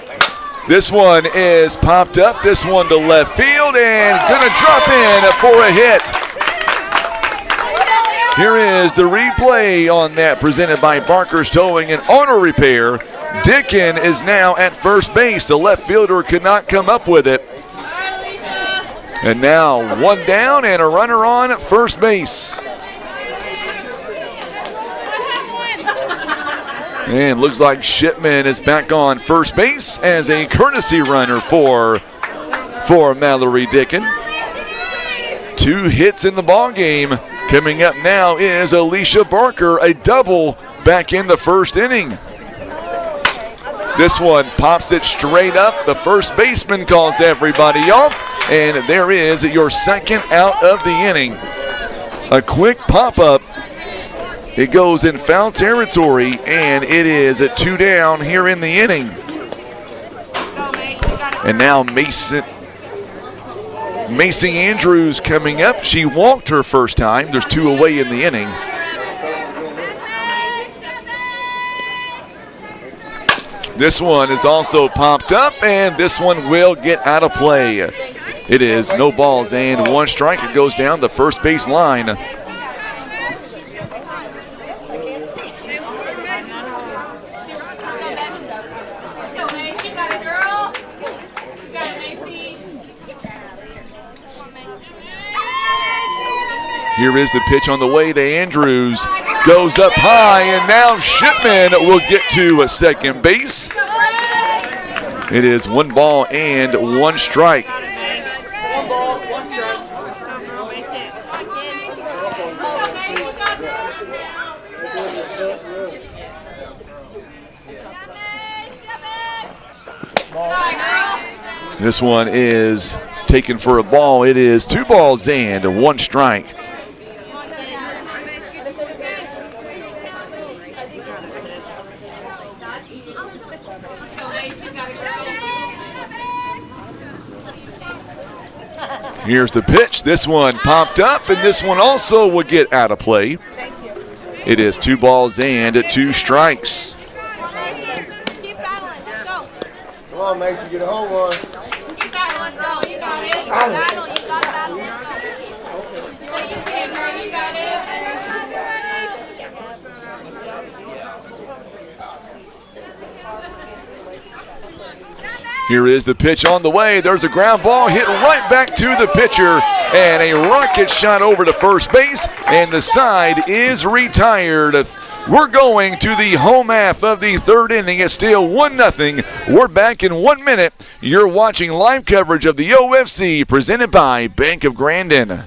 This one is popped up. This one to left field and gonna drop in for a hit. Here is the replay on that, presented by Barker's Towing and Auto Repair. Dickin is now at first base. The left fielder could not come up with it. And now 1 down and a runner on at first base. And looks like Shipman is back on first base as a courtesy runner for Mallory Dickin. 2 hits in the ball game. Coming up now is Alicia Barker, a double back in the first inning. This one pops it straight up. The first baseman calls everybody off, and there is your second out of the inning. A quick pop-up. It goes in foul territory, and it is a 2 down here in the inning. And now Macy Andrews coming up. She walked her first time. There's 2 away in the inning. This one is also popped up, and this one will get out of play. It is no balls and 1 strike. It goes down the first base line. Here is the pitch on the way to Andrews. Goes up high, and now Shipman will get to second base. It is 1 ball and 1 strike. This one is taken for a ball. It is 2 balls and 1 strike. Here's the pitch. This one popped up, and this one also will get out of play. It is 2 balls and 2 strikes. Keep battling. Let's go. Come on, mate, you get a home run. You got it. Let's go. You got it. Battle. You got to battle. Let's go. So you can, girl. You got it. Here is the pitch on the way. There's a ground ball hit right back to the pitcher, and a rocket shot over to first base, and the side is retired. We're going to the home half of the third inning. It's still 1-0. We're back in 1 minute. You're watching live coverage of the OFC presented by Bank of Grandin.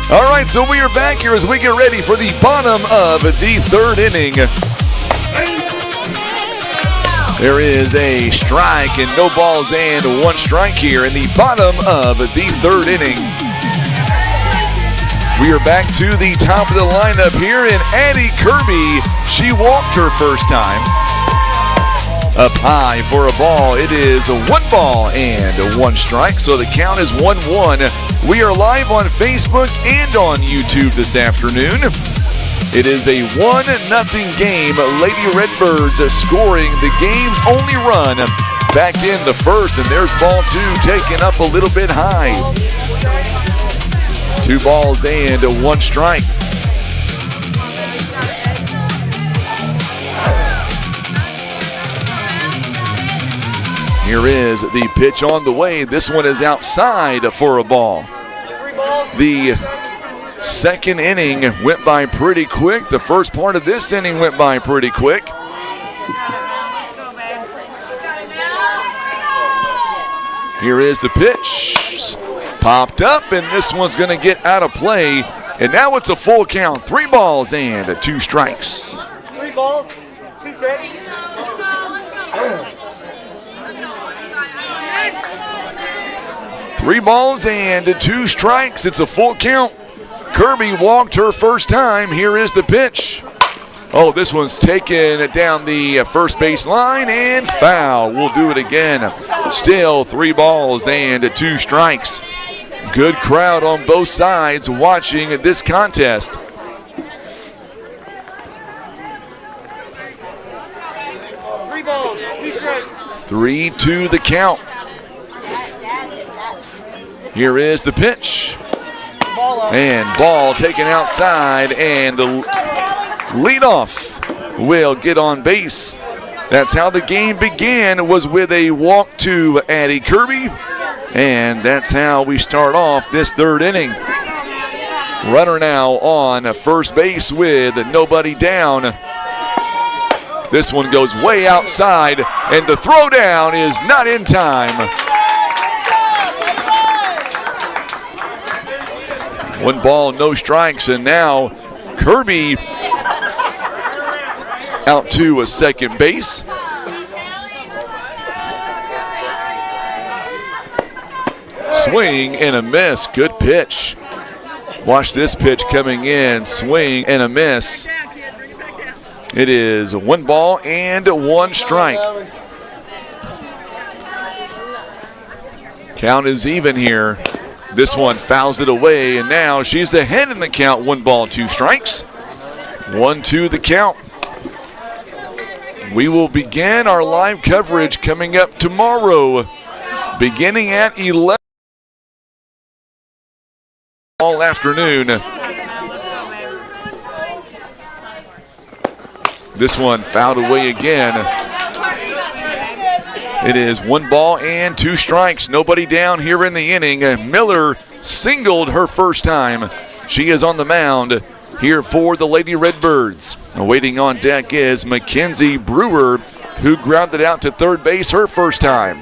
All right, so we are back here as we get ready for the bottom of the third inning. There is a strike and no balls and one strike here in the bottom of the third inning. We are back to the top of the lineup here, and Addie Kirby, she walked her first time. Up high for a ball. It is a 1 ball and 1 strike, so the count is 1-1. We are live on Facebook and on YouTube this afternoon. It is a 1-0 game. Lady Redbirds scoring the game's only run back in the first, and there's ball 2 taken up a little bit high. 2 balls and 1 strike. Here is the pitch on the way. This one is outside for a ball. The second inning went by pretty quick. The first part of this inning went by pretty quick. Here is the pitch. Popped up, and this one's going to get out of play. And now it's a full count. 3 balls and 2 strikes. 3 balls, 2 strikes. 3 balls and 2 strikes. It's a full count. Kirby walked her first time. Here is the pitch. Oh, this one's taken down the first base line and foul. We'll do it again. Still 3 balls and 2 strikes. Good crowd on both sides watching this contest. 3 balls, 2 strikes. 3-2 the count. Here is the pitch. And ball taken outside, and the leadoff will get on base. That's how the game began, was with a walk to Addie Kirby. And that's how we start off this third inning. Runner now on first base with nobody down. This one goes way outside, and the throwdown is not in time. 1 ball, no strikes, and now Kirby out to a second base. Swing and a miss. Good pitch. Watch this pitch coming in. Swing and a miss. It is 1 ball and 1 strike. Count is even here. This one fouls it away, and now she's ahead in the count. 1 ball, 2 strikes. 1-2 the count. We will begin our live coverage coming up tomorrow, beginning at 11 all afternoon. This one fouled away again. It is 1 ball and 2 strikes. Nobody down here in the inning. Miller singled her first time. She is on the mound here for the Lady Redbirds. Waiting on deck is Mackenzie Brewer, who grounded out to third base her first time.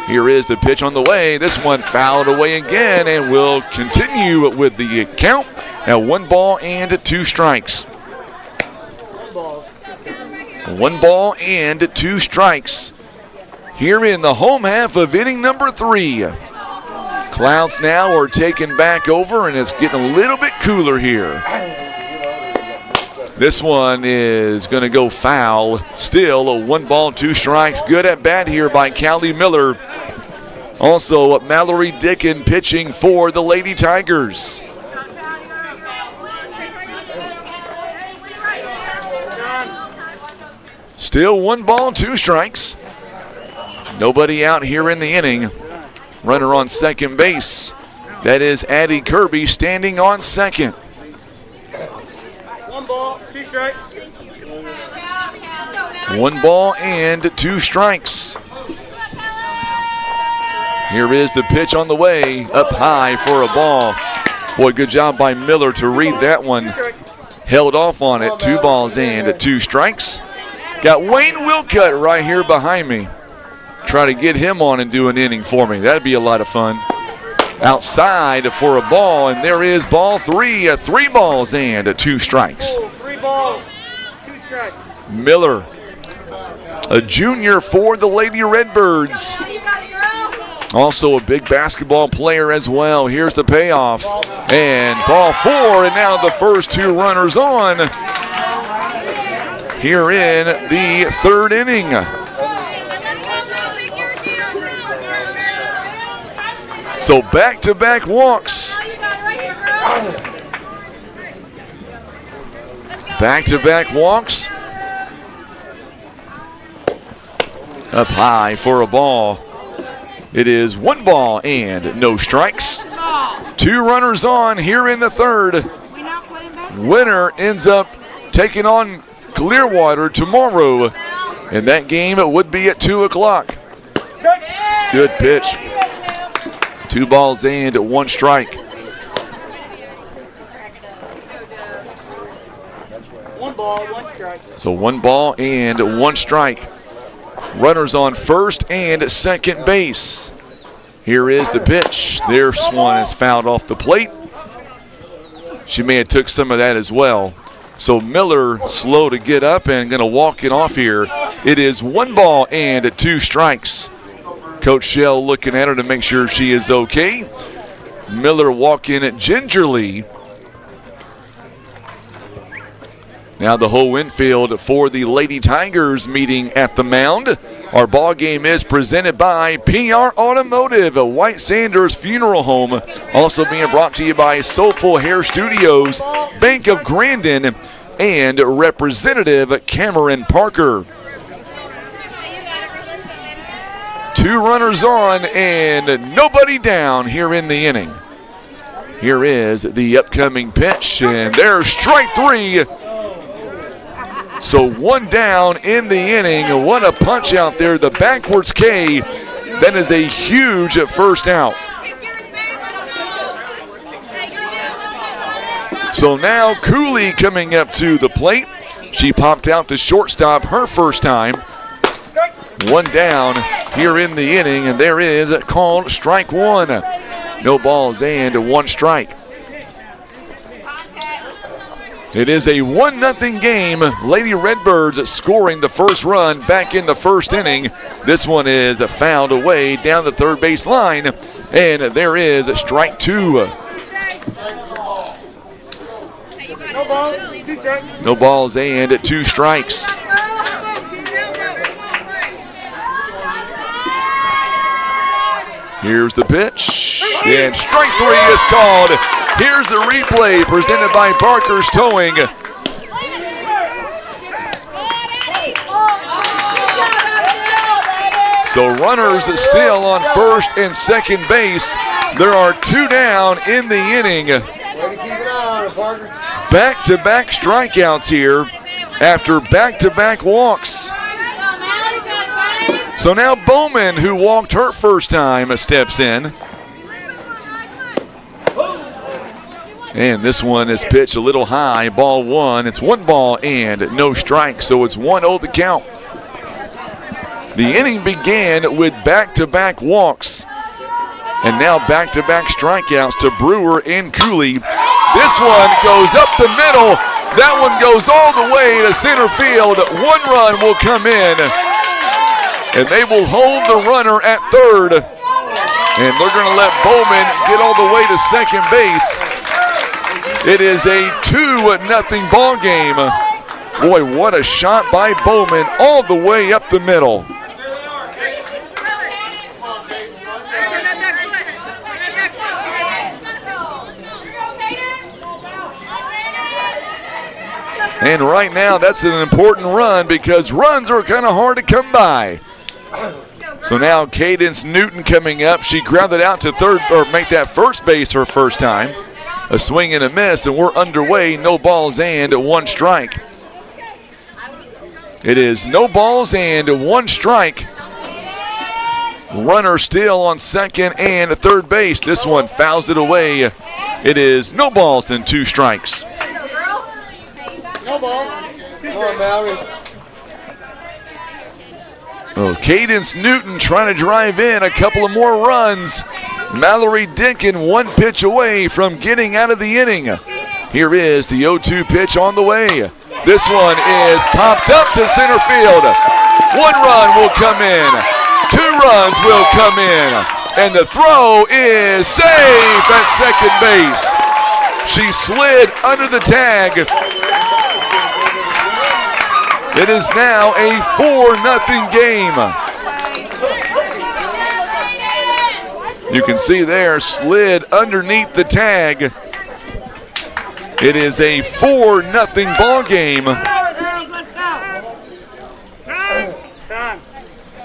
Here is the pitch on the way. This one fouled away again, and will continue with the count at 1 ball and 2 strikes. 1 ball and 2 strikes here in the home half of inning number 3. Clouds now are taken back over, and it's getting a little bit cooler here. This one is going to go foul. Still a 1 ball, 2 strikes. Good at bat here by Callie Miller. Also Mallory Dickin pitching for the Lady Tigers. Still 1 ball, 2 strikes. Nobody out here in the inning. Runner on second base. That is Addie Kirby standing on second. 1 ball, 2 strikes. 1 ball and 2 strikes. Here is the pitch on the way, up high for a ball. Boy, good job by Miller to read that one. Held off on it. 2 balls and 2 strikes. Got Wayne Wilcutt right here behind me. Try to get him on and do an inning for me. That'd be a lot of fun. outside for a ball, and there is ball 3. 3 balls and 2 strikes. 3 balls, 2 strikes. Miller, a junior for the Lady Redbirds. Also a big basketball player as well. Here's the payoff. And ball 4, and now the first 2 runners on here in the 3rd inning. So back-to-back walks. Back-to-back walks. Up high for a ball. It is 1 ball and no strikes. 2 runners on here in the 3rd. Winner ends up taking on Clearwater tomorrow, and that game would be at 2 o'clock. Good pitch. 2 balls and 1 strike. 1 ball, 1 strike. So 1 ball and 1 strike. Runners on first and second base. Here is the pitch. This one is fouled off the plate. She may have took some of that as well. So Miller slow to get up and going to walk it off here. It is 1 ball and 2 strikes. Coach Shell looking at her to make sure she is okay. Miller walking it gingerly. Now the whole infield for the Lady Tigers meeting at the mound. Our ball game is presented by PR Automotive, White Sanders Funeral Home. Also being brought to you by Soulful Hair Studios, Bank of Grandin, and Representative Cameron Parker. 2 runners on and nobody down here in the inning. Here is the upcoming pitch, and there's strike 3. So 1 down in the inning. What a punch out there. The backwards K. That is a huge first out. So now Cooley coming up to the plate. She popped out to shortstop her first time. 1 down here in the inning, and there is called strike 1. No balls and 1 strike. It is a 1-0 game. Lady Redbirds scoring the first run back in the first inning. This one is fouled away down the third base line, and there is strike 2. No balls, 2 strikes. No balls and 2 strikes. Here's the pitch, and strike 3 is called. Here's the replay presented by Parker's Towing. So runners still on first and second base. There are 2 down in the inning. Back-to-back strikeouts here after back-to-back walks. So now Bowman, who walked her first time, steps in. And this one is pitched a little high, ball 1. It's 1 ball and no strike, so it's 1-0 the count. The inning began with back-to-back walks, and now back-to-back strikeouts to Brewer and Cooley. This one goes up the middle. That one goes all the way to center field. 1 run will come in, and they will hold the runner at third. And they're going to let Bowman get all the way to second base. It is a 2-0 ball game. Boy, what a shot by Bowman all the way up the middle. And right now, that's an important run because runs are kind of hard to come by. So now Cadence Newton coming up. She grounded out to third, or make that first base her first time. A swing and a miss, and we're underway. No balls and 1 strike. It is no balls and 1 strike. Runner still on second and third base. This one fouls it away. It is no balls and 2 strikes. No ball. Come on, Mallory. Oh, Cadence Newton trying to drive in a couple of more runs. Mallory Dinkin 1 pitch away from getting out of the inning. Here is the 0-2 pitch on the way. This one is popped up to center field. 1 run will come in. 2 runs will come in. And the throw is safe at second base. She slid under the tag. It is now a 4-0 game. You can see there, slid underneath the tag. It is a 4-0 ball game.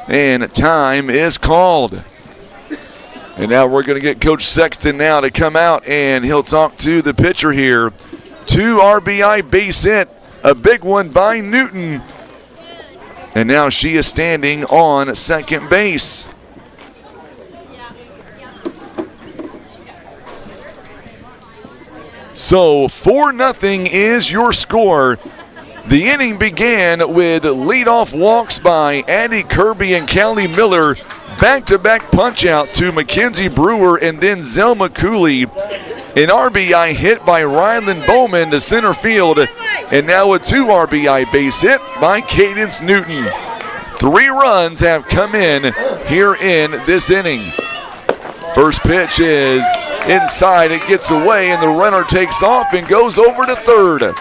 And time is called. And now we're going to get Coach Sexton now to come out, and he'll talk to the pitcher here. 2 RBI base hit, a big one by Newton. And now she is standing on second base. So 4-0 is your score. The inning began with leadoff walks by Addie Kirby and Callie Miller. Back-to-back punch-outs to Mackenzie Brewer and then Zelma Cooley. An RBI hit by Ryland Bowman to center field. And now a 2 RBI base hit by Cadence Newton. 3 runs have come in here in this inning. First pitch is inside. It gets away, and the runner takes off and goes over to third.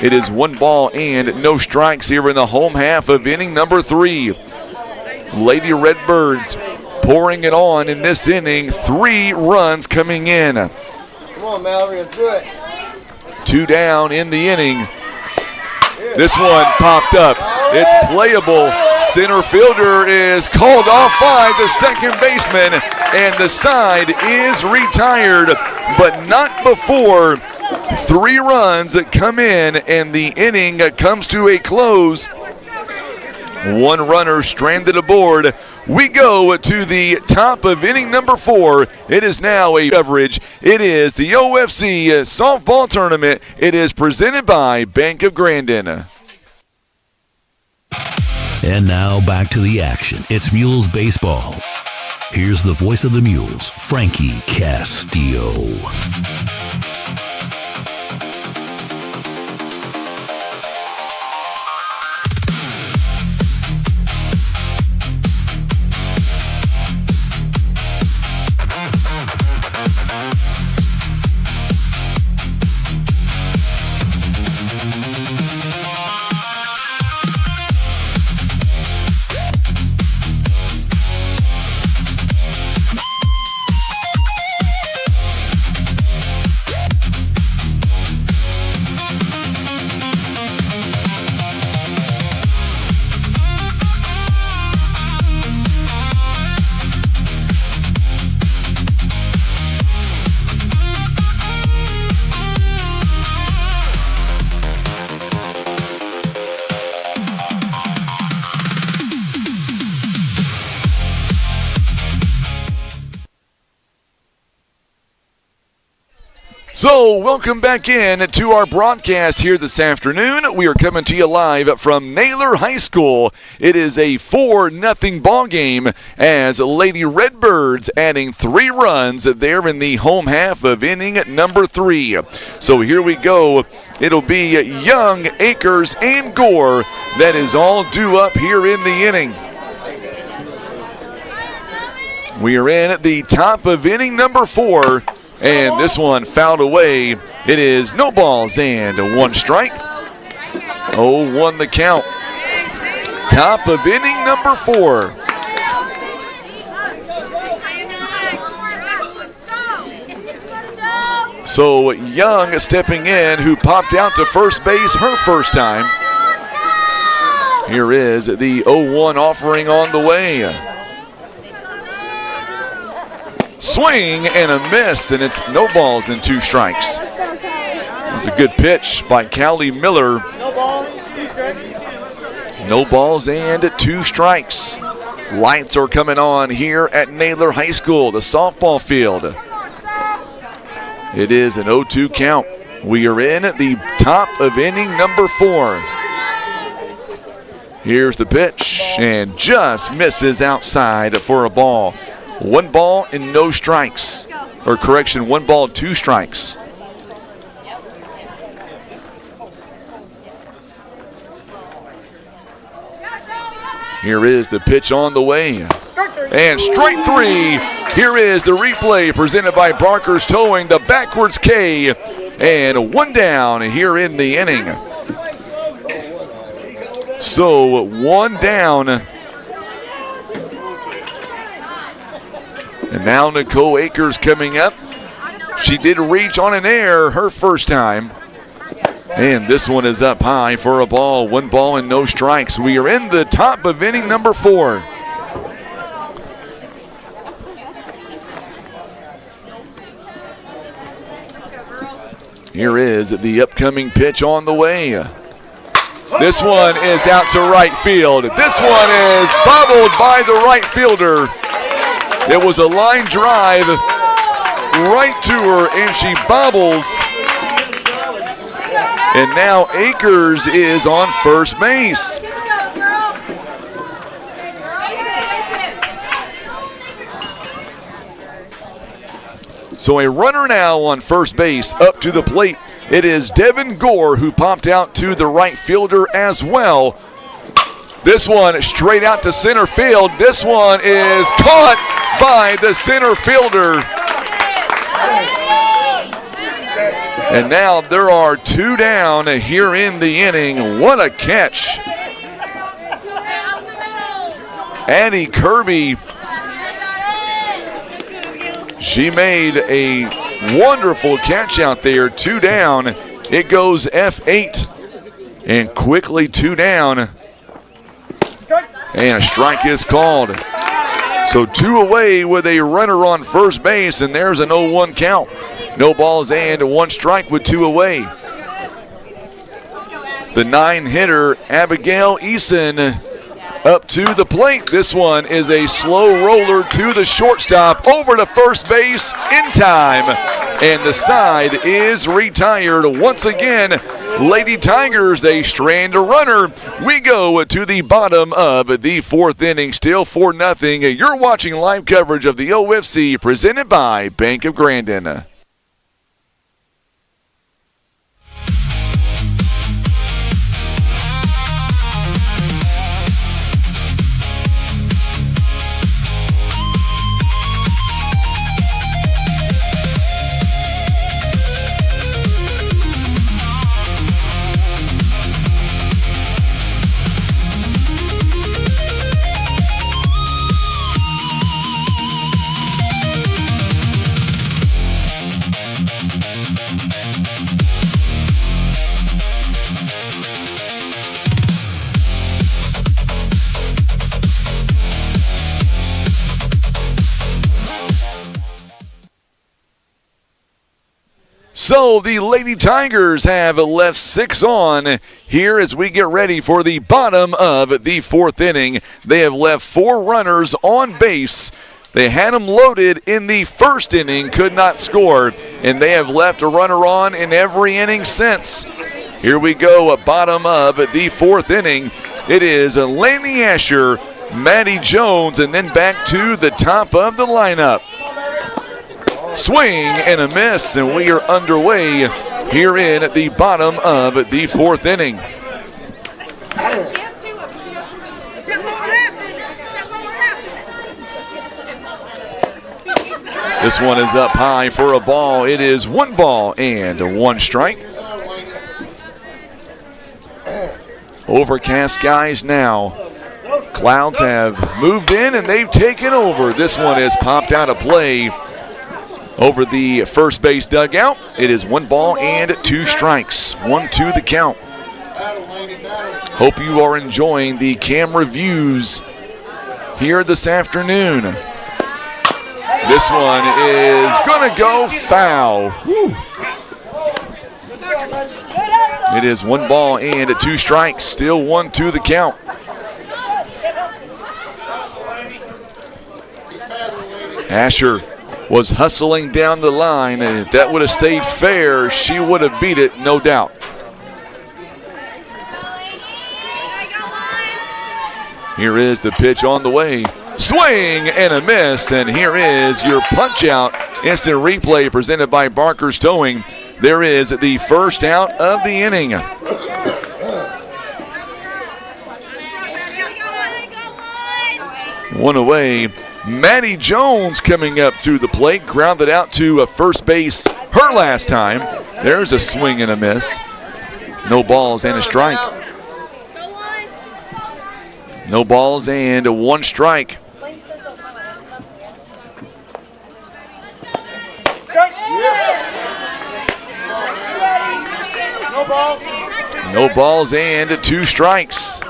It is 1 ball and no strikes here in the home half of inning number 3. Lady Redbirds pouring it on in this inning. 3 runs coming in. Come on, Mallory, let's do it. 2 down in the inning. This one popped up. It's playable. Center fielder is called off by the second baseman, and the side is retired, but not before 3 runs come in, and the inning comes to a close. 1 runner stranded aboard. We go to the top of inning number 4. It is now a coverage. It is the OFC softball tournament. It is presented by Bank of Grandin. And now back to the action. It's Mules baseball. Here's the voice of the Mules, Frankie Castillo. So, welcome back in to our broadcast here this afternoon. We are coming to you live from Naylor High School. It is a 4-0 ball game as Lady Redbirds adding 3 runs there in the home half of inning number 3. So here we go. It'll be Young, Akers, and Gore that is all due up here in the inning. We are in at the top of inning number 4. And this one fouled away. It is no balls and 1 strike. 0-1 the count. Top of inning number 4. So Young stepping in, who popped out to first base her first time. Here is the 0-1 offering on the way. Swing and a miss, and it's no balls and 2 strikes. That's a good pitch by Callie Miller. No balls and 2 strikes. Lights are coming on here at Naylor High School, the softball field. It is an 0-2 count. We are in at the top of inning number 4. Here's the pitch, and just misses outside for a ball. 1 ball and no strikes. Or correction, 1 ball, 2 strikes. Here is the pitch on the way. And strike 3. Here is the replay presented by Barker's Towing, the backwards K. And 1 down here in the inning. So 1 down. And now Nicole Akers coming up. She did reach on an air her first time. And this one is up high for a ball. 1 ball and no strikes. We are in the top of inning number 4. Here is the upcoming pitch on the way. This one is out to right field. This one is bobbled by the right fielder. It was a line drive right to her, and she bobbles. And now Akers is on first base. So a runner now on first base. Up to the plate, it is Devin Gore who popped out to the right fielder as well. This one straight out to center field. This one is caught by the center fielder. And now there are 2 down here in the inning. What a catch. Addie Kirby, she made a wonderful catch out there. 2 down. It goes F8. And quickly 2 down. And a strike is called. So 2 away with a runner on first base, and there's an 0-1 count. No balls and 1 strike with 2 away. The 9-hitter, Abigail Eason, up to the plate. This one is a slow roller to the shortstop, over to first base in time. And the side is retired. Once again, Lady Tigers, they strand a runner. We go to the bottom of the 4th inning, still 4-0. You're watching live coverage of the OFC presented by Bank of Grandin. So the Lady Tigers have left 6 on here as we get ready for the bottom of the 4th inning. They have left 4 runners on base. They had them loaded in the first inning, could not score, and they have left a runner on in every inning since. Here we go, bottom of the 4th inning. It is Laney Asher, Maddie Jones, and then back to the top of the lineup. Swing and a miss, and we are underway here in at the bottom of the 4th inning. This one is up high for a ball. It is 1 ball and 1 strike. Overcast skies now. Clouds have moved in and they've taken over. This one is popped out of play over the first base dugout. It is 1 ball and 2 strikes. 1-2 the count. Hope you are enjoying the camera views here this afternoon. This one is gonna go foul. Woo. It is 1 ball and 2 strikes. Still 1-2 the count. Asher was hustling down the line, and if that would have stayed fair, she would have beat it, no doubt. Here is the pitch on the way. swing and a miss. And here is your punch-out instant replay presented by Barker's Towing. There is the first out of the inning. One away. Maddie Jones coming up to the plate, grounded out to first base her last time. There's a swing and a miss. No balls and a strike. No balls and one strike. No balls. No balls and two strikes.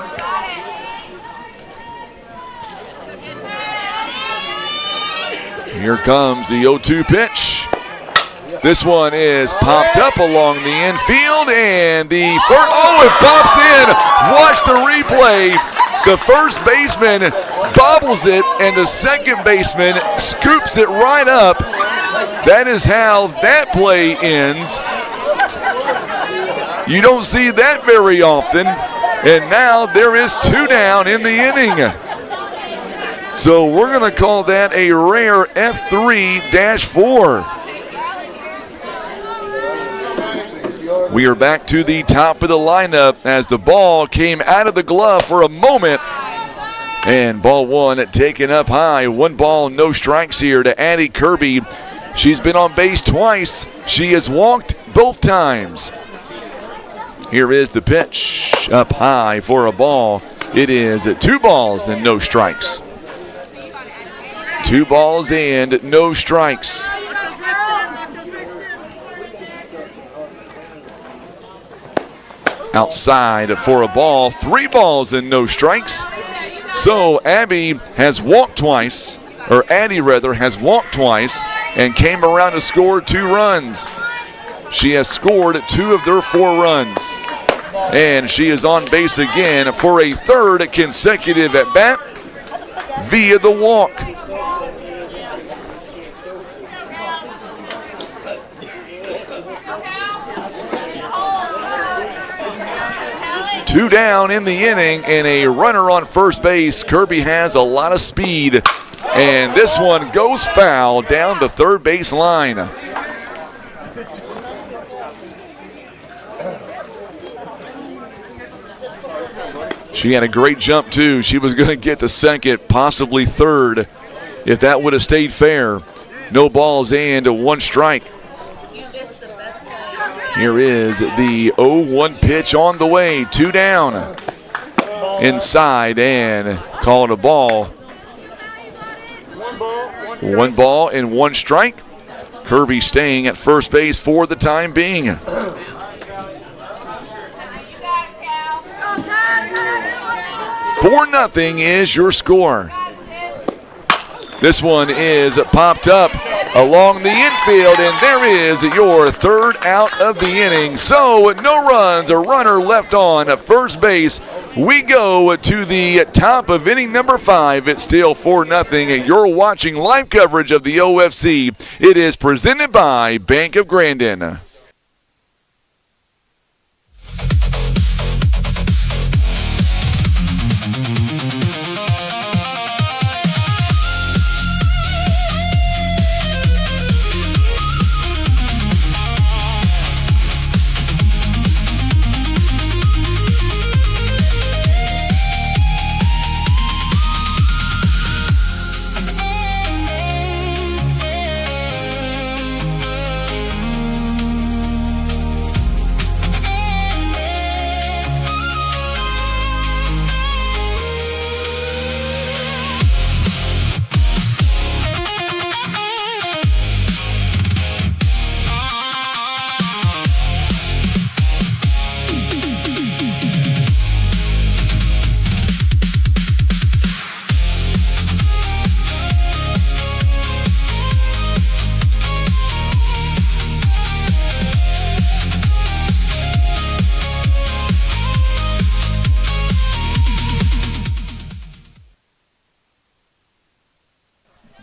Here comes the 0-2 pitch. This one is popped up along the infield, and the first, it pops in. Watch the replay. The first baseman bobbles it, and the second baseman scoops it right up. That is how that play ends. You don't see that very often, and now there is two down in the inning. So we're going to call that a rare F3-4. We are back to the top of the lineup as the ball came out of the glove for a moment. And ball one taken up high. 1 ball, no strikes here to Addie Kirby. She's been on base twice. She has walked both times. Here is the pitch up high for a ball. It is 2 balls and no strikes. 2 balls and no strikes. Outside for a ball, 3 balls and no strikes. So Addie has walked twice and came around to score 2 runs. She has scored 2 of their 4 runs. And she is on base again for a third consecutive at bat via the walk. Two down in the inning and a runner on first base. Kirby has a lot of speed, and this one goes foul down the third base line. She had a great jump too. She was going to get to second, possibly third, if that would have stayed fair. No balls and 1 strike. Here is the 0-1 pitch on the way. 2 down. Inside and call it a ball. 1 ball and 1 strike. Kirby staying at first base for the time being. 4-0 is your score. This one is popped up along the infield, and there is your third out of the inning. So no runs, a runner left on at first base. We go to the top of inning number 5. It's still 4-0. You're watching live coverage of the OFC. It is presented by Bank of Grandin.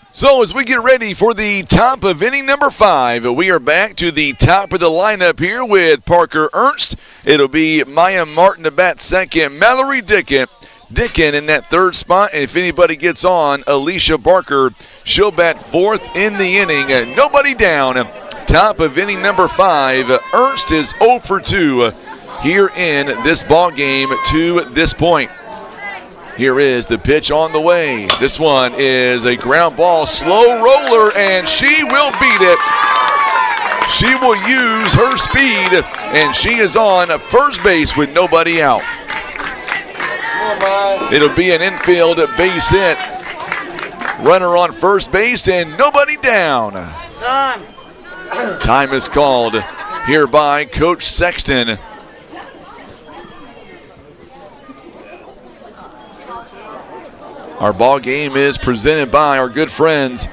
So as we get ready for the top of inning number 5, we are back to the top of the lineup here with Parker Ernst. It'll be Maya Martin to bat second, Mallory Dickett, Dickin in that third spot. And if anybody gets on, Alicia Barker, she'll bat fourth in the inning. Nobody down. Top of inning number 5. Ernst is 0 for 2 here in this ball game to this point. Here is the pitch on the way. This one is a ground ball, slow roller, and she will beat it. She will use her speed, and she is on first base with nobody out. It'll be an infield base hit. Runner on first base and nobody down. Time is called here by Coach Sexton. Our ball game is presented by our good friends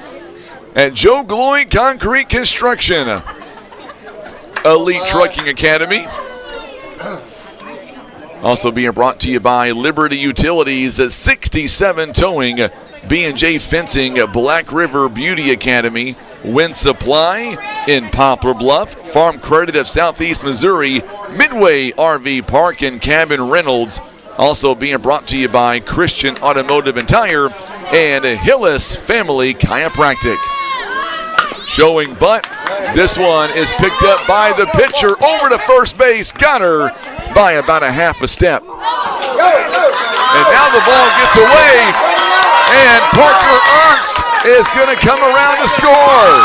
at Joe Gloy Concrete Construction, Elite Trucking Academy. Also being brought to you by Liberty Utilities, 67 Towing, B&J Fencing, Black River Beauty Academy, Wind Supply in Poplar Bluff, Farm Credit of Southeast Missouri, Midway RV Park and Cabin Reynolds. Also being brought to you by Christian Automotive and Tire and Hillis Family Chiropractic. Showing butt. This one is picked up by the pitcher over to first base. Got her by about a half a step. And now the ball gets away, and Parker Ernst is going to come around to score.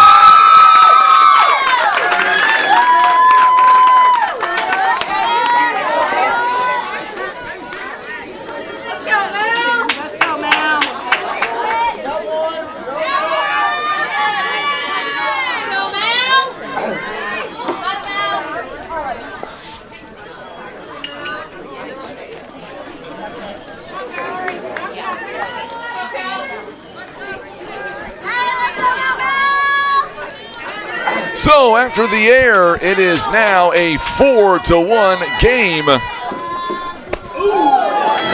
So after the air, it is now a 4-1 game.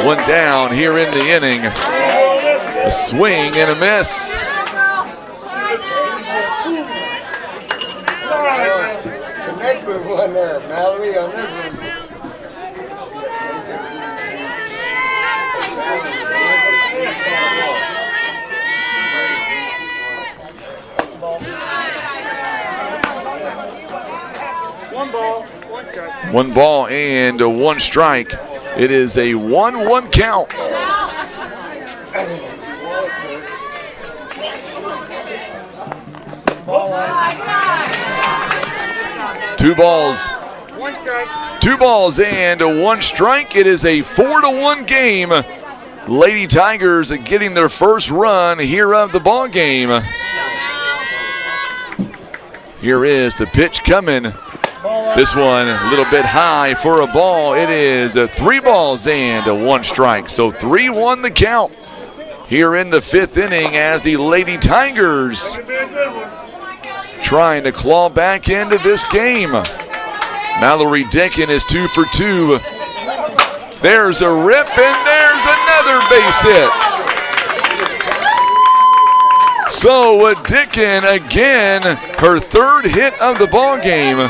One down here in the inning. A swing and a miss. Connect with one there, Mallory, on this one. One ball and one strike. It is a 1-1 count. Two balls and one strike. It is a 4-1 game. Lady Tigers getting their first run here of the ball game. Here is the pitch coming. This one a little bit high for a ball. It is 3 balls and one strike. So 3-1 the count here in the 5th inning as the Lady Tigers trying to claw back into this game. Mallory Dickin is 2 for 2. There's a rip and there's another base hit. So Dickin again, her 3rd hit of the ball game.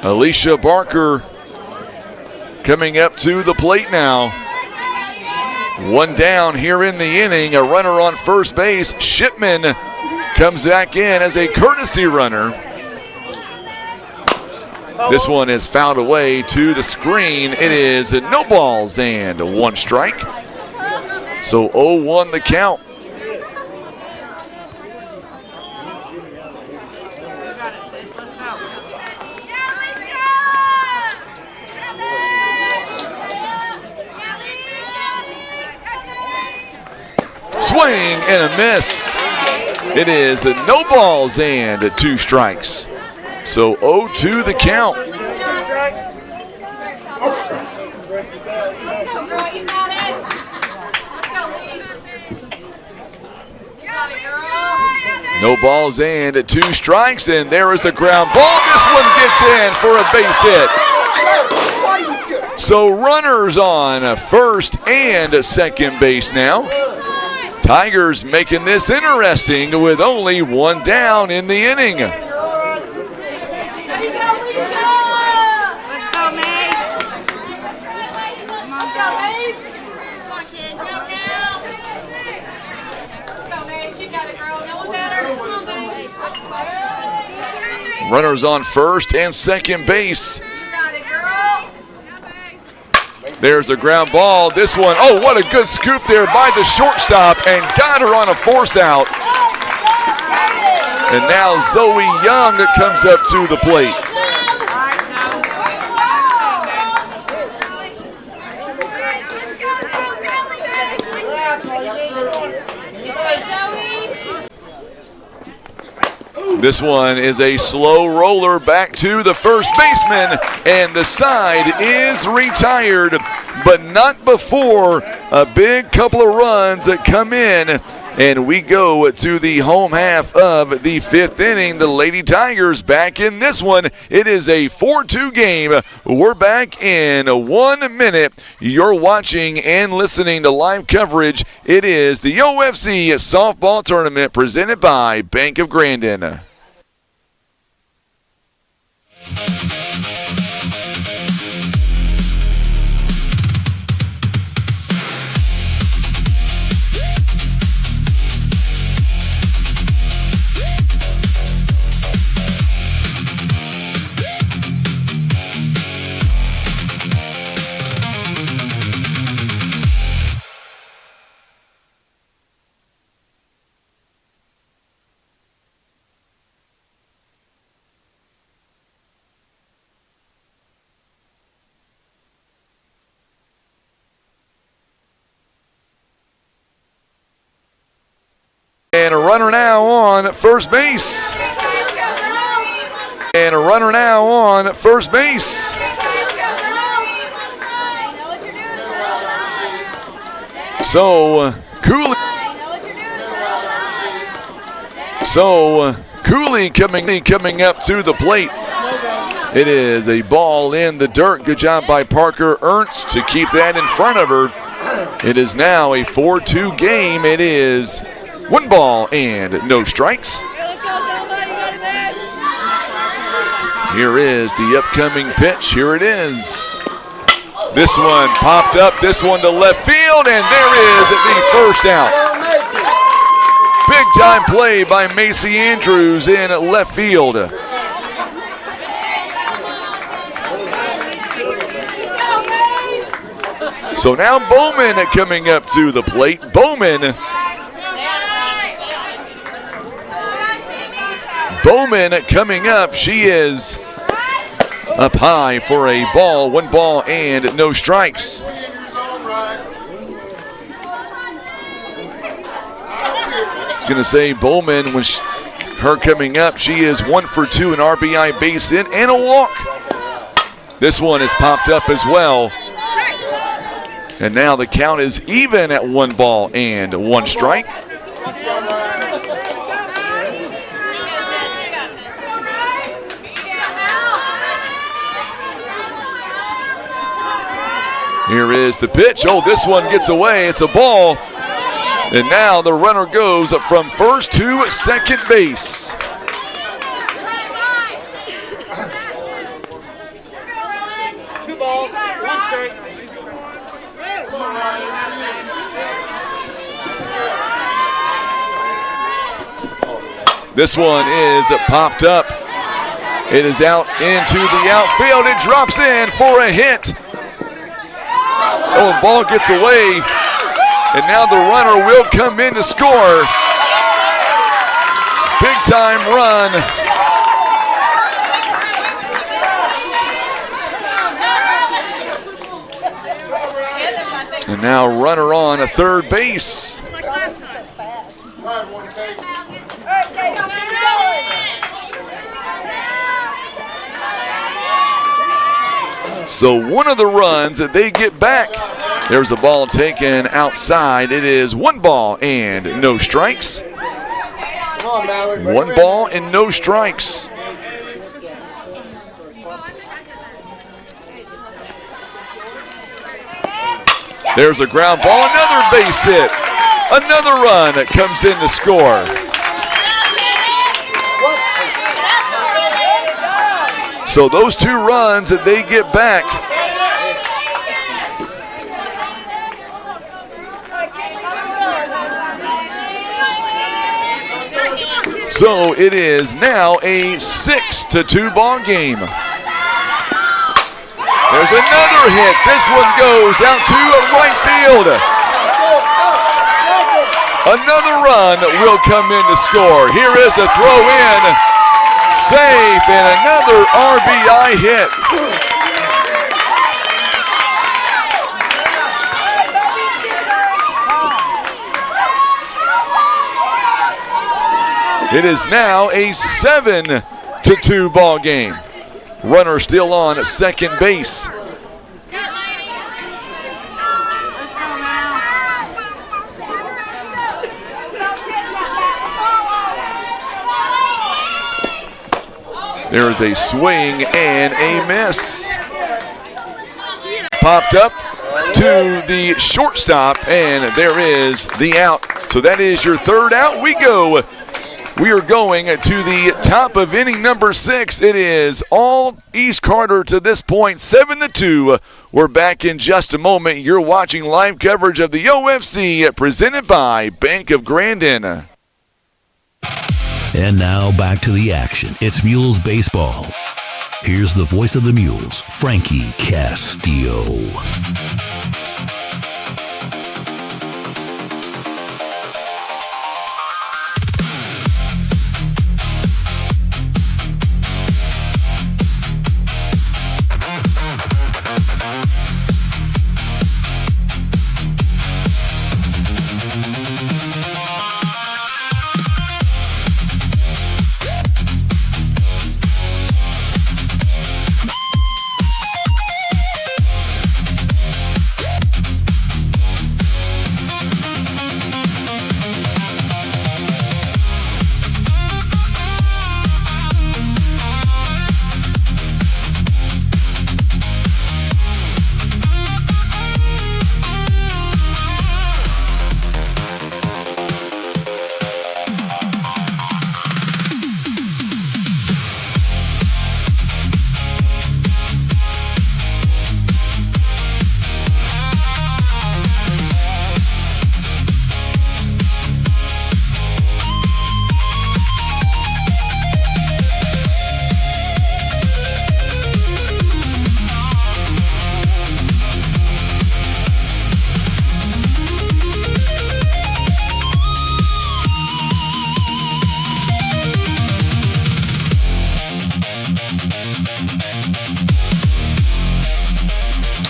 Alicia Barker coming up to the plate now. One down here in the inning. A runner on first base. Shipman comes back in as a courtesy runner. This one is fouled away to the screen. It is no balls and one strike. So 0-1 the count. Swing and a miss. It is no balls and 2 strikes. So 0-2 the count. No balls and 2 strikes, and there is a ground ball. This one gets in for a base hit. So runners on first and second base now. Tigers making this interesting with only one down in the inning. There you go, Lisa. Let's go, Mace. Come on, go, Mace. Come on, kid. Go now. Let's go, Mace. You got it, girl. No one better. Come on, Mace. Runners on first and second base. You got it, girl. There's a ground ball. This one, oh, what a good scoop there by the shortstop, and got her on a force out. And now Zoe Young comes up to the plate. This one is a slow roller back to the first baseman, and the side is retired, but not before a big couple of runs that come in, and we go to the home half of the fifth inning. The Lady Tigers back in this one. It is a 4-2 game. We're back in 1 minute. You're watching and listening to live coverage. It is the OFC softball tournament presented by Bank of Grandin. And a runner now on first base. And a runner now on first base. So Cooley coming up to the plate. It is a ball in the dirt. Good job by Parker Ernst to keep that in front of her. It is now a 4-2 game. It is 1 ball and no strikes. Here is the upcoming pitch. Here it is. This one popped up. This one to left field, and there is the first out. Big time play by Macy Andrews in left field. So now Bowman coming up to the plate. Bowman coming up. She is up high for a ball. 1 ball and no strikes. I was going to say Bowman, when her coming up, she is 1 for 2, an RBI base hit and a walk. This one is popped up as well. And now the count is even at 1 ball and 1 strike. Here is the pitch. Oh, this one gets away. It's a ball. And now the runner goes from first to second base. This one is popped up. It is out into the outfield. It drops in for a hit. Oh, the ball gets away. And now the runner will come in to score. Big time run. And now runner on a third base. So one of the runs that they get back, there's a ball taken outside. It is 1 ball and no strikes. 1 ball and no strikes. There's a ground ball, another base hit. Another run comes in to score. So those 2 runs that they get back. So it is now a 6-2 ball game. There's another hit. This one goes out to right field. Another run will come in to score. Here is a throw in. Safe and another RBI hit. It is now a 7-2 ball game. Runner still on at second base. There is a swing and a miss. Popped up to the shortstop, and there is the out. So that is your third out. We are going to the top of inning number 6. It is all East Carter to this point, 7-2. We're back in just a moment. You're watching live coverage of the OFC presented by Bank of Grandin. And now back to the action. It's Mules baseball. Here's the voice of the Mules, Frankie Castillo.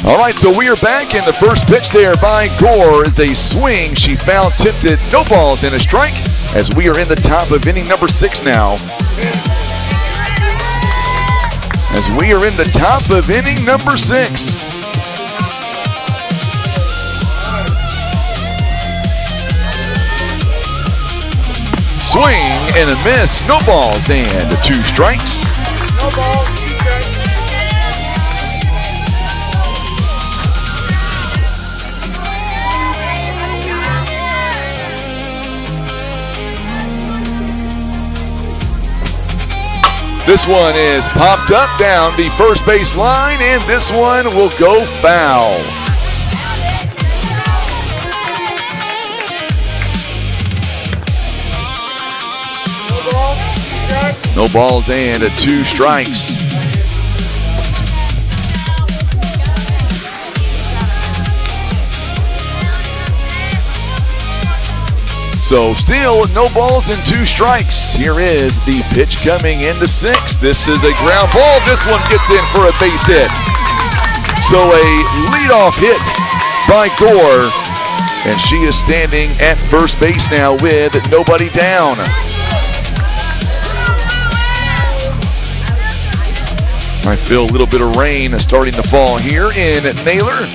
All right, so we are back, in the first pitch there by Gore is a swing. She fouled, tipped it, no balls and a strike, as we are in the top of inning number 6 now. As we are in the top of inning number 6. Swing and a miss, no balls and 2 strikes. No balls, 2 strikes. This one is popped up down the first base line, and this one will go foul. No balls and 2 strikes. So still no balls and 2 strikes. Here is the pitch coming into 6. This is a ground ball. This one gets in for a base hit. So a leadoff hit by Gore. And she is standing at first base now with nobody down. I feel a little bit of rain starting to fall here in Naylor.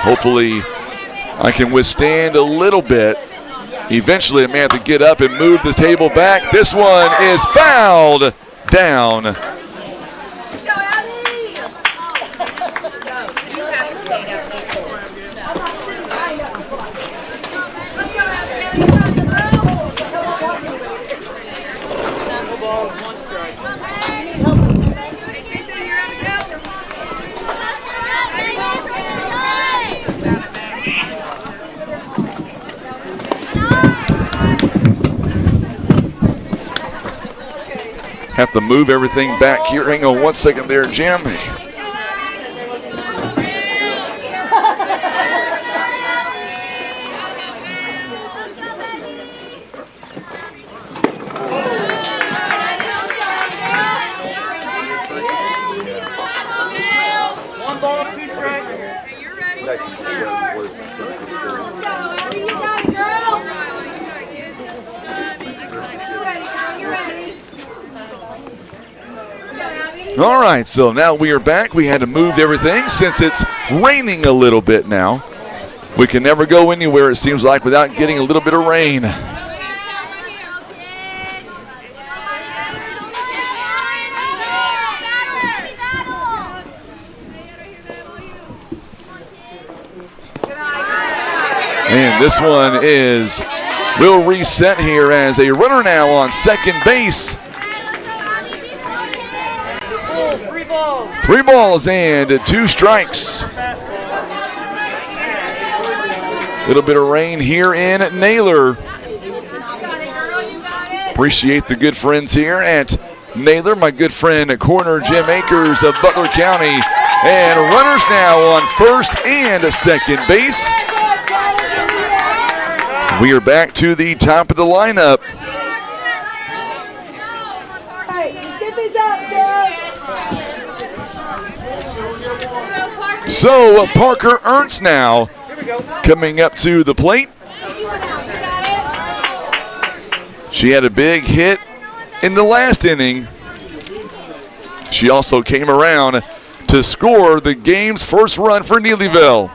Hopefully I can withstand a little bit. Eventually I may have to get up and move the table back. This one is fouled down. Have to move everything back here. Hang on 1 second there, Jim. One ball, two strikes. All right, so now we are back. We had to move everything since it's raining a little bit now. We can never go anywhere, it seems like, without getting a little bit of rain. And this one will reset here as a runner now on second base. 3 balls and 2 strikes. Little bit of rain here in Naylor. Appreciate the good friends here at Naylor. My good friend corner Jim Akers of Butler County. And runners now on first and second base. We are back to the top of the lineup. Hey, get these outs, girls. So Parker Ernst now coming up to the plate. She had a big hit in the last inning. She also came around to score the game's first run for Neelyville.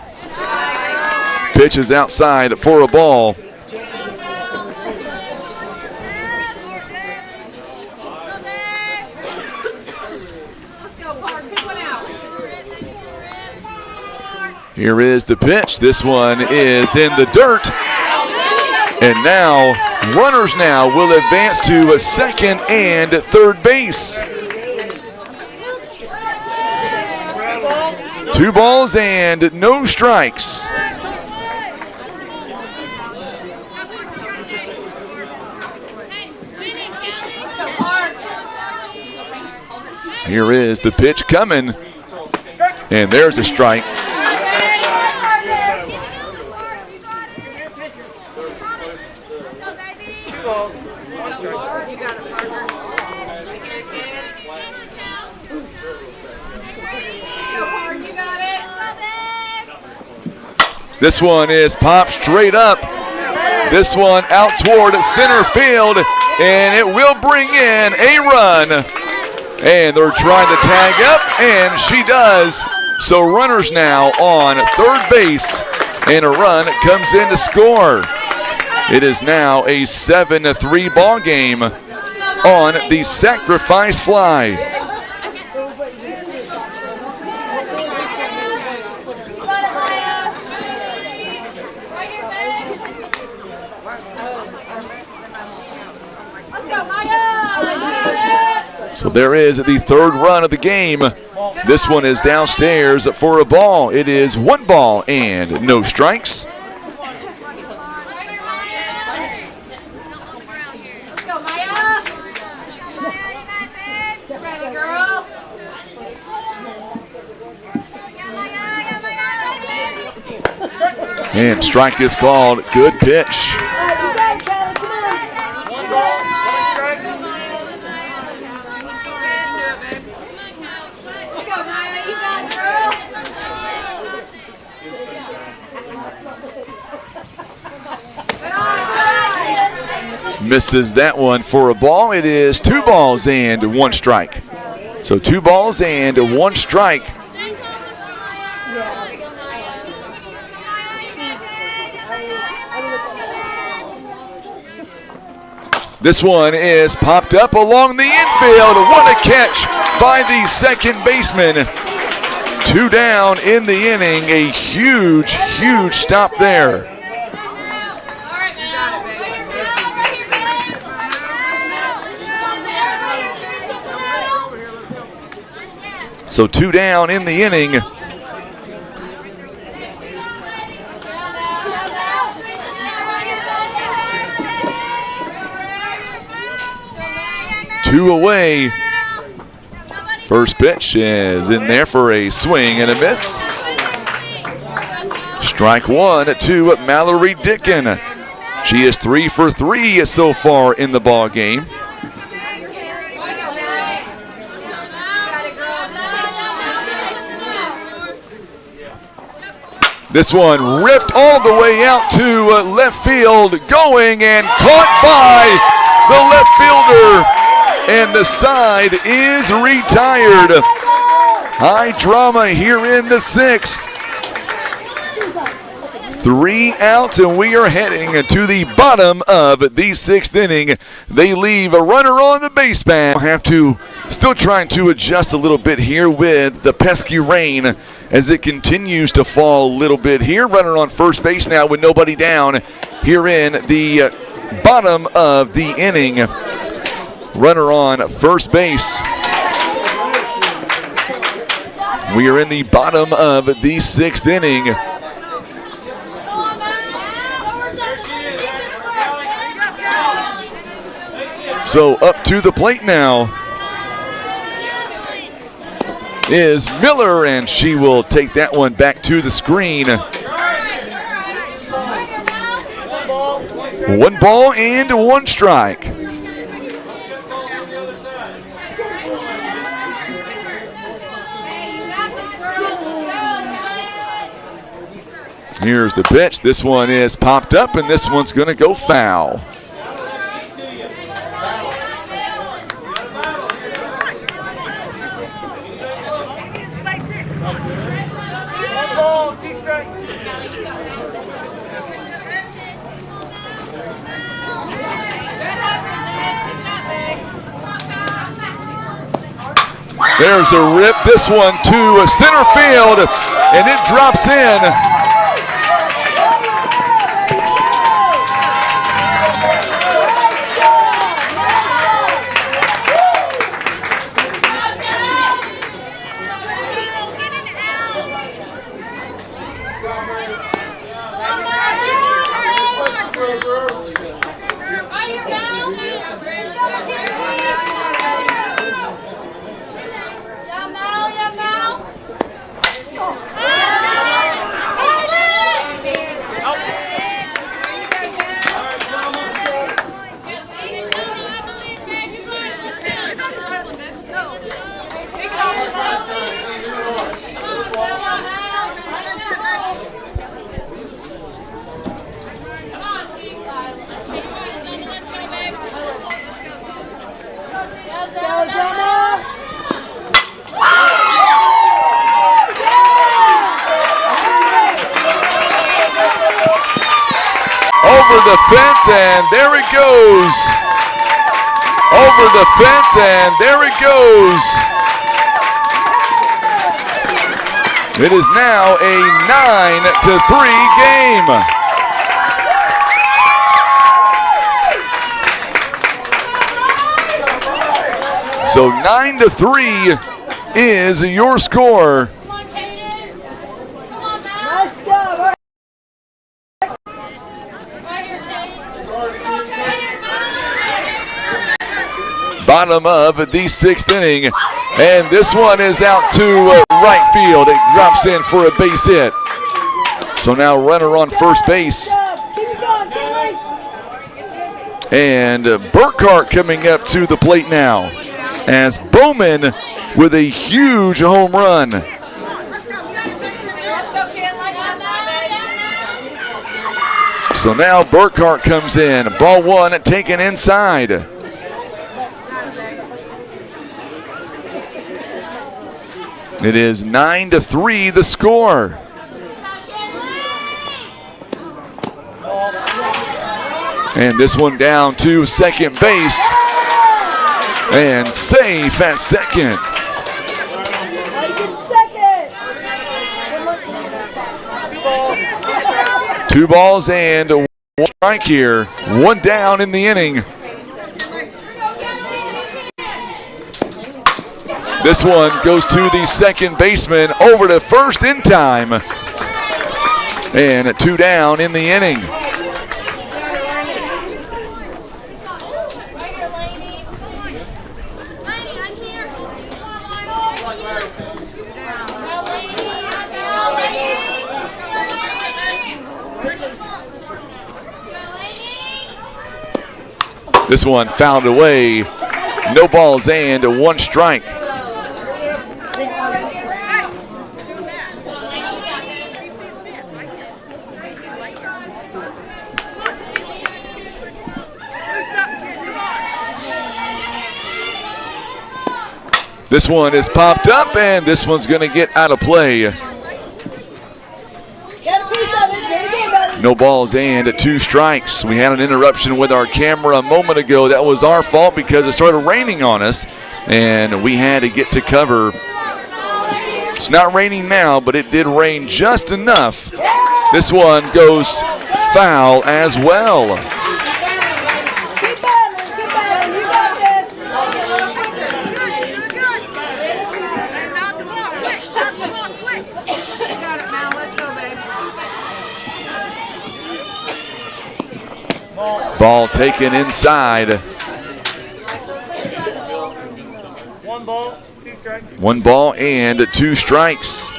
Pitch is outside for a ball. Here is the pitch. This one is in the dirt. And now, runners now will advance to second and third base. 2 balls and no strikes. Here is the pitch coming. And there's a strike. This one is popped straight up. This one out toward center field, and it will bring in a run. And they're trying to tag up, and she does. So runners now on third base, and a run comes in to score. It is now a 7-3 ball game on the sacrifice fly. So there is the third run of the game. This one is downstairs for a ball. It is 1 ball and no strikes. And strike is called. Good pitch. Misses that one for a ball. It is 2 balls and 1 strike. So 2 balls and 1 strike. This one is popped up along the infield. What a catch by the second baseman. 2 down in the inning. A huge, huge stop there. So 2 down in the inning. 2 away. First pitch is in there for a swing and a miss. Strike 1 to Mallory Dickin. She is 3 for 3 so far in the ball game. This one ripped all the way out to left field, going and caught by the left fielder, and the side is retired. High drama here in the 6th. 3 outs, and we are heading to the bottom of the 6th inning. They leave a runner on the base path. Have to still trying to adjust a little bit here with the pesky rain as it continues to fall a little bit here. Runner on first base now with nobody down here in the bottom of the inning. Runner on first base. We are in the bottom of the 6th inning. So up to the plate now is Miller, and she will take that one back to the screen. 1 ball and 1 strike. Here's the pitch. This one is popped up, and this one's going to go foul. There's a rip, this one to center field, and it drops in. Over the fence, and there it goes. Over the fence, and there it goes. It is now a 9-3 game. So 9-3 is your score. Bottom of the 6th inning, and this one is out to right field. It drops in for a base hit. So now runner on first base. And Burkhart coming up to the plate now as Bowman with a huge home run. So now Burkhart comes in. Ball 1 taken inside. It is 9-3 the score. And this one down to second base. And safe at second. 2 balls and 1 strike here. 1 down in the inning. This one goes to the second baseman, over to first in time. And 2 down in the inning. This one fouled away. No balls and 1 strike. This one is popped up, and this one's going to get out of play. No balls and 2 strikes. We had an interruption with our camera a moment ago. That was our fault because it started raining on us, and we had to get to cover. It's not raining now, but it did rain just enough. This one goes foul as well. Ball taken inside. 1 ball, 2 strikes. 1 ball and 2 strikes.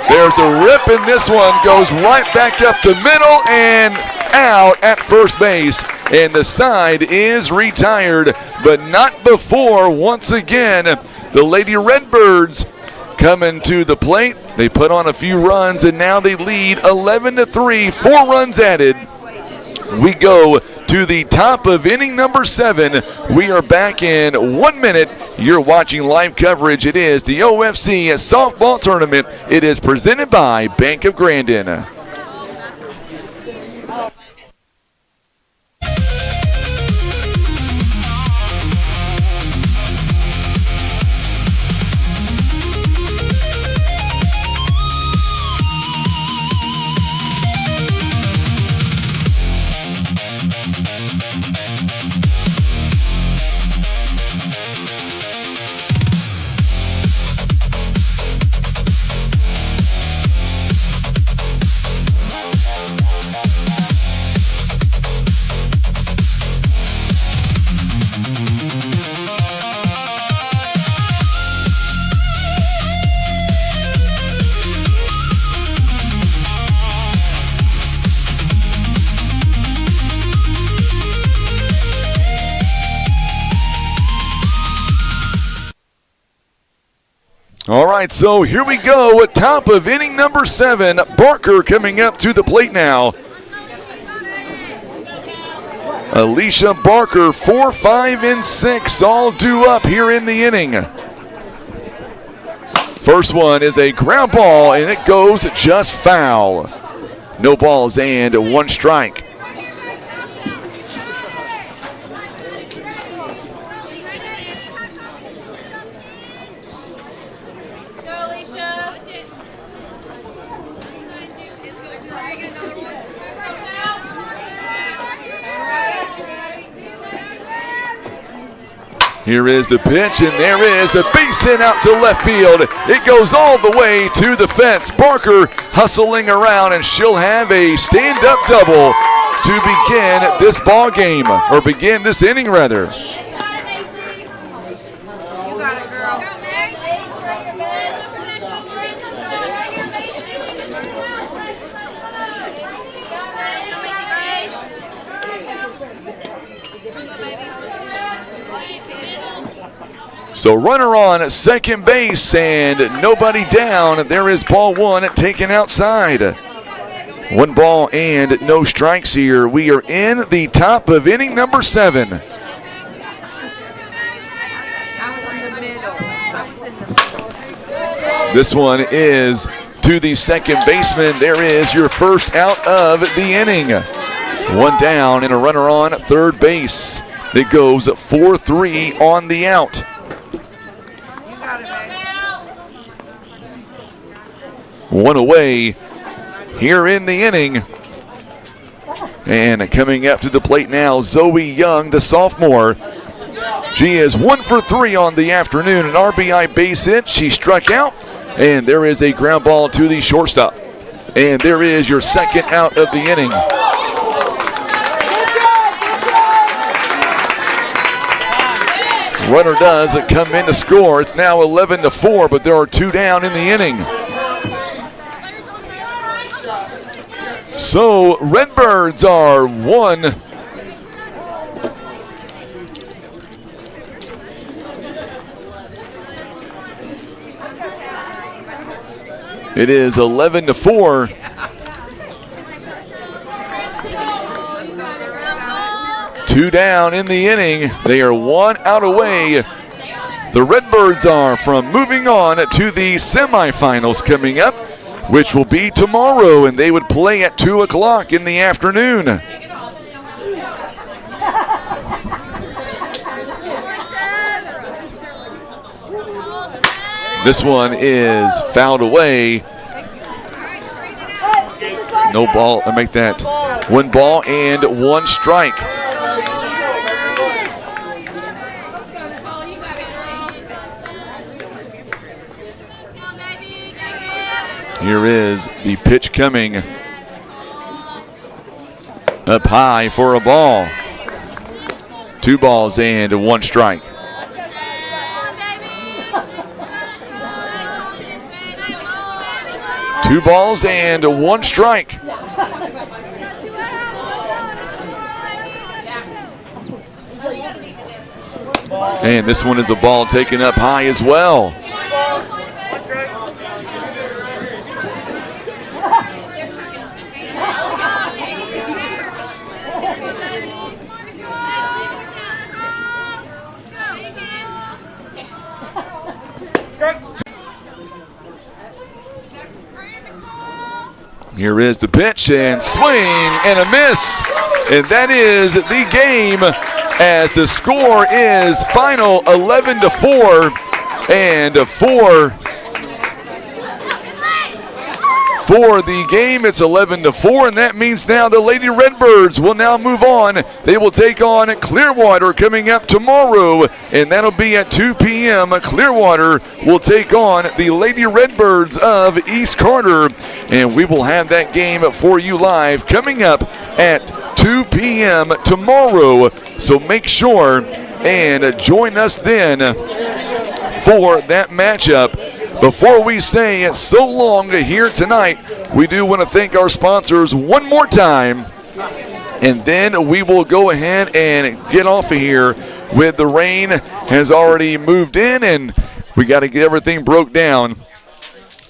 There's a rip, and this one goes right back up the middle and out at first base. And the side is retired, but not before, once again, the Lady Redbirds coming to the plate. They put on a few runs, and now they lead 11-3, 4 runs added. We go to the top of inning number 7. We are back in 1 minute. You're watching live coverage. It is the OFC softball tournament. It is presented by Bank of Grandin. All right, so here we go at top of inning number 7. Barker coming up to the plate now. Alicia Barker, 4, 5, and 6, all due up here in the inning. First one is a ground ball, and it goes just foul. No balls and 1 strike. Here is the pitch, and there is a base hit out to left field. It goes all the way to the fence. Barker hustling around, and she'll have a stand-up double to begin this ball game, or begin this inning rather. So runner on at second base and nobody down. There is ball 1 taken outside. 1 ball and no strikes here. We are in the top of inning number 7. This one is to the second baseman. There is your first out of the inning. 1 down and a runner on third base. It goes 4-3 on the out. 1 away here in the inning. And coming up to the plate now, Zoe Young, the sophomore. She is 1 for 3 on the afternoon. An RBI base hit. She struck out. And there is a ground ball to the shortstop. And there is your second out of the inning. Runner does come in to score. It's now 11-4, but there are 2 down in the inning. So Redbirds are 1. It is 11-4. Two down in the inning. They are 1 out away. The Redbirds are from moving on to the semifinals coming up, which will be tomorrow, and they would play at 2 o'clock in the afternoon. This one is fouled away. No ball. I make that 1 ball and 1 strike. Here is the pitch coming up high for a ball. 2 balls and 1 strike. Two balls and 1 strike. And this one is a ball taken up high as well. Here is the pitch and swing and a miss. And that is the game as the score is final 11-4 and 4 for the game. It's 11-4, and that means now the Lady Redbirds will now move on. They will take on Clearwater coming up tomorrow, and that'll be at 2 p.m. Clearwater will take on the Lady Redbirds of East Carter, and we will have that game for you live coming up at 2 p.m. tomorrow. So make sure and join us then for that matchup. Before we say so long here tonight, we do want to thank our sponsors one more time, and then we will go ahead and get off of here with the rain has already moved in, and we got to get everything broke down.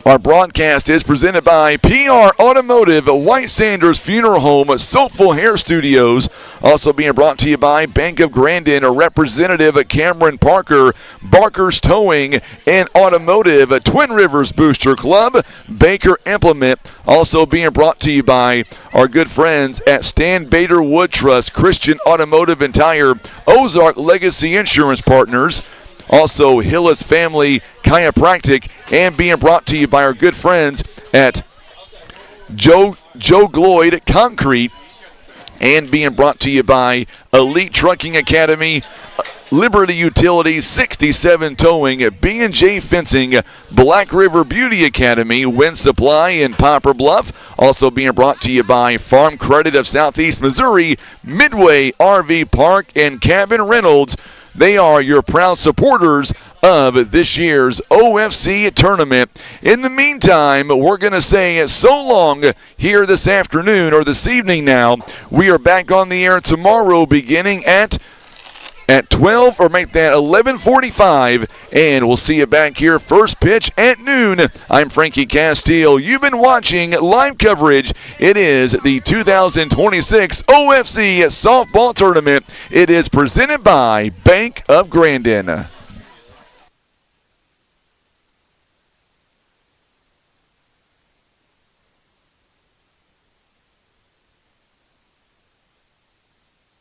Our broadcast is presented by PR Automotive, White Sanders Funeral Home, Soulful Hair Studios. Also being brought to you by Bank of Grandin, a representative Cameron Parker, Barker's Towing and Automotive, Twin Rivers Booster Club, Baker Implement. Also being brought to you by our good friends at Stan Bader Wood Trust, Christian Automotive and Tire, Ozark Legacy Insurance Partners. Also, Hillis Family Chiropractic, and being brought to you by our good friends at Joe Gloyd Concrete, and being brought to you by Elite Trucking Academy, Liberty Utilities, 67 Towing, B&J Fencing, Black River Beauty Academy, Wind Supply in Poplar Bluff. Also being brought to you by Farm Credit of Southeast Missouri, Midway RV Park, and Cabin Reynolds. They are your proud supporters of this year's OFC tournament. In the meantime, we're going to say so long here this afternoon, or this evening now. We are back on the air tomorrow beginning at 12, or make that 11:45, and we'll see you back here first pitch at noon. I'm Frankie Castile. You've been watching live coverage. It is the 2026 OFC softball tournament. It is presented by Bank of Grandin.